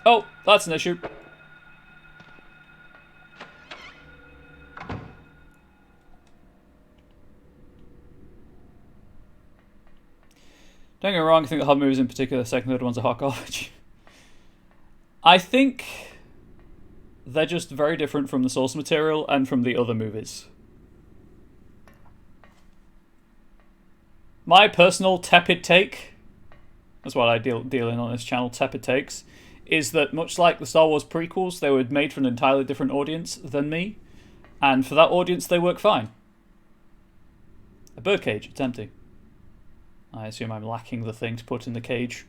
Speaker 1: Oh, that's an issue. Don't get me wrong, I think the Hobbit movies in particular, the second and third ones are hot garbage. I think they're just very different from the source material and from the other movies. My personal tepid take, that's what I deal in on this channel, tepid takes, is that much like the Star Wars prequels, they were made for an entirely different audience than me, and for that audience they work fine. A birdcage, it's empty. I assume I'm lacking the thing to put in the cage.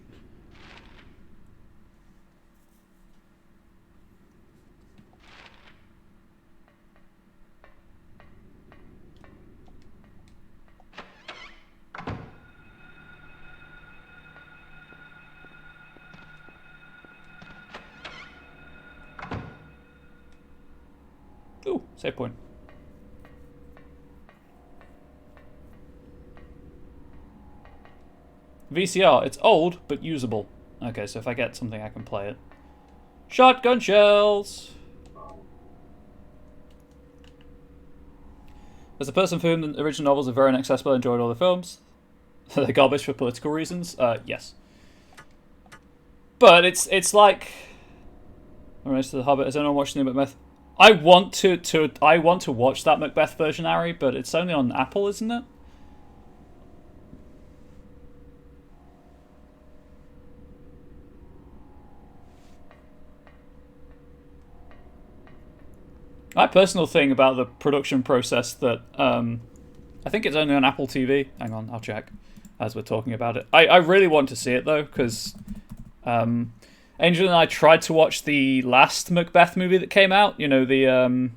Speaker 1: Ooh, save point. VCR, it's old, but usable. Okay, so if I get something, I can play it. Shotgun shells! As a person for whom the original novels are very inaccessible, I enjoyed all the films. They're garbage for political reasons? Yes. But it's like... Alright, to the Hobbit. Has anyone watched the new Macbeth? I want to watch that Macbeth version, Ari, but it's only on Apple, isn't it? My personal thing about the production process that I think it's only on Apple TV. Hang on, I'll check as we're talking about it. I really want to see it though, because Angel and I tried to watch the last Macbeth movie that came out. You know, the one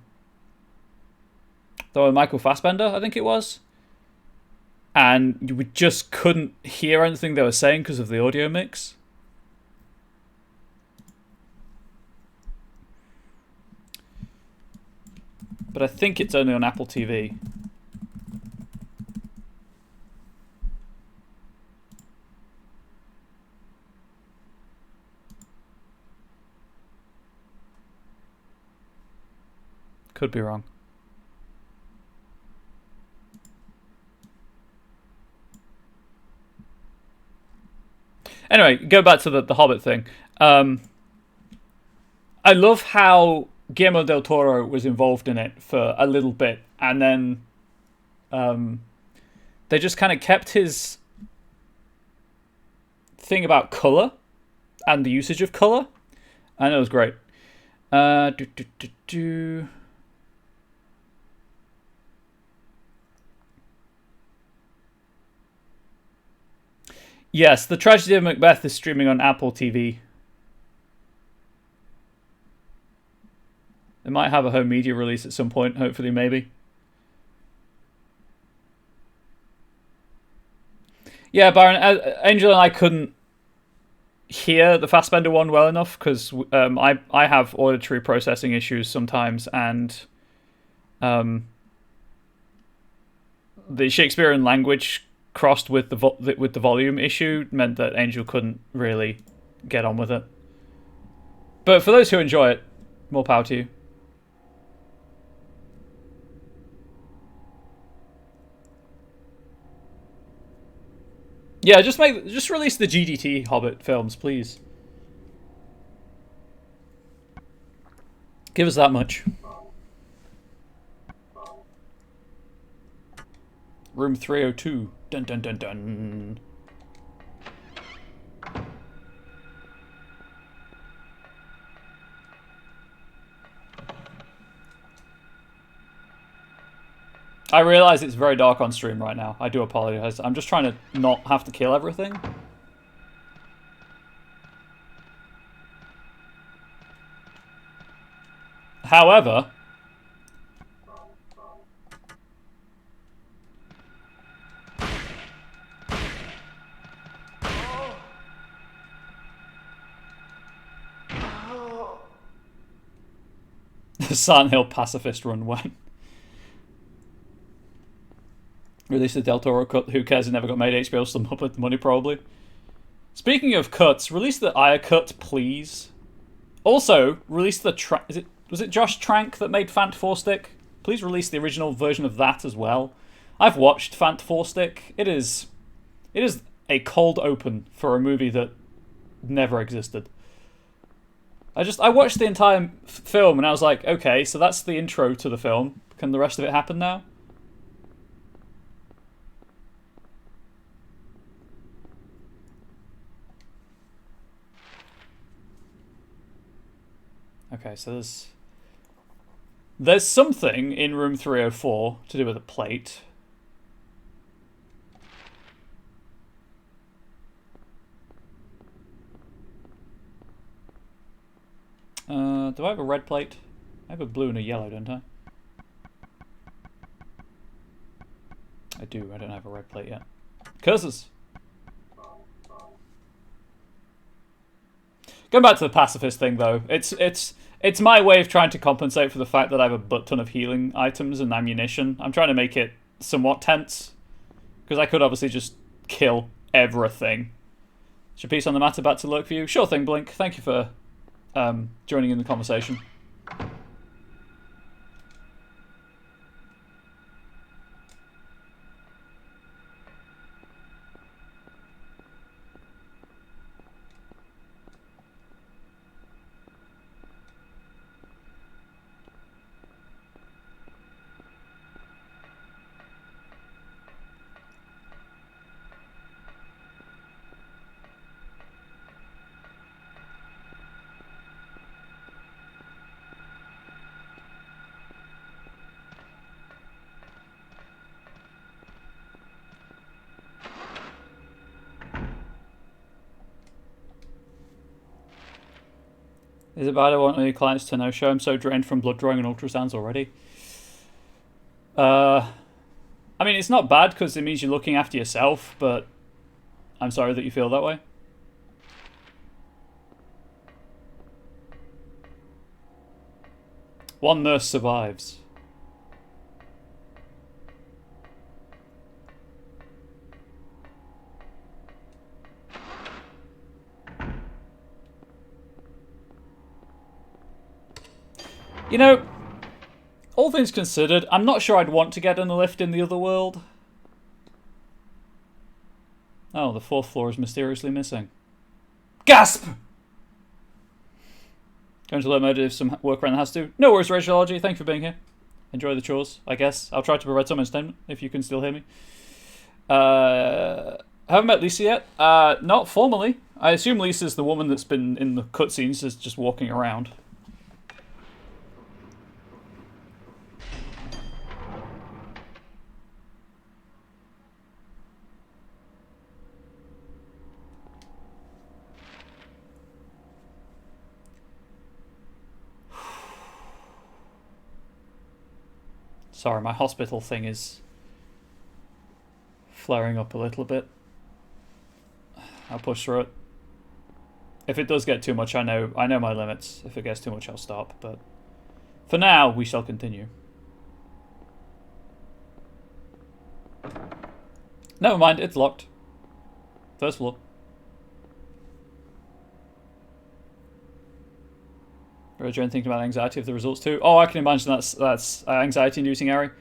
Speaker 1: with Michael Fassbender, I think it was. And we just couldn't hear anything they were saying because of the audio mix. But I think it's only on Apple TV. Could be wrong. Anyway, go back to the Hobbit thing. I love how Guillermo del Toro was involved in it for a little bit, and then they just kind of kept his thing about colour and the usage of colour, and it was great. Yes, The Tragedy of Macbeth is streaming on Apple TV. They might have a home media release at some point, hopefully, maybe. Yeah, Byron, Angel and I couldn't hear the Fassbender one well enough because I have auditory processing issues sometimes, and the Shakespearean language crossed with the volume issue meant that Angel couldn't really get on with it. But for those who enjoy it, more power to you. Yeah, just release the GDT Hobbit films, please. Give us that much. Room 302. Dun dun dun dun. I realize it's very dark on stream right now. I do apologize. I'm just trying to not have to kill everything. However, the Silent Hill pacifist run when. Release the Del Toro cut. Who cares? It never got made. HBO still up with the money, probably. Speaking of cuts, release the Aya cut, please. Also, release the was it Josh Trank that made Fant 4 Stick? Please release the original version of that as well. I've watched Fant 4 Stick. It is a cold open for a movie that never existed. I watched the entire film and I was like, okay, so that's the intro to the film. Can the rest of it happen now? Okay, so there's something in room 304 to do with a plate. Do I have a red plate? I have a blue and a yellow, don't I? I do. I don't have a red plate yet. Curses! Going back to the pacifist thing, though, it's my way of trying to compensate for the fact that I have a butt ton of healing items and ammunition. I'm trying to make it somewhat tense, because I could obviously just kill everything. Is your piece on the matter about to lurk for you? Sure thing, Blink. Thank you for joining in the conversation. Is it bad I want any clients to no-show? I'm so drained from blood drawing and ultrasounds already. I mean, it's not bad because it means you're looking after yourself, but I'm sorry that you feel that way. One nurse survives. You know, all things considered, I'm not sure I'd want to get in a lift in the other world. Oh, the 4th floor is mysteriously missing. Gasp! Going to let me do some work around the house too. No worries, Radiology. Thank you for being here. Enjoy the chores, I guess. I'll try to provide some entertainment, if you can still hear me. Haven't met Lisa yet. Not formally. I assume Lisa's the woman that's been in the cutscenes, is just walking around. Sorry, my hospital thing is flaring up a little bit. I'll push through it. If it does get too much, I know my limits. If it gets too much, I'll stop. But for now, we shall continue. Never mind, it's locked. First floor. Roger, thinking about anxiety of the results too. Oh, I can imagine that's anxiety-inducing, Ari.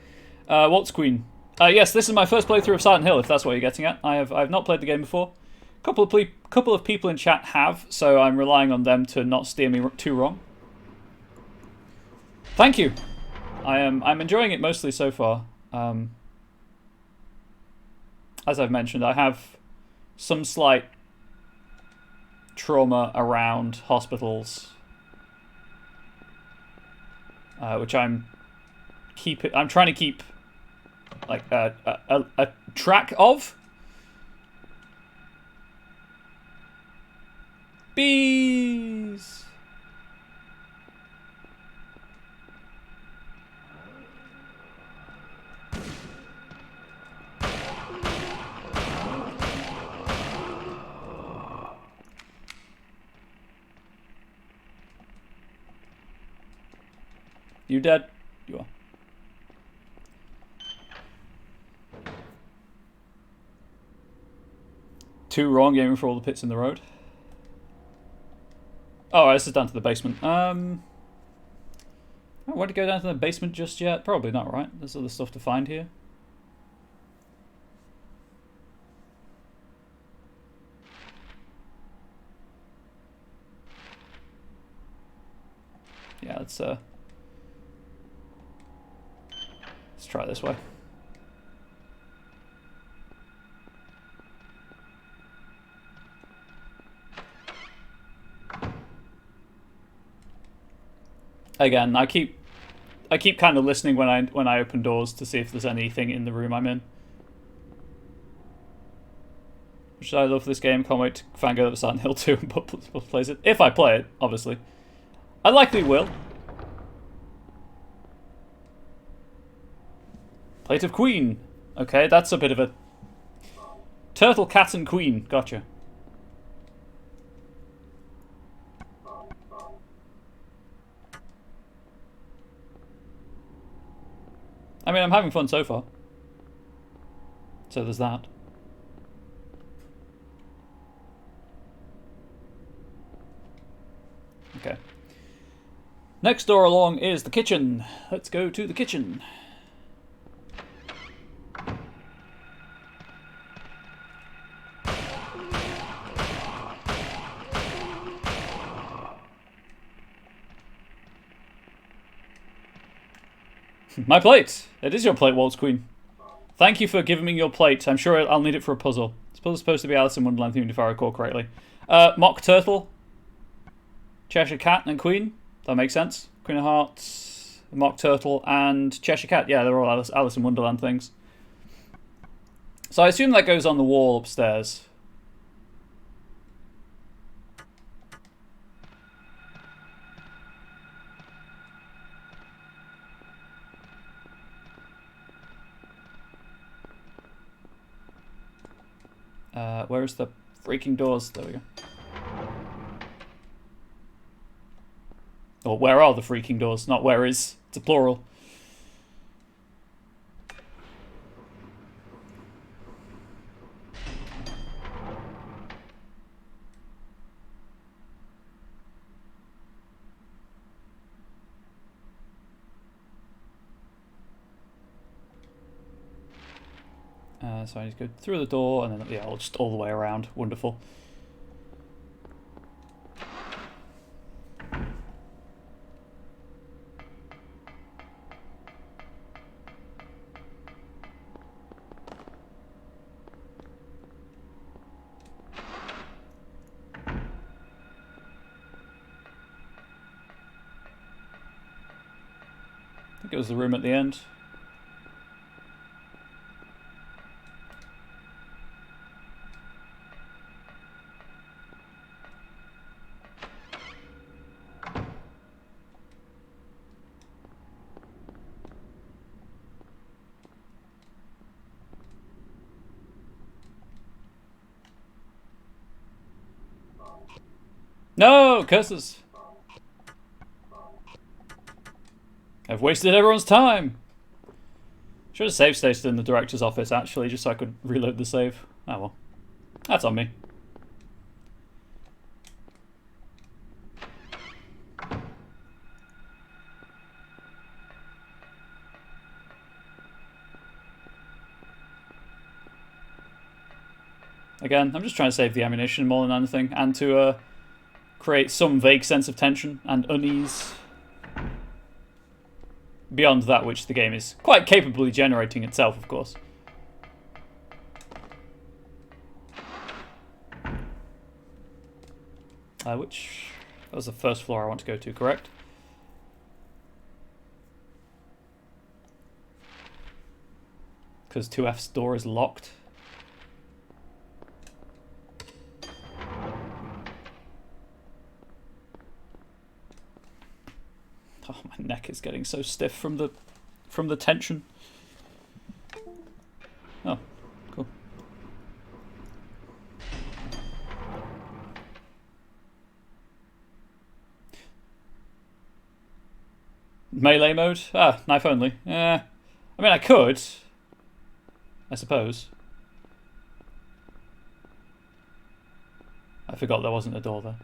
Speaker 1: Waltz Queen. Yes, this is my first playthrough of Silent Hill, if that's what you're getting at. I've not played the game before. Couple of people in chat have, so I'm relying on them to not steer me too wrong. Thank you. I'm enjoying it mostly so far. As I've mentioned, I have some slight trauma around hospitals, which I'm trying to keep like a track of. Bees. You dead? You are. Too wrong, aiming for all the pits in the road. Oh, this is down to the basement. I want to go down to the basement just yet? Probably not, right? There's other stuff to find here. Yeah, let's try this way. Again, I keep kind of listening when I open doors to see if there's anything in the room I'm in. Which I love this game. Can't wait to fangirl over Silent Hill 2 and plays it. If I play it, obviously. I likely will. Plate of Queen. Okay, that's a bit of a... Turtle, cat, and queen. Gotcha. I mean, I'm having fun so far. So there's that. Okay. Next door along is the kitchen. Let's go to the kitchen. My plate! It is your plate, Waltz Queen. Thank you for giving me your plate. I'm sure I'll need it for a puzzle. This puzzle's supposed to be Alice in Wonderland themed, if I recall correctly. Mock Turtle, Cheshire Cat, and Queen. That makes sense. Queen of Hearts, Mock Turtle, and Cheshire Cat. Yeah, they're all Alice in Wonderland things. So I assume that goes on the wall upstairs. Where's the freaking doors? There we go. Or where are the freaking doors? Not where is. It's a plural. So I need to go through the door and then, yeah, just all the way around. Wonderful. I think it was the room at the end. No! Curses! I've wasted everyone's time! Should have save stated in the director's office, actually, just so I could reload the save. Oh well. That's on me. Again, I'm just trying to save the ammunition more than anything, and to create some vague sense of tension and unease. Beyond that which the game is quite capably generating itself, of course. Which... that was the first floor I want to go to, correct? Because 2F's door is locked. Oh, my neck is getting so stiff from the tension. Oh, cool. Melee mode? Ah, knife only. I mean, I could. I suppose. I forgot there wasn't a door there.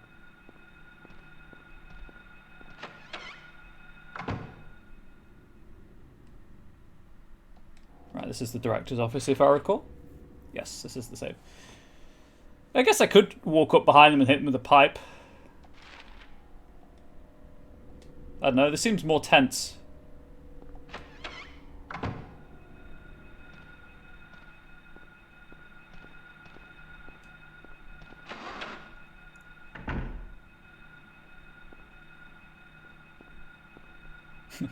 Speaker 1: Right, this is the director's office, if I recall. Yes, this is the save. I guess I could walk up behind him and hit him with a pipe. I don't know, this seems more tense.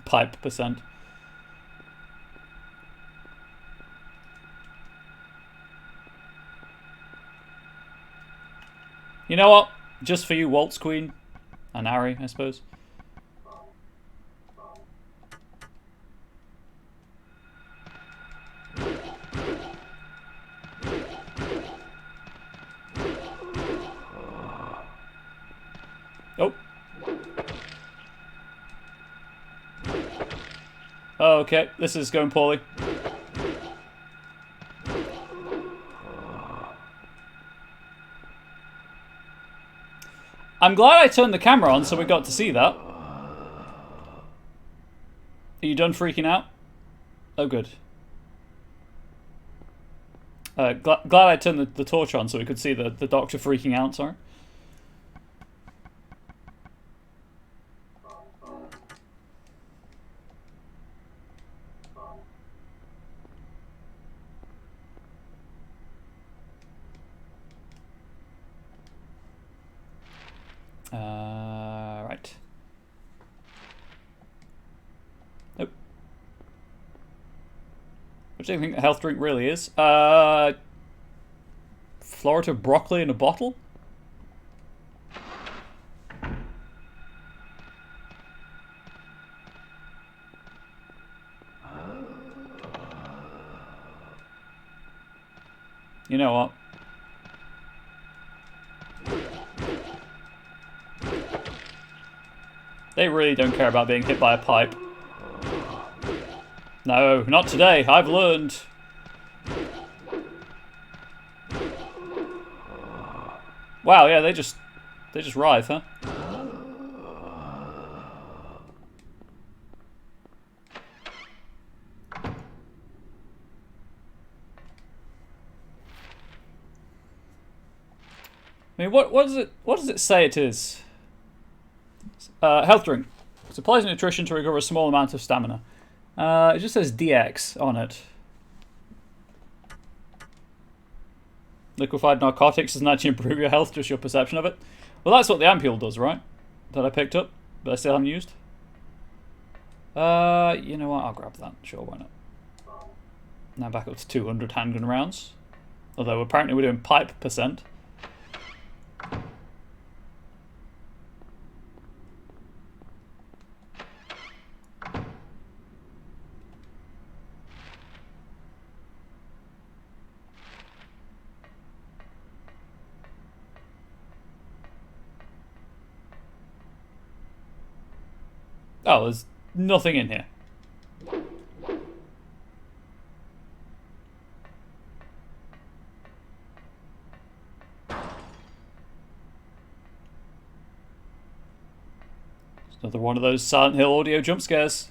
Speaker 1: Pipe percent. You know what? Just for you, Waltz Queen. And Harry, I suppose. Oh. Oh, okay, this is going poorly. I'm glad I turned the camera on so we got to see that. Are you done freaking out? Oh, good. Glad I turned the torch on so we could see the doctor freaking out, sorry. Right. Nope. What do you think a health drink really is? Florida broccoli in a bottle? You know what? They really don't care about being hit by a pipe. No, not today. I've learned. Wow, yeah, they just writhe, huh? I mean, what does it say it is? Health drink. Supplies nutrition to recover a small amount of stamina. It just says DX on it. Liquefied narcotics doesn't actually improve your health, just your perception of it. Well, that's what the ampule does, right? That I picked up, but I still haven't used. You know what? I'll grab that. Sure, why not? Now back up to 200 handgun rounds. Although apparently we're doing pipe percent. Oh, there's nothing in here. It's another one of those Silent Hill audio jump scares.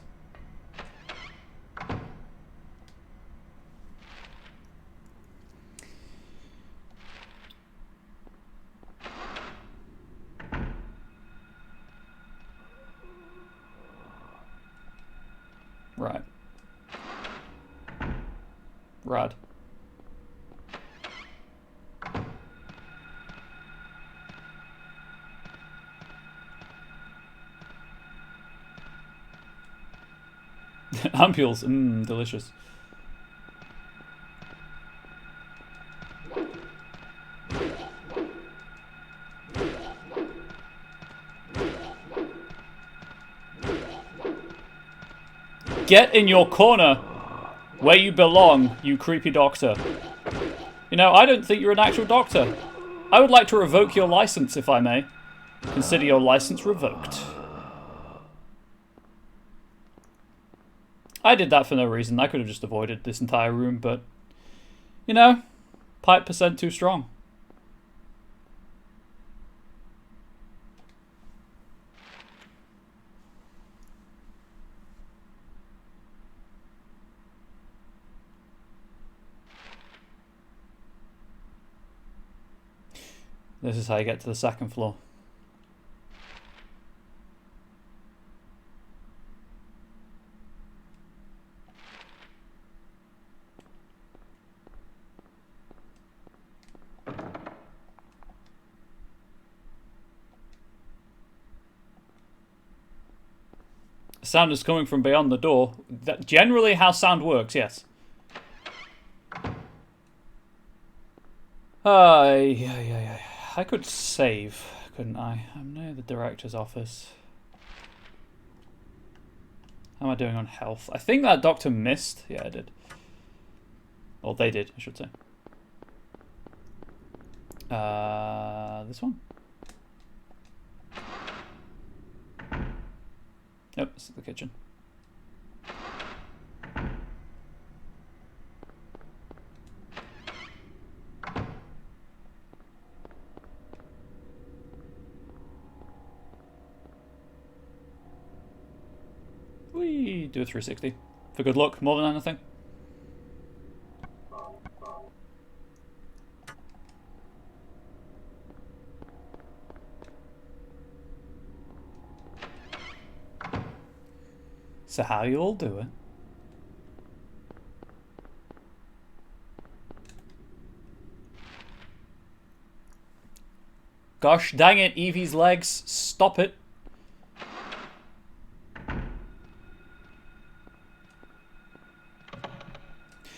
Speaker 1: Right. Rad. Ampules, delicious. Get in your corner where you belong, you creepy doctor. You know, I don't think you're an actual doctor. I would like to revoke your license, if I may. Consider your license revoked. I did that for no reason. I could have just avoided this entire room, but... You know, pipe percent too strong. This is how you get to the second floor. Sound is coming from beyond the door. That's generally how sound works, yes. I could save, couldn't I? I'm near the director's office. How am I doing on health? I think that doctor missed. Yeah, I did. Or they did, I should say. This one? Nope, this is the kitchen. We do a 360 for good luck, more than anything. So how you all doing? Gosh dang it, Evie's legs, stop it.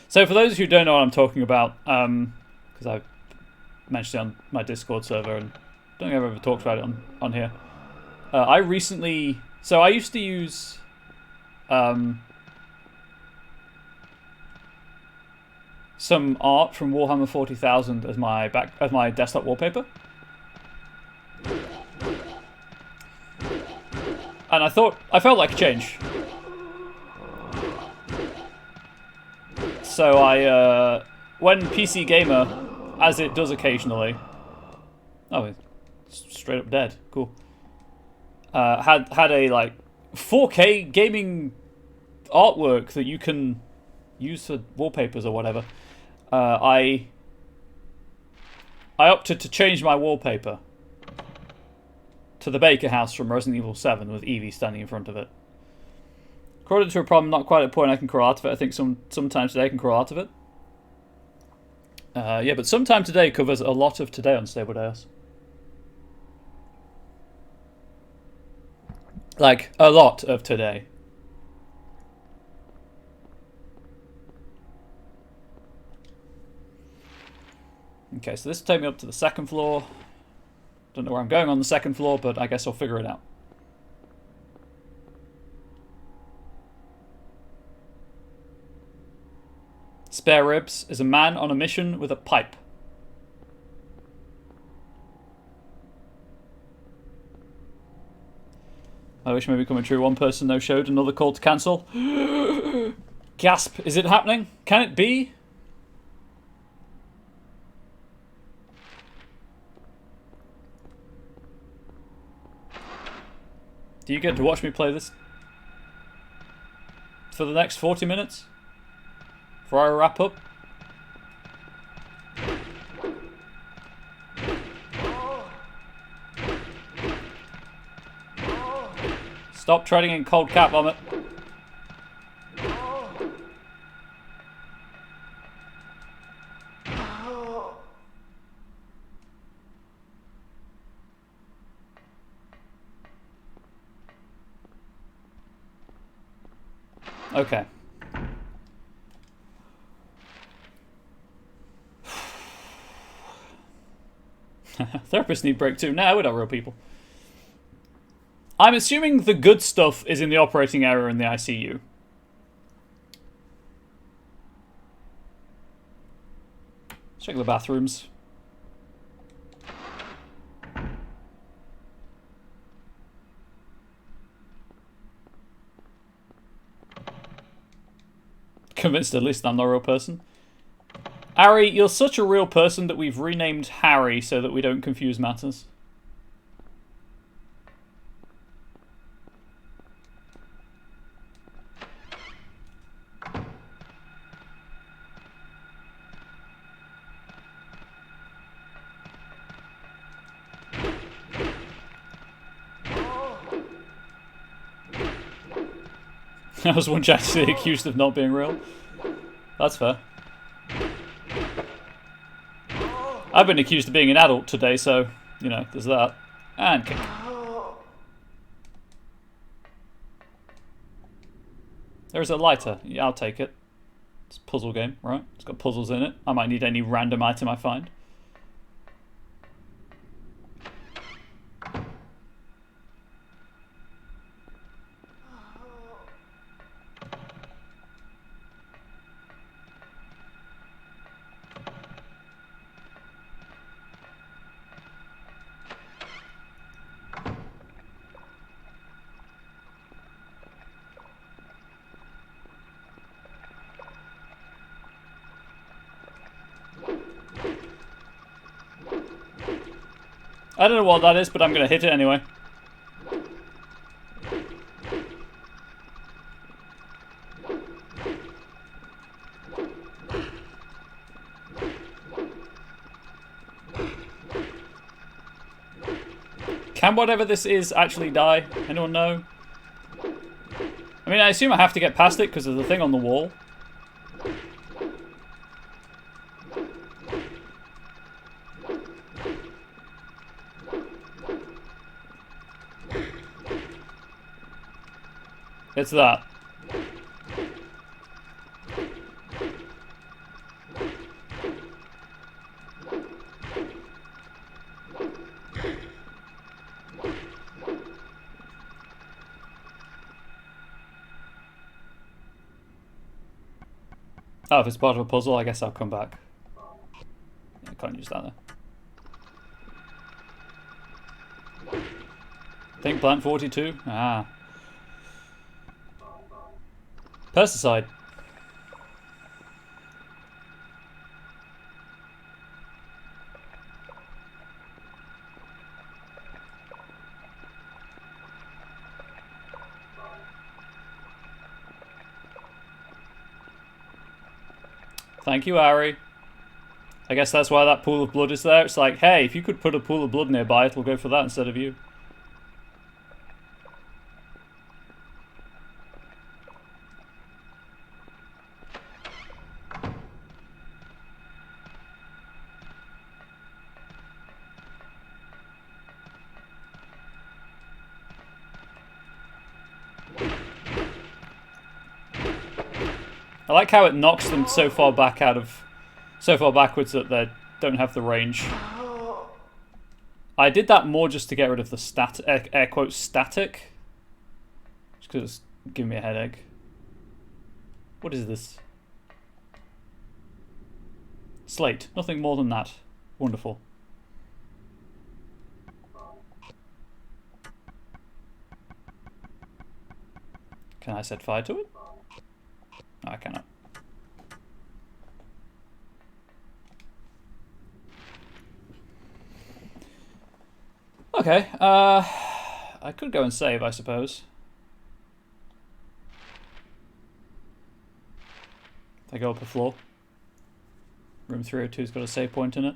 Speaker 1: So for those who don't know what I'm talking about, because I've mentioned it on my Discord server and don't think I've ever talked about it on here. I recently, so I used to use some art from Warhammer 40,000 as my desktop wallpaper. And I felt like a change. So I, when PC Gamer, as it does occasionally, oh, it's straight up dead, cool. Had a like 4K gaming artwork that you can use for wallpapers or whatever. I opted to change my wallpaper to the Baker house from Resident Evil 7 with Evie standing in front of it. According to a problem, not quite at a point I can crawl out of it. I think sometime today I can crawl out of it. Yeah, but sometime today covers a lot of today on Stable Deus. Like, a lot of today. Okay, so this will take me up to the second floor. Don't know where I'm going on the second floor, but I guess I'll figure it out. Spare ribs is a man on a mission with a pipe. My wish may be coming true. One person no showed, another called to cancel. Gasp! Is it happening? Can it be? Do you get to watch me play this for the next 40 minutes? Before I wrap up? Stop treading in cold cat vomit. Okay. Therapists need break too. Nah, we're not real people. I'm assuming the good stuff is in the operating area in the ICU. Let's check the bathrooms. Convinced at least I'm not a real person. Harry, you're such a real person that we've renamed Harry so that we don't confuse matters. I was once actually accused of not being real. That's fair. I've been accused of being an adult today, so, you know, there's that. And kick. There's a lighter. Yeah, I'll take it. It's a puzzle game, right? It's got puzzles in it. I might need any random item I find. I don't know what that is, but I'm going to hit it anyway. Can whatever this is actually die? Anyone know? I mean, I assume I have to get past it because of the thing on the wall. It's that. Oh, if it's part of a puzzle, I guess I'll come back. I can't use that there. Think plant 42? Ah. Pesticide. Thank you, Harry. I guess that's why that pool of blood is there. It's like, hey, if you could put a pool of blood nearby, it'll go for that instead of you. I like how it knocks them so far backwards that they don't have the range. I did that more just to get rid of the air quotes static. Just because it's giving me a headache. What is this? Slate. Nothing more than that. Wonderful. Can I set fire to it? No, I cannot. Okay, I could go and save, I suppose. If I go up a floor. Room 302's got a save point in it.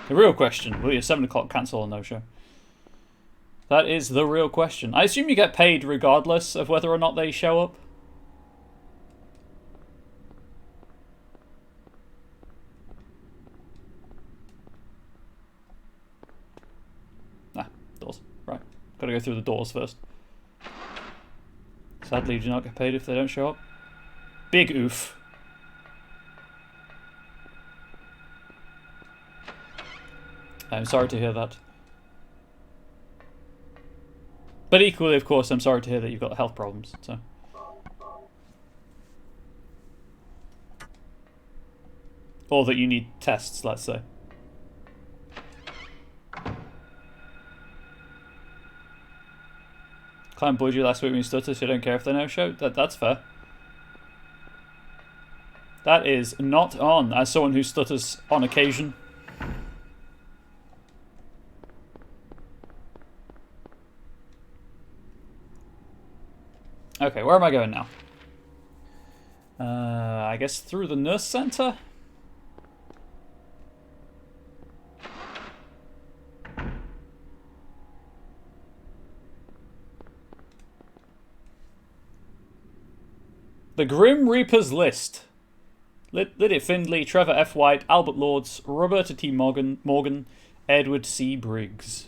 Speaker 1: The real question, will your 7 o'clock cancel or no show? That is the real question. I assume you get paid regardless of whether or not they show up. Ah, doors. Right. Gotta go through the doors first. Sadly, you do not get paid if they don't show up. Big oof. I'm sorry to hear that. But equally, of course, I'm sorry to hear that you've got health problems, so. Or that you need tests, let's say. Client bullied you last week when you stuttered, so you don't care if they no-show? That's fair. That is not on, as someone who stutters on occasion. Okay, where am I going now? I guess through the nurse center? The Grim Reaper's List. Lydia Findlay, Trevor F. White, Albert Lords, Roberta T. Morgan, Edward C. Briggs.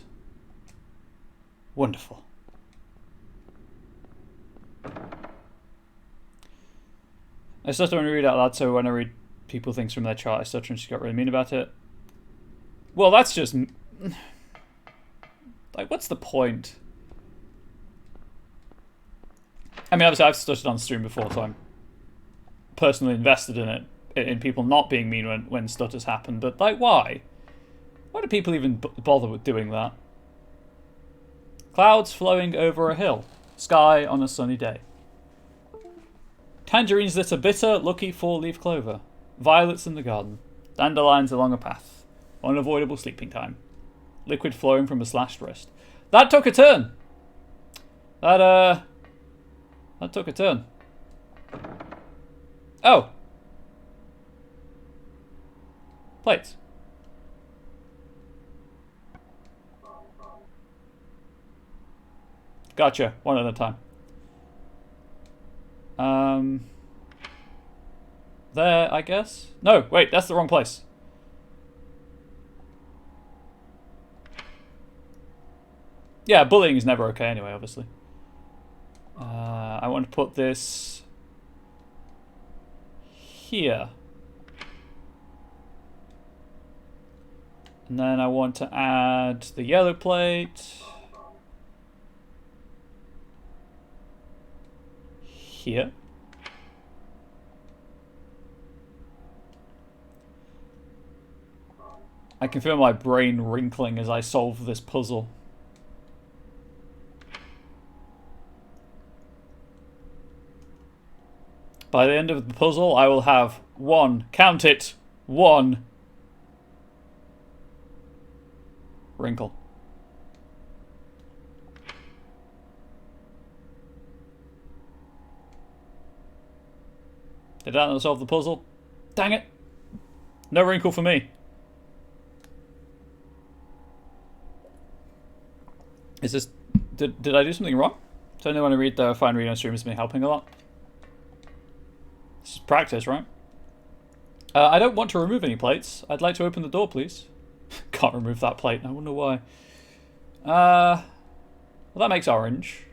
Speaker 1: Wonderful. I stutter when I read out loud, so when I read people things from their chart, I stutter and she got really mean about it. Well, that's just... like, what's the point? I mean, obviously I've stuttered on stream before, so I'm personally invested in it, in people not being mean when stutters happen, but, like, why? Why do people even bother with doing that? Clouds flowing over a hill. Sky on a sunny day. Tangerines that are bitter, lucky four-leaf clover. Violets in the garden. Dandelions along a path. Unavoidable sleeping time. Liquid flowing from a slashed wrist. That took a turn! That took a turn. Oh! Plates. Gotcha. One at a time. There, I guess? No, wait, that's the wrong place. Yeah, bullying is never okay anyway, obviously. I want to put this here. And then I want to add the yellow plate here. I can feel my brain wrinkling as I solve this puzzle. By the end of the puzzle, I will have one, count it, one wrinkle. Did that not solve the puzzle? Dang it! No wrinkle for me. Is this... Did I do something wrong? So anyone who read the fine reading on stream has been helping a lot. This is practice, right? I don't want to remove any plates. I'd like to open the door, please. Can't remove that plate. I wonder why. Well, that makes orange.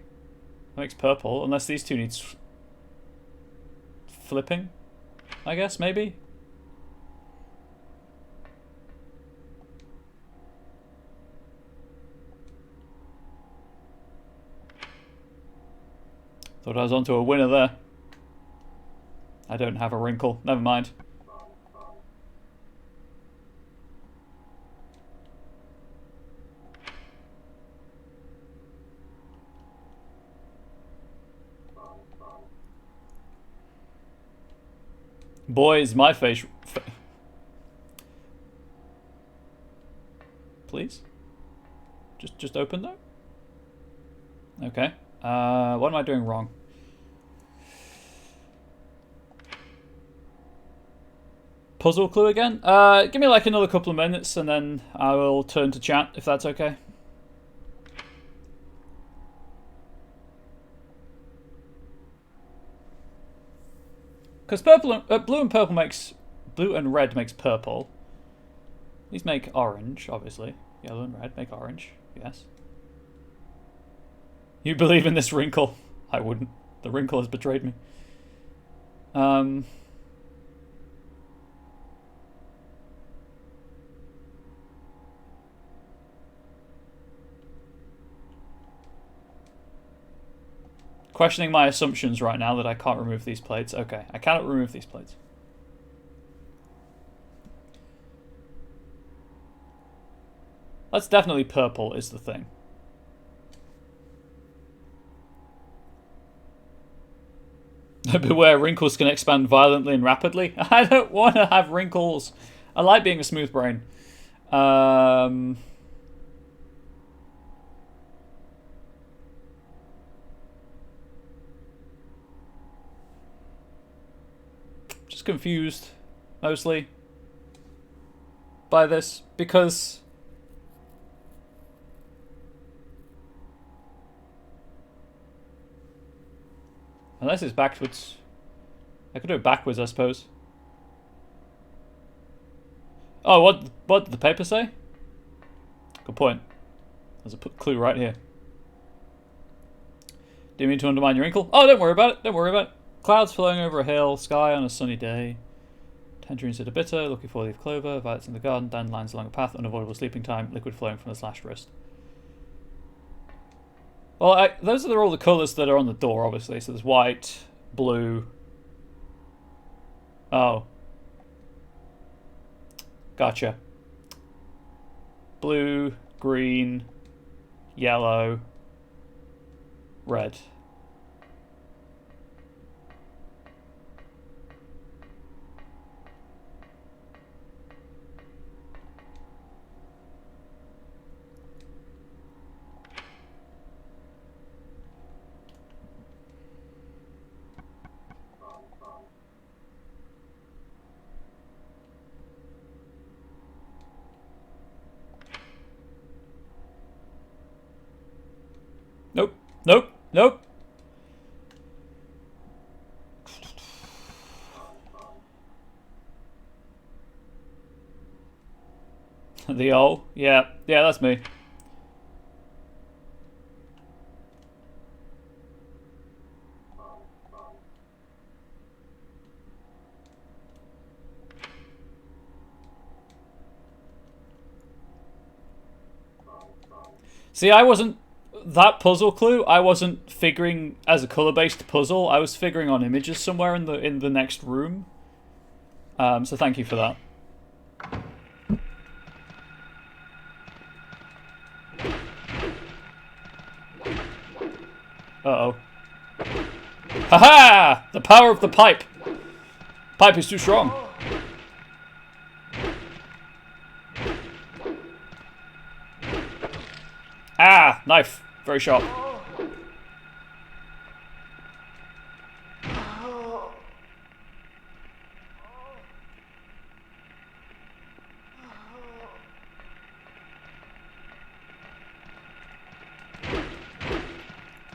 Speaker 1: That makes purple. Unless these two need flipping, I guess, maybe? Thought I was onto a winner there. I don't have a wrinkle. Never mind. Boys, my face. Please? Just open though? Okay. What am I doing wrong? Puzzle clue again? Give me like another couple of minutes and then I will turn to chat if that's okay. Because blue and red makes purple. These make orange, obviously. Yellow and red make orange, yes. You believe in this wrinkle? I wouldn't. The wrinkle has betrayed me. Questioning my assumptions right now that I can't remove these plates. Okay, I cannot remove these plates. That's definitely purple is the thing. Beware, wrinkles can expand violently and rapidly. I don't want to have wrinkles. I like being a smooth brain. Just confused, mostly, by this, because unless it's backwards. I could do it backwards, I suppose. Oh, what did the paper say? Good point. There's a clue right here. Do you mean to undermine your wrinkle? Oh, don't worry about it. Don't worry about it. Clouds flowing over a hill, sky on a sunny day. Tangerines that are bitter, looking for leaf clover, violets in the garden, dandelions along a path, unavoidable sleeping time, liquid flowing from the slashed wrist. Well, those are all the colours that are on the door, obviously. So there's white, blue. Oh. Gotcha. Blue, green, yellow, red. Nope. Nope. Nope. The O. Yeah. Yeah, that's me. See, I wasn't... That puzzle clue, I wasn't figuring as a color-based puzzle. I was figuring on images somewhere in the next room. So thank you for that. Uh-oh. Ha-ha! The power of the pipe. Pipe is too strong. Ah! Knife. Very sharp.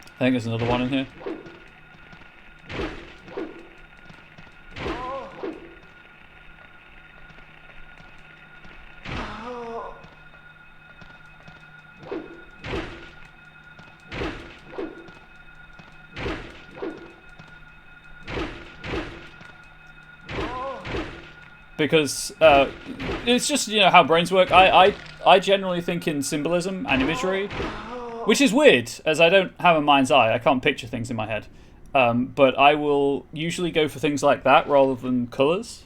Speaker 1: I think there's another one in here. Because it's just, you know, how brains work. I generally think in symbolism and imagery, which is weird, as I don't have a mind's eye. I can't picture things in my head. But I will usually go for things like that rather than colours.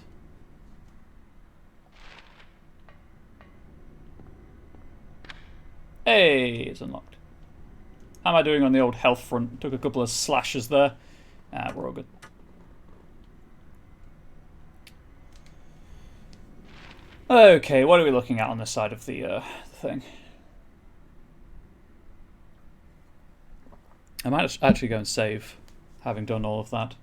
Speaker 1: Hey, it's unlocked. How am I doing on the old health front? Took a couple of slashes there. Ah, we're all good. Okay, what are we looking at on this side of the thing? I might actually go and save, having done all of that.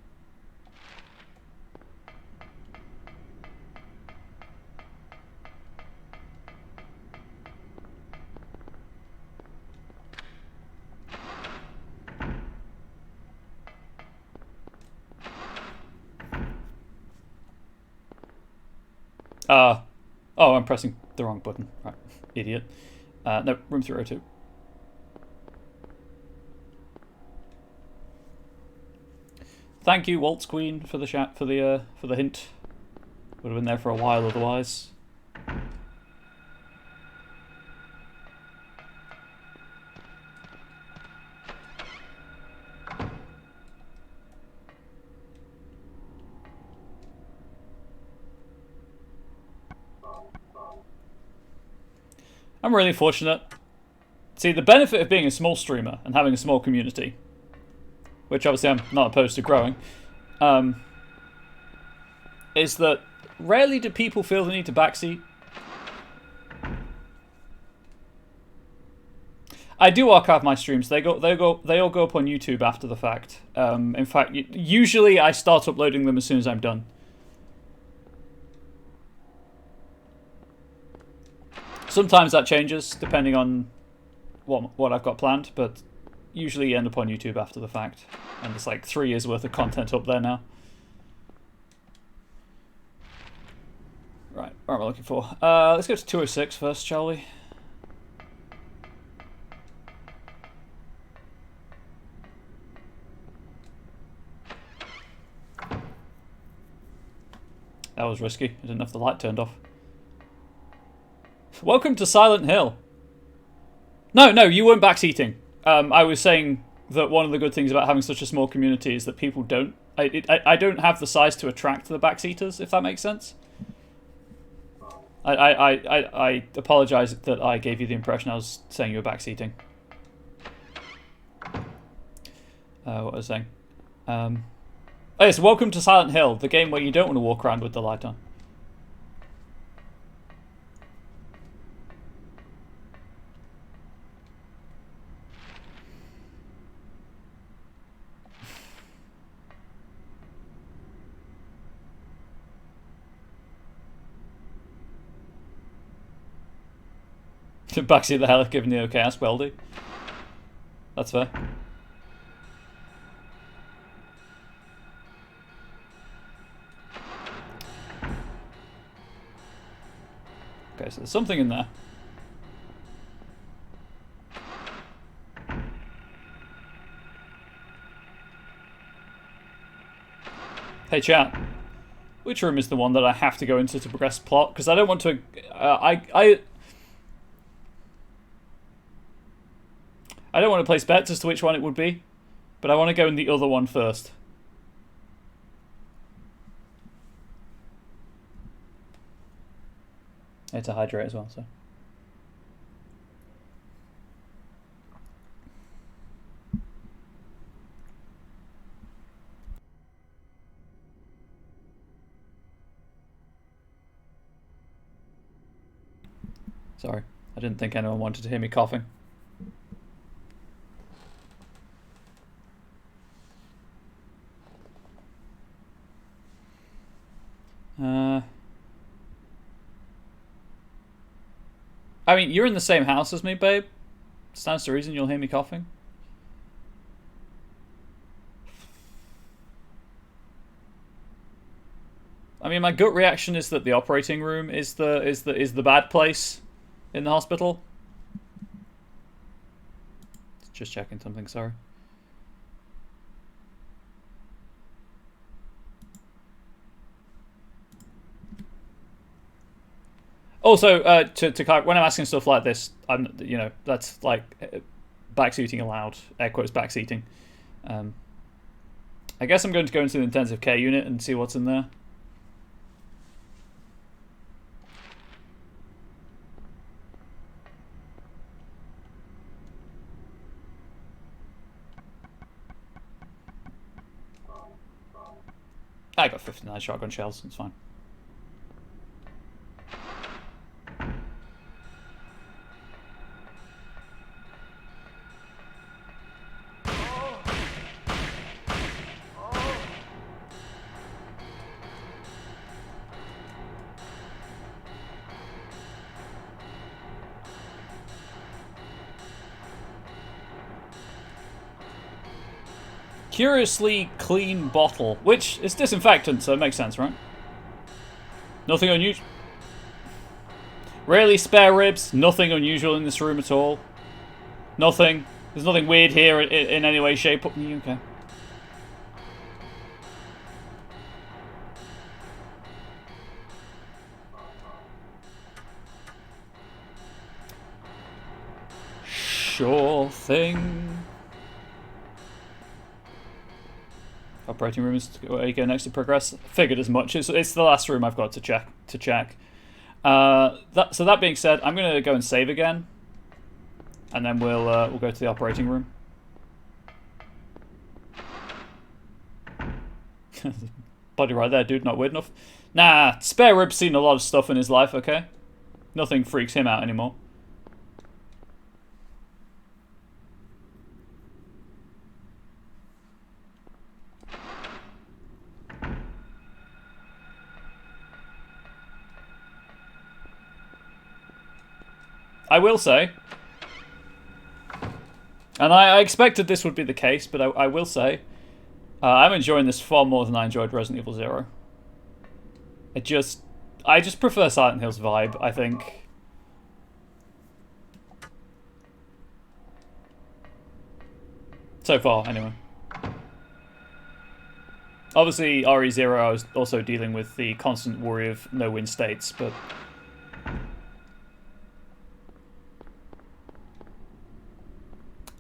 Speaker 1: Oh, I'm pressing the wrong button. Right, idiot. No, room 302. Thank you, Waltz Queen, for the for the hint. Would have been there for a while otherwise. I'm really fortunate. See, the benefit of being a small streamer and having a small community, which obviously I'm not opposed to growing, is that rarely do people feel the need to backseat. I do archive my streams. They all go up on YouTube after the fact. In fact, usually I start uploading them as soon as I'm done. Sometimes that changes depending on what I've got planned, but usually end up on YouTube after the fact. And there's like 3 years worth of content up there now. Right, what am I looking for? Let's go to 206 first, shall we? That was risky. I didn't have the light turned off. Welcome to Silent Hill. No, you weren't backseating. I was saying that one of the good things about having such a small community is that people don't... I don't have the size to attract the backseaters, if that makes sense. I apologise that I gave you the impression I was saying you were backseating. What was I saying? Oh yes, welcome to Silent Hill, the game where you don't want to walk around with the light on. Backseat the hell, giving the okay, ask Weldy. That's fair. Okay, so there's something in there. Hey chat, which room is the one that I have to go into to progress plot? Because I don't want to... I don't want to place bets as to which one it would be, but I want to go in the other one first. I had to hydrate as well, so... Sorry, I didn't think anyone wanted to hear me coughing. I mean, you're in the same house as me, babe. Stands to reason you'll hear me coughing. I mean, my gut reaction is that the operating room is the bad place in the hospital. Just checking something, sorry. Also, when I'm asking stuff like this, that's like backseating allowed, air quotes backseating. I guess I'm going to go into the intensive care unit and see what's in there. I got 59 shotgun shells, it's fine. Curiously clean bottle, which is disinfectant, so it makes sense, right? Nothing unusual. Rarely spare ribs. Nothing unusual in this room at all. Nothing. There's nothing weird here in any way, shape, or... Okay. Sure thing. Operating room is where you go next to progress. Figured as much. It's the last room I've got to check. So that being said, I'm gonna go and save again, and then we'll go to the operating room. Body right there, dude. Not weird enough. Nah, spare rib's seen a lot of stuff in his life. Okay, nothing freaks him out anymore. I will say, and I expected this would be the case, but I will say, I'm enjoying this far more than I enjoyed Resident Evil 0. I just prefer Silent Hill's vibe, I think. So far, anyway. Obviously, RE0, I was also dealing with the constant worry of no-win states, but...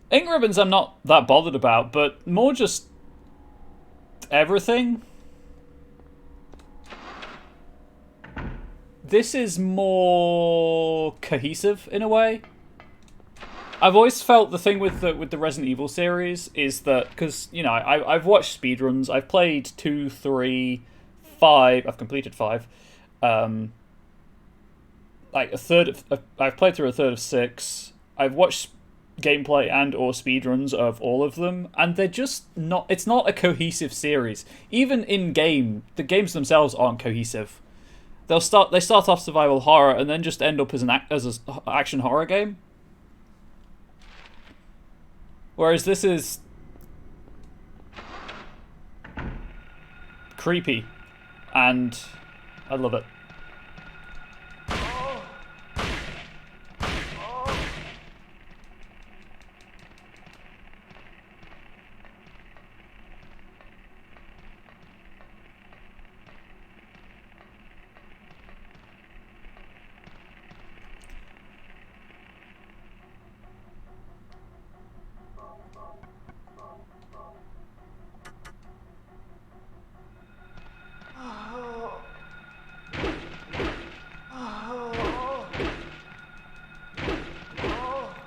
Speaker 1: Ink ribbons I'm not that bothered about, but more just everything. This is more cohesive in a way. I've always felt the thing with the Resident Evil series is that, because, you know, I've watched speedruns, I've played 2, 3, 5, I've completed 5. Like I've played through a third of 6. I've watched gameplay and or speedruns of all of them, and they're just not, it's not a cohesive series. Even in game, the games themselves aren't cohesive. They start off survival horror and then just end up as an action horror game. Whereas this is creepy, and I love it.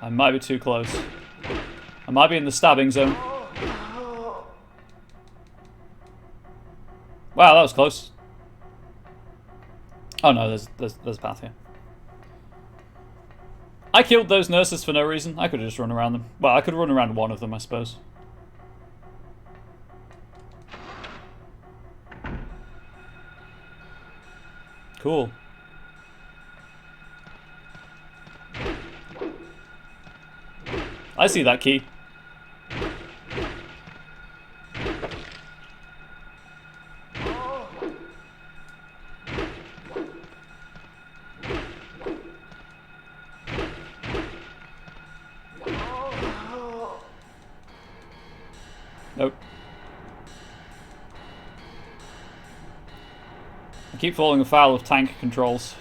Speaker 1: I might be too close. I might be in the stabbing zone. Wow, that was close. Oh no, there's a path here. I killed those nurses for no reason. I could have just run around them. Well, I could run around one of them, I suppose. Cool. I see that key. Nope. I keep falling afoul of tank controls.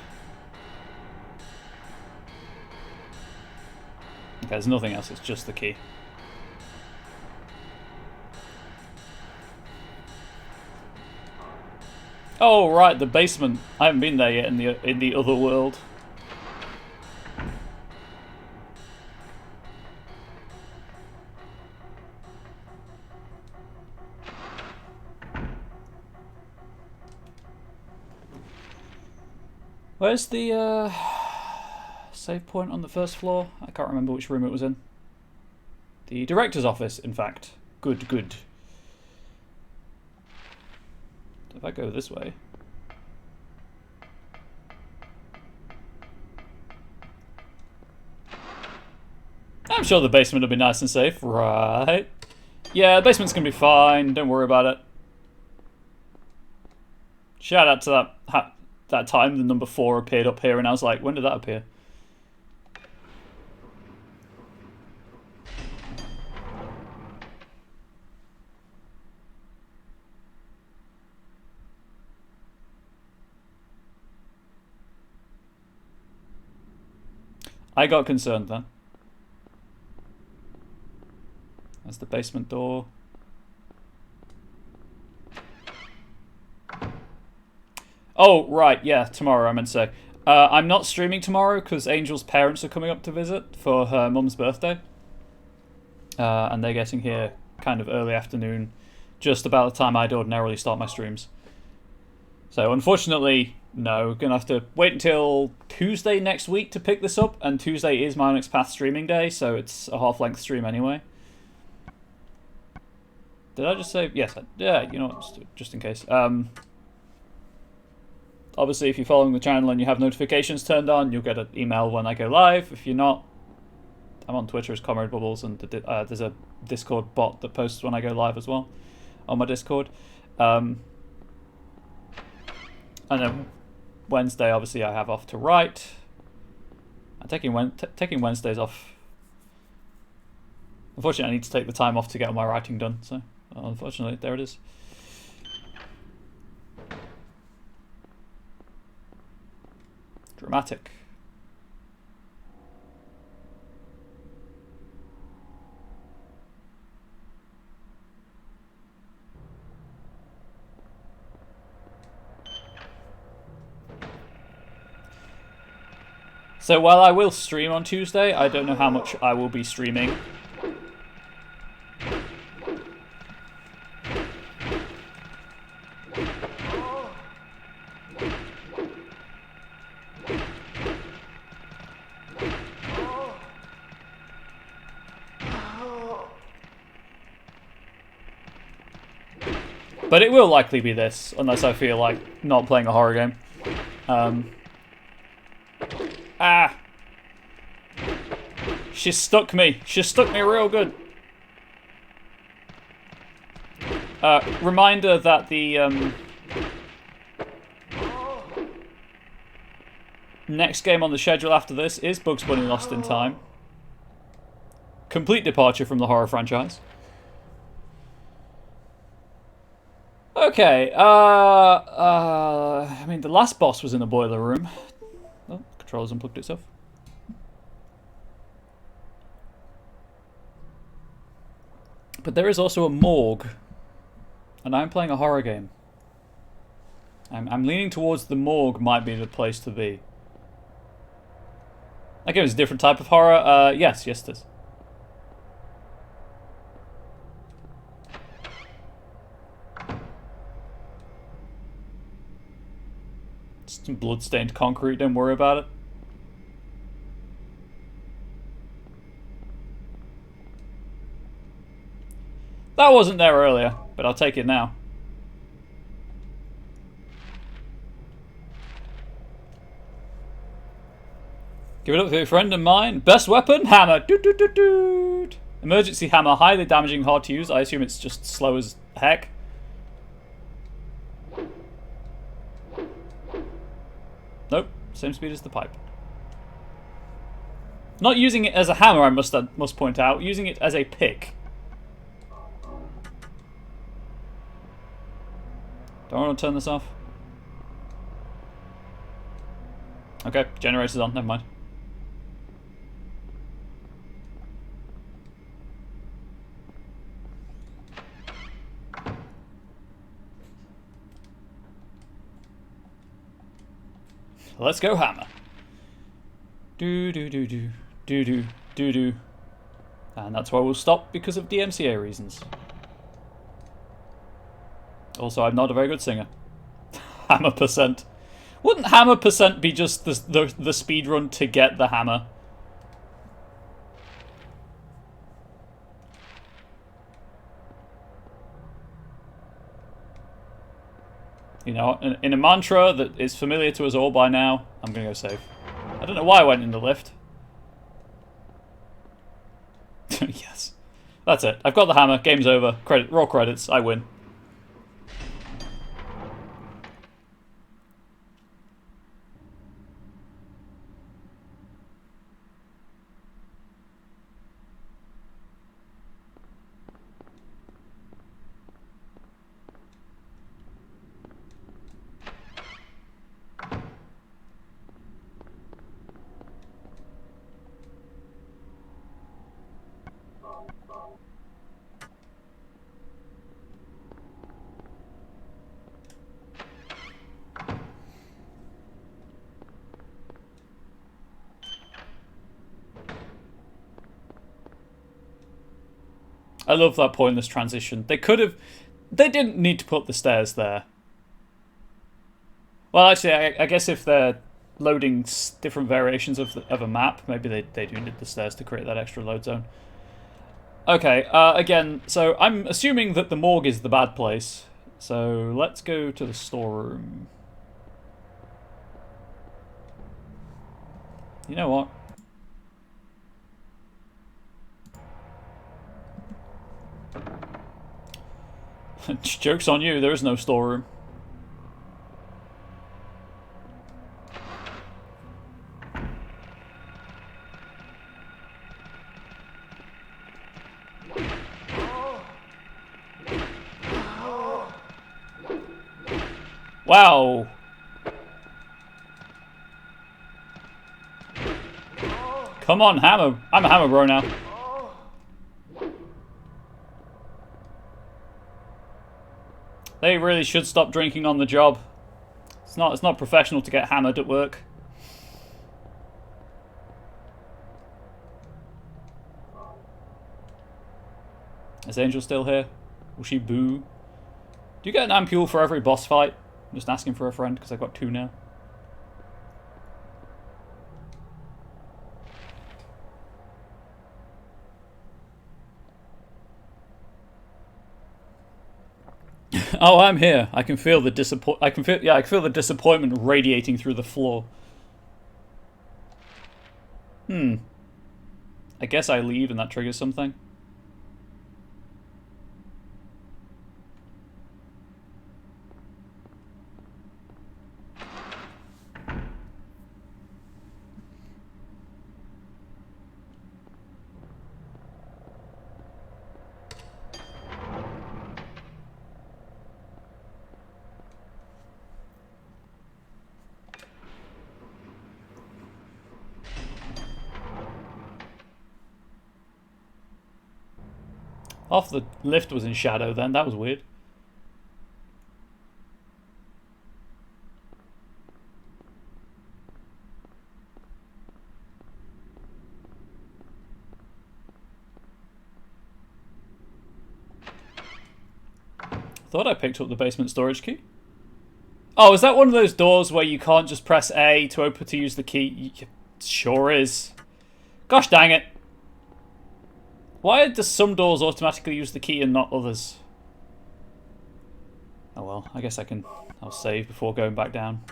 Speaker 1: Okay, there's nothing else, it's just the key. Oh, right, the basement. I haven't been there yet in the other world. Where's the save point on the first floor? I can't remember which room it was in. The director's office, in fact. Good, good. If I go this way... I'm sure the basement will be nice and safe, right? Yeah, the basement's gonna be fine. Don't worry about it. Shout out to that time the number 4 appeared up here, and I was like, when did that appear? I got concerned then. That's the basement door. Oh, right, yeah, tomorrow I meant to say. I'm not streaming tomorrow because Angel's parents are coming up to visit for her mum's birthday. And they're getting here kind of early afternoon, just about the time I'd ordinarily start my streams. So unfortunately, no, gonna have to wait until Tuesday next week to pick this up, and Tuesday is my next Path streaming day, so it's a half-length stream anyway. Did I just say? Yes, yeah, you know what, just in case. Obviously, if you're following the channel and you have notifications turned on, you'll get an email when I go live. If you're not, I'm on Twitter as Comrade Bubbles, and there's a Discord bot that posts when I go live as well on my Discord. And then Wednesday, obviously, I have off to write. I'm taking Wednesdays off. Unfortunately, I need to take the time off to get all my writing done. So, unfortunately, there it is. Dramatic. So while I will stream on Tuesday, I don't know how much I will be streaming. But it will likely be this, unless I feel like not playing a horror game. She stuck me. She stuck me real good. Reminder that the next game on the schedule after this is Bugs Bunny Lost in Time. Complete departure from the horror franchise. Okay, I mean, the last boss was in the boiler room. Oh, controller's unplugged itself. But there is also a morgue. And I'm playing a horror game. I'm leaning towards the morgue might be the place to be. That game is a different type of horror. Yes, it is. Some blood-stained concrete, don't worry about it. That wasn't there earlier, but I'll take it now. Give it up for a friend of mine. Best weapon? Hammer. Doot, doot, doot, doot. Emergency hammer. Highly damaging, hard to use. I assume it's just slow as heck. Nope, same speed as the pipe. Not using it as a hammer, I must point out. Using it as a pick. Do I want to turn this off? Okay, generator's on, never mind. Let's go hammer. Do do do do do do do do. And that's where we'll stop because of DMCA reasons. Also, I'm not a very good singer. Hammer percent. Wouldn't hammer percent be just the speed run to get the hammer? You know, in a mantra that is familiar to us all by now, I'm going to go save. I don't know why I went in the lift. Yes. That's it. I've got the hammer. Game's over. Roll credits. I win. I love that pointless transition. They could have... They didn't need to put the stairs there. Well, actually, I guess if they're loading different variations of a map, maybe they do need the stairs to create that extra load zone. Okay, again, so I'm assuming that the morgue is the bad place. So let's go to the storeroom. You know what? Joke's on you, there is no storeroom. Wow. Come on, hammer. I'm a hammer bro now. They really should stop drinking on the job. It's not professional to get hammered at work. Is Angel still here? Will she boo? Do you get an ampule for every boss fight? I'm just asking for a friend because I've got 2 now. Oh, I'm here. I can feel the I can feel the disappointment radiating through the floor. I guess I leave and that triggers something. Off the lift was in shadow then, that was weird. Thought I picked up the basement storage key. Oh, is that one of those doors where you can't just press A to use the key? It sure is. Gosh dang it. Why does some doors automatically use the key and not others? Oh well, I guess I'll save before going back down.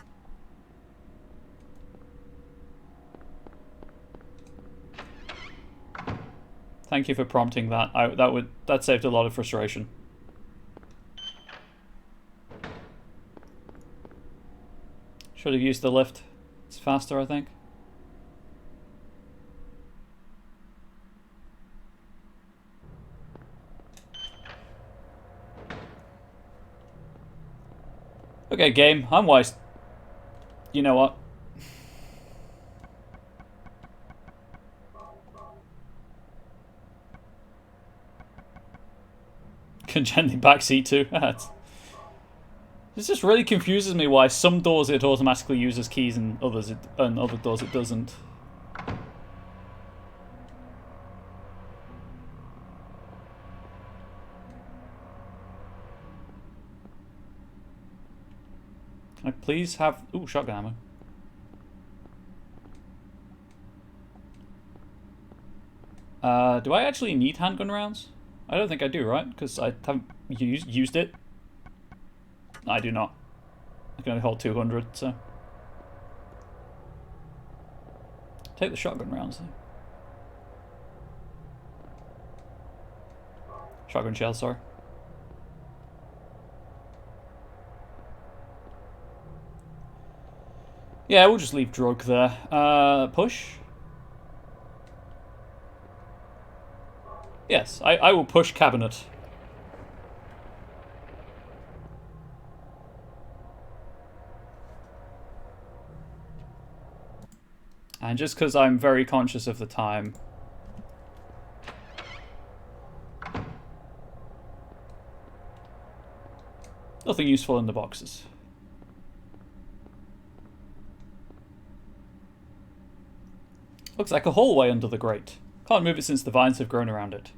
Speaker 1: Thank you for prompting that. That saved a lot of frustration. Should have used the lift. It's faster, I think. Okay, game. I'm wise. You know what? Congenly backseat too. This just really confuses me why some doors it automatically uses keys and other doors it doesn't. Can I please have... Ooh, shotgun ammo. Do I actually need handgun rounds? I don't think I do, right? Because I haven't used it. I do not. I can only hold 200, so... Take the shotgun rounds, though. Shotgun shell, sorry. Yeah, we'll just leave drug there. Push? Yes, I will push cabinet. And just because I'm very conscious of the time. Nothing useful in the boxes. Looks like a hallway under the grate. Can't move it since the vines have grown around it.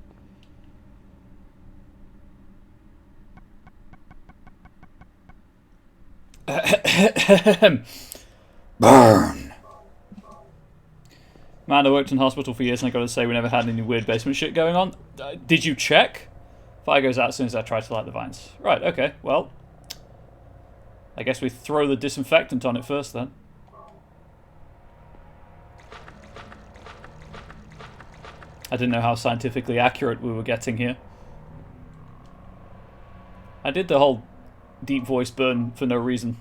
Speaker 1: Burn! Man, I worked in hospital for years and I gotta say we never had any weird basement shit going on. Did you check? Fire goes out as soon as I try to light the vines. Right, okay, well. I guess we throw the disinfectant on it first then. I didn't know how scientifically accurate we were getting here. I did the whole deep voice burn for no reason.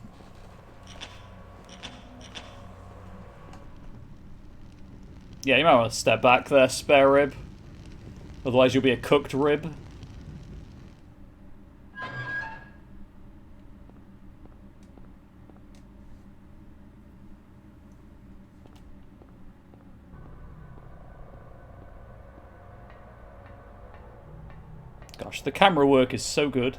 Speaker 1: Yeah, you might want to step back there, spare rib. Otherwise you'll be a cooked rib. Gosh, the camera work is so good.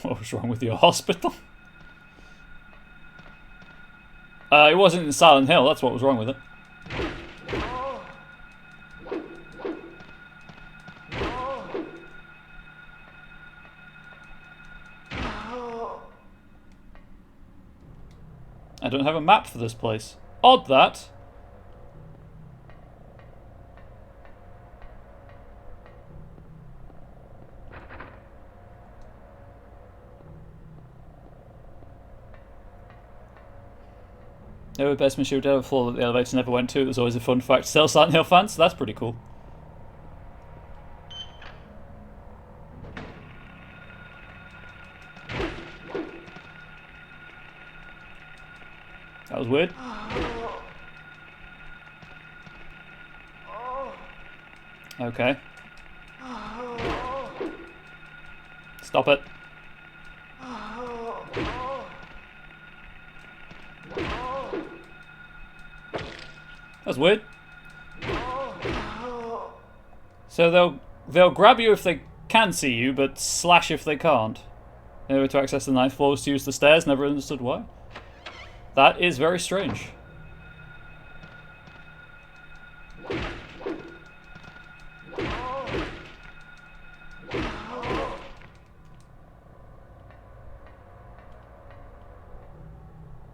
Speaker 1: What was wrong with your hospital? It wasn't in Silent Hill, that's what was wrong with it. I don't have a map for this place. Odd that. No basement shoot ever floor that the elevator never went to. It was always a fun fact to tell Silent Hill fans, so that's pretty cool. That was weird. Okay. Stop it. That's weird. So they'll grab you if they can see you, but slash if they can't. In order to access the ninth floor was to use the stairs. Never understood why. That is very strange.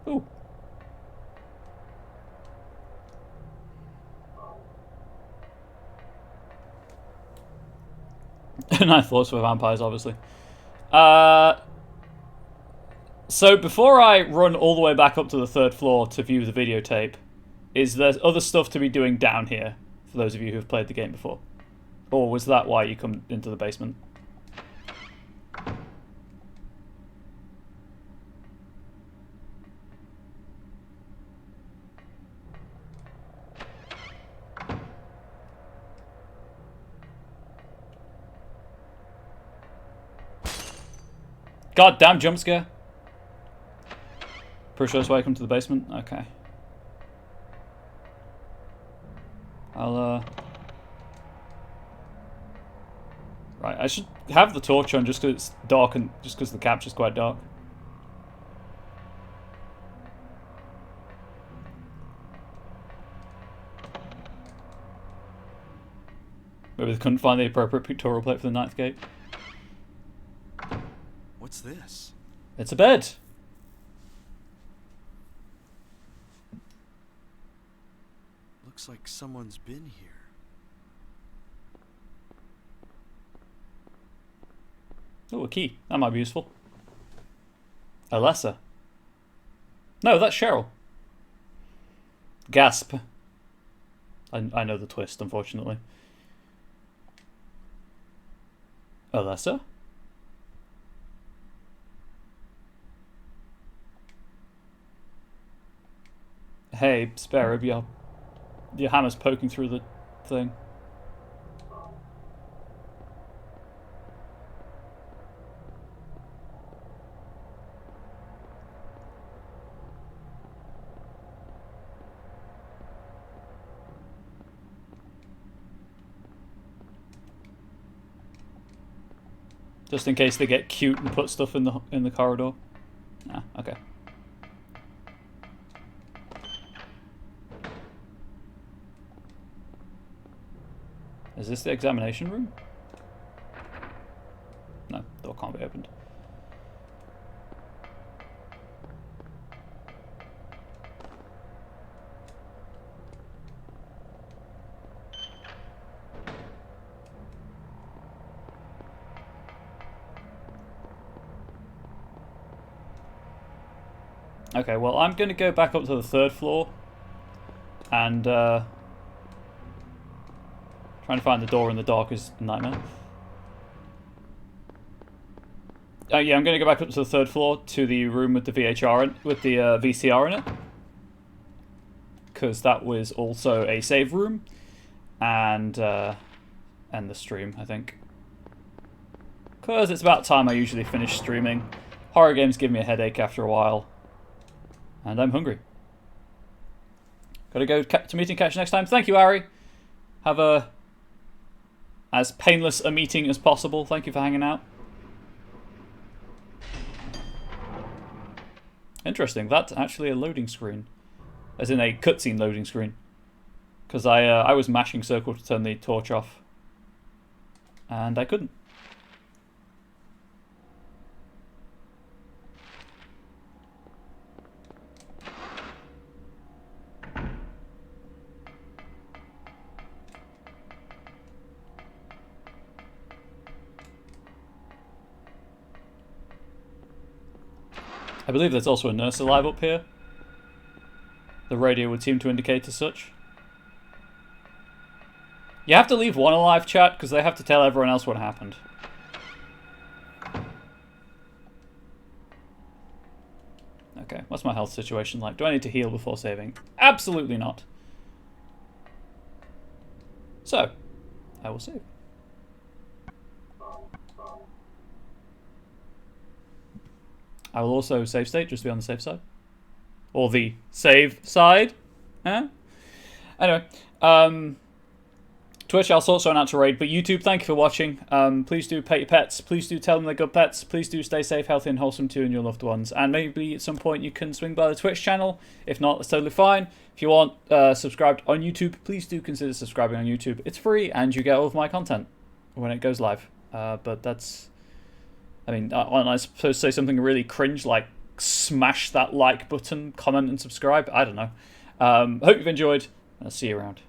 Speaker 1: Ooh. Ninth floor's for vampires, obviously. So before I run all the way back up to the third floor to view the videotape, is there other stuff to be doing down here, for those of you who have played the game before? Or was that why you come into the basement? Goddamn jump scare. Pretty sure that's why I come to the basement? Okay. Right, I should have the torch on just because it's dark and just because the capture's quite dark. Maybe they couldn't find the appropriate pictorial plate for the ninth gate.
Speaker 2: What's this?
Speaker 1: It's a bed.
Speaker 2: Looks like someone's been here.
Speaker 1: Oh, a key. That might be useful. Alessa. No, that's Cheryl. Gasp. I know the twist, unfortunately. Alessa? Hey, spare rib, your hammer's poking through the thing. Just in case they get cute and put stuff in the corridor. Ah, okay. Is this the examination room? No, door can't be opened. Okay, well, I'm going to go back up to the 3rd floor and trying to find the door in the dark is a nightmare. Yeah, I'm going to go back up to the 3rd floor to the room with the VCR in it, because that was also a save room and the stream, I think. Because it's about time I usually finish streaming. Horror games give me a headache after a while. And I'm hungry. Gotta go to meeting, catch you next time. Thank you, Ari. Have a as painless a meeting as possible. Thank you for hanging out. Interesting, that's actually a loading screen. As in a cutscene loading screen. Because I was mashing circle to turn the torch off. And I couldn't. I believe there's also a nurse alive up here. The radio would seem to indicate as such. You have to leave one alive, chat, because they have to tell everyone else what happened. Okay, what's my health situation like? Do I need to heal before saving? Absolutely not. So, I will save. I will also save state, just to be on the safe side. Or the save side. Huh? Anyway, Twitch, I'll sort something out to raid, but YouTube, thank you for watching. Please do pet your pets. Please do tell them they're good pets. Please do stay safe, healthy, and wholesome too, and your loved ones. And maybe at some point you can swing by the Twitch channel. If not, that's totally fine. If you want subscribed on YouTube, please do consider subscribing on YouTube. It's free, and you get all of my content when it goes live. But that's... I mean, I suppose say something really cringe like smash that like button, comment, and subscribe. I don't know. Hope you've enjoyed. I'll see you around.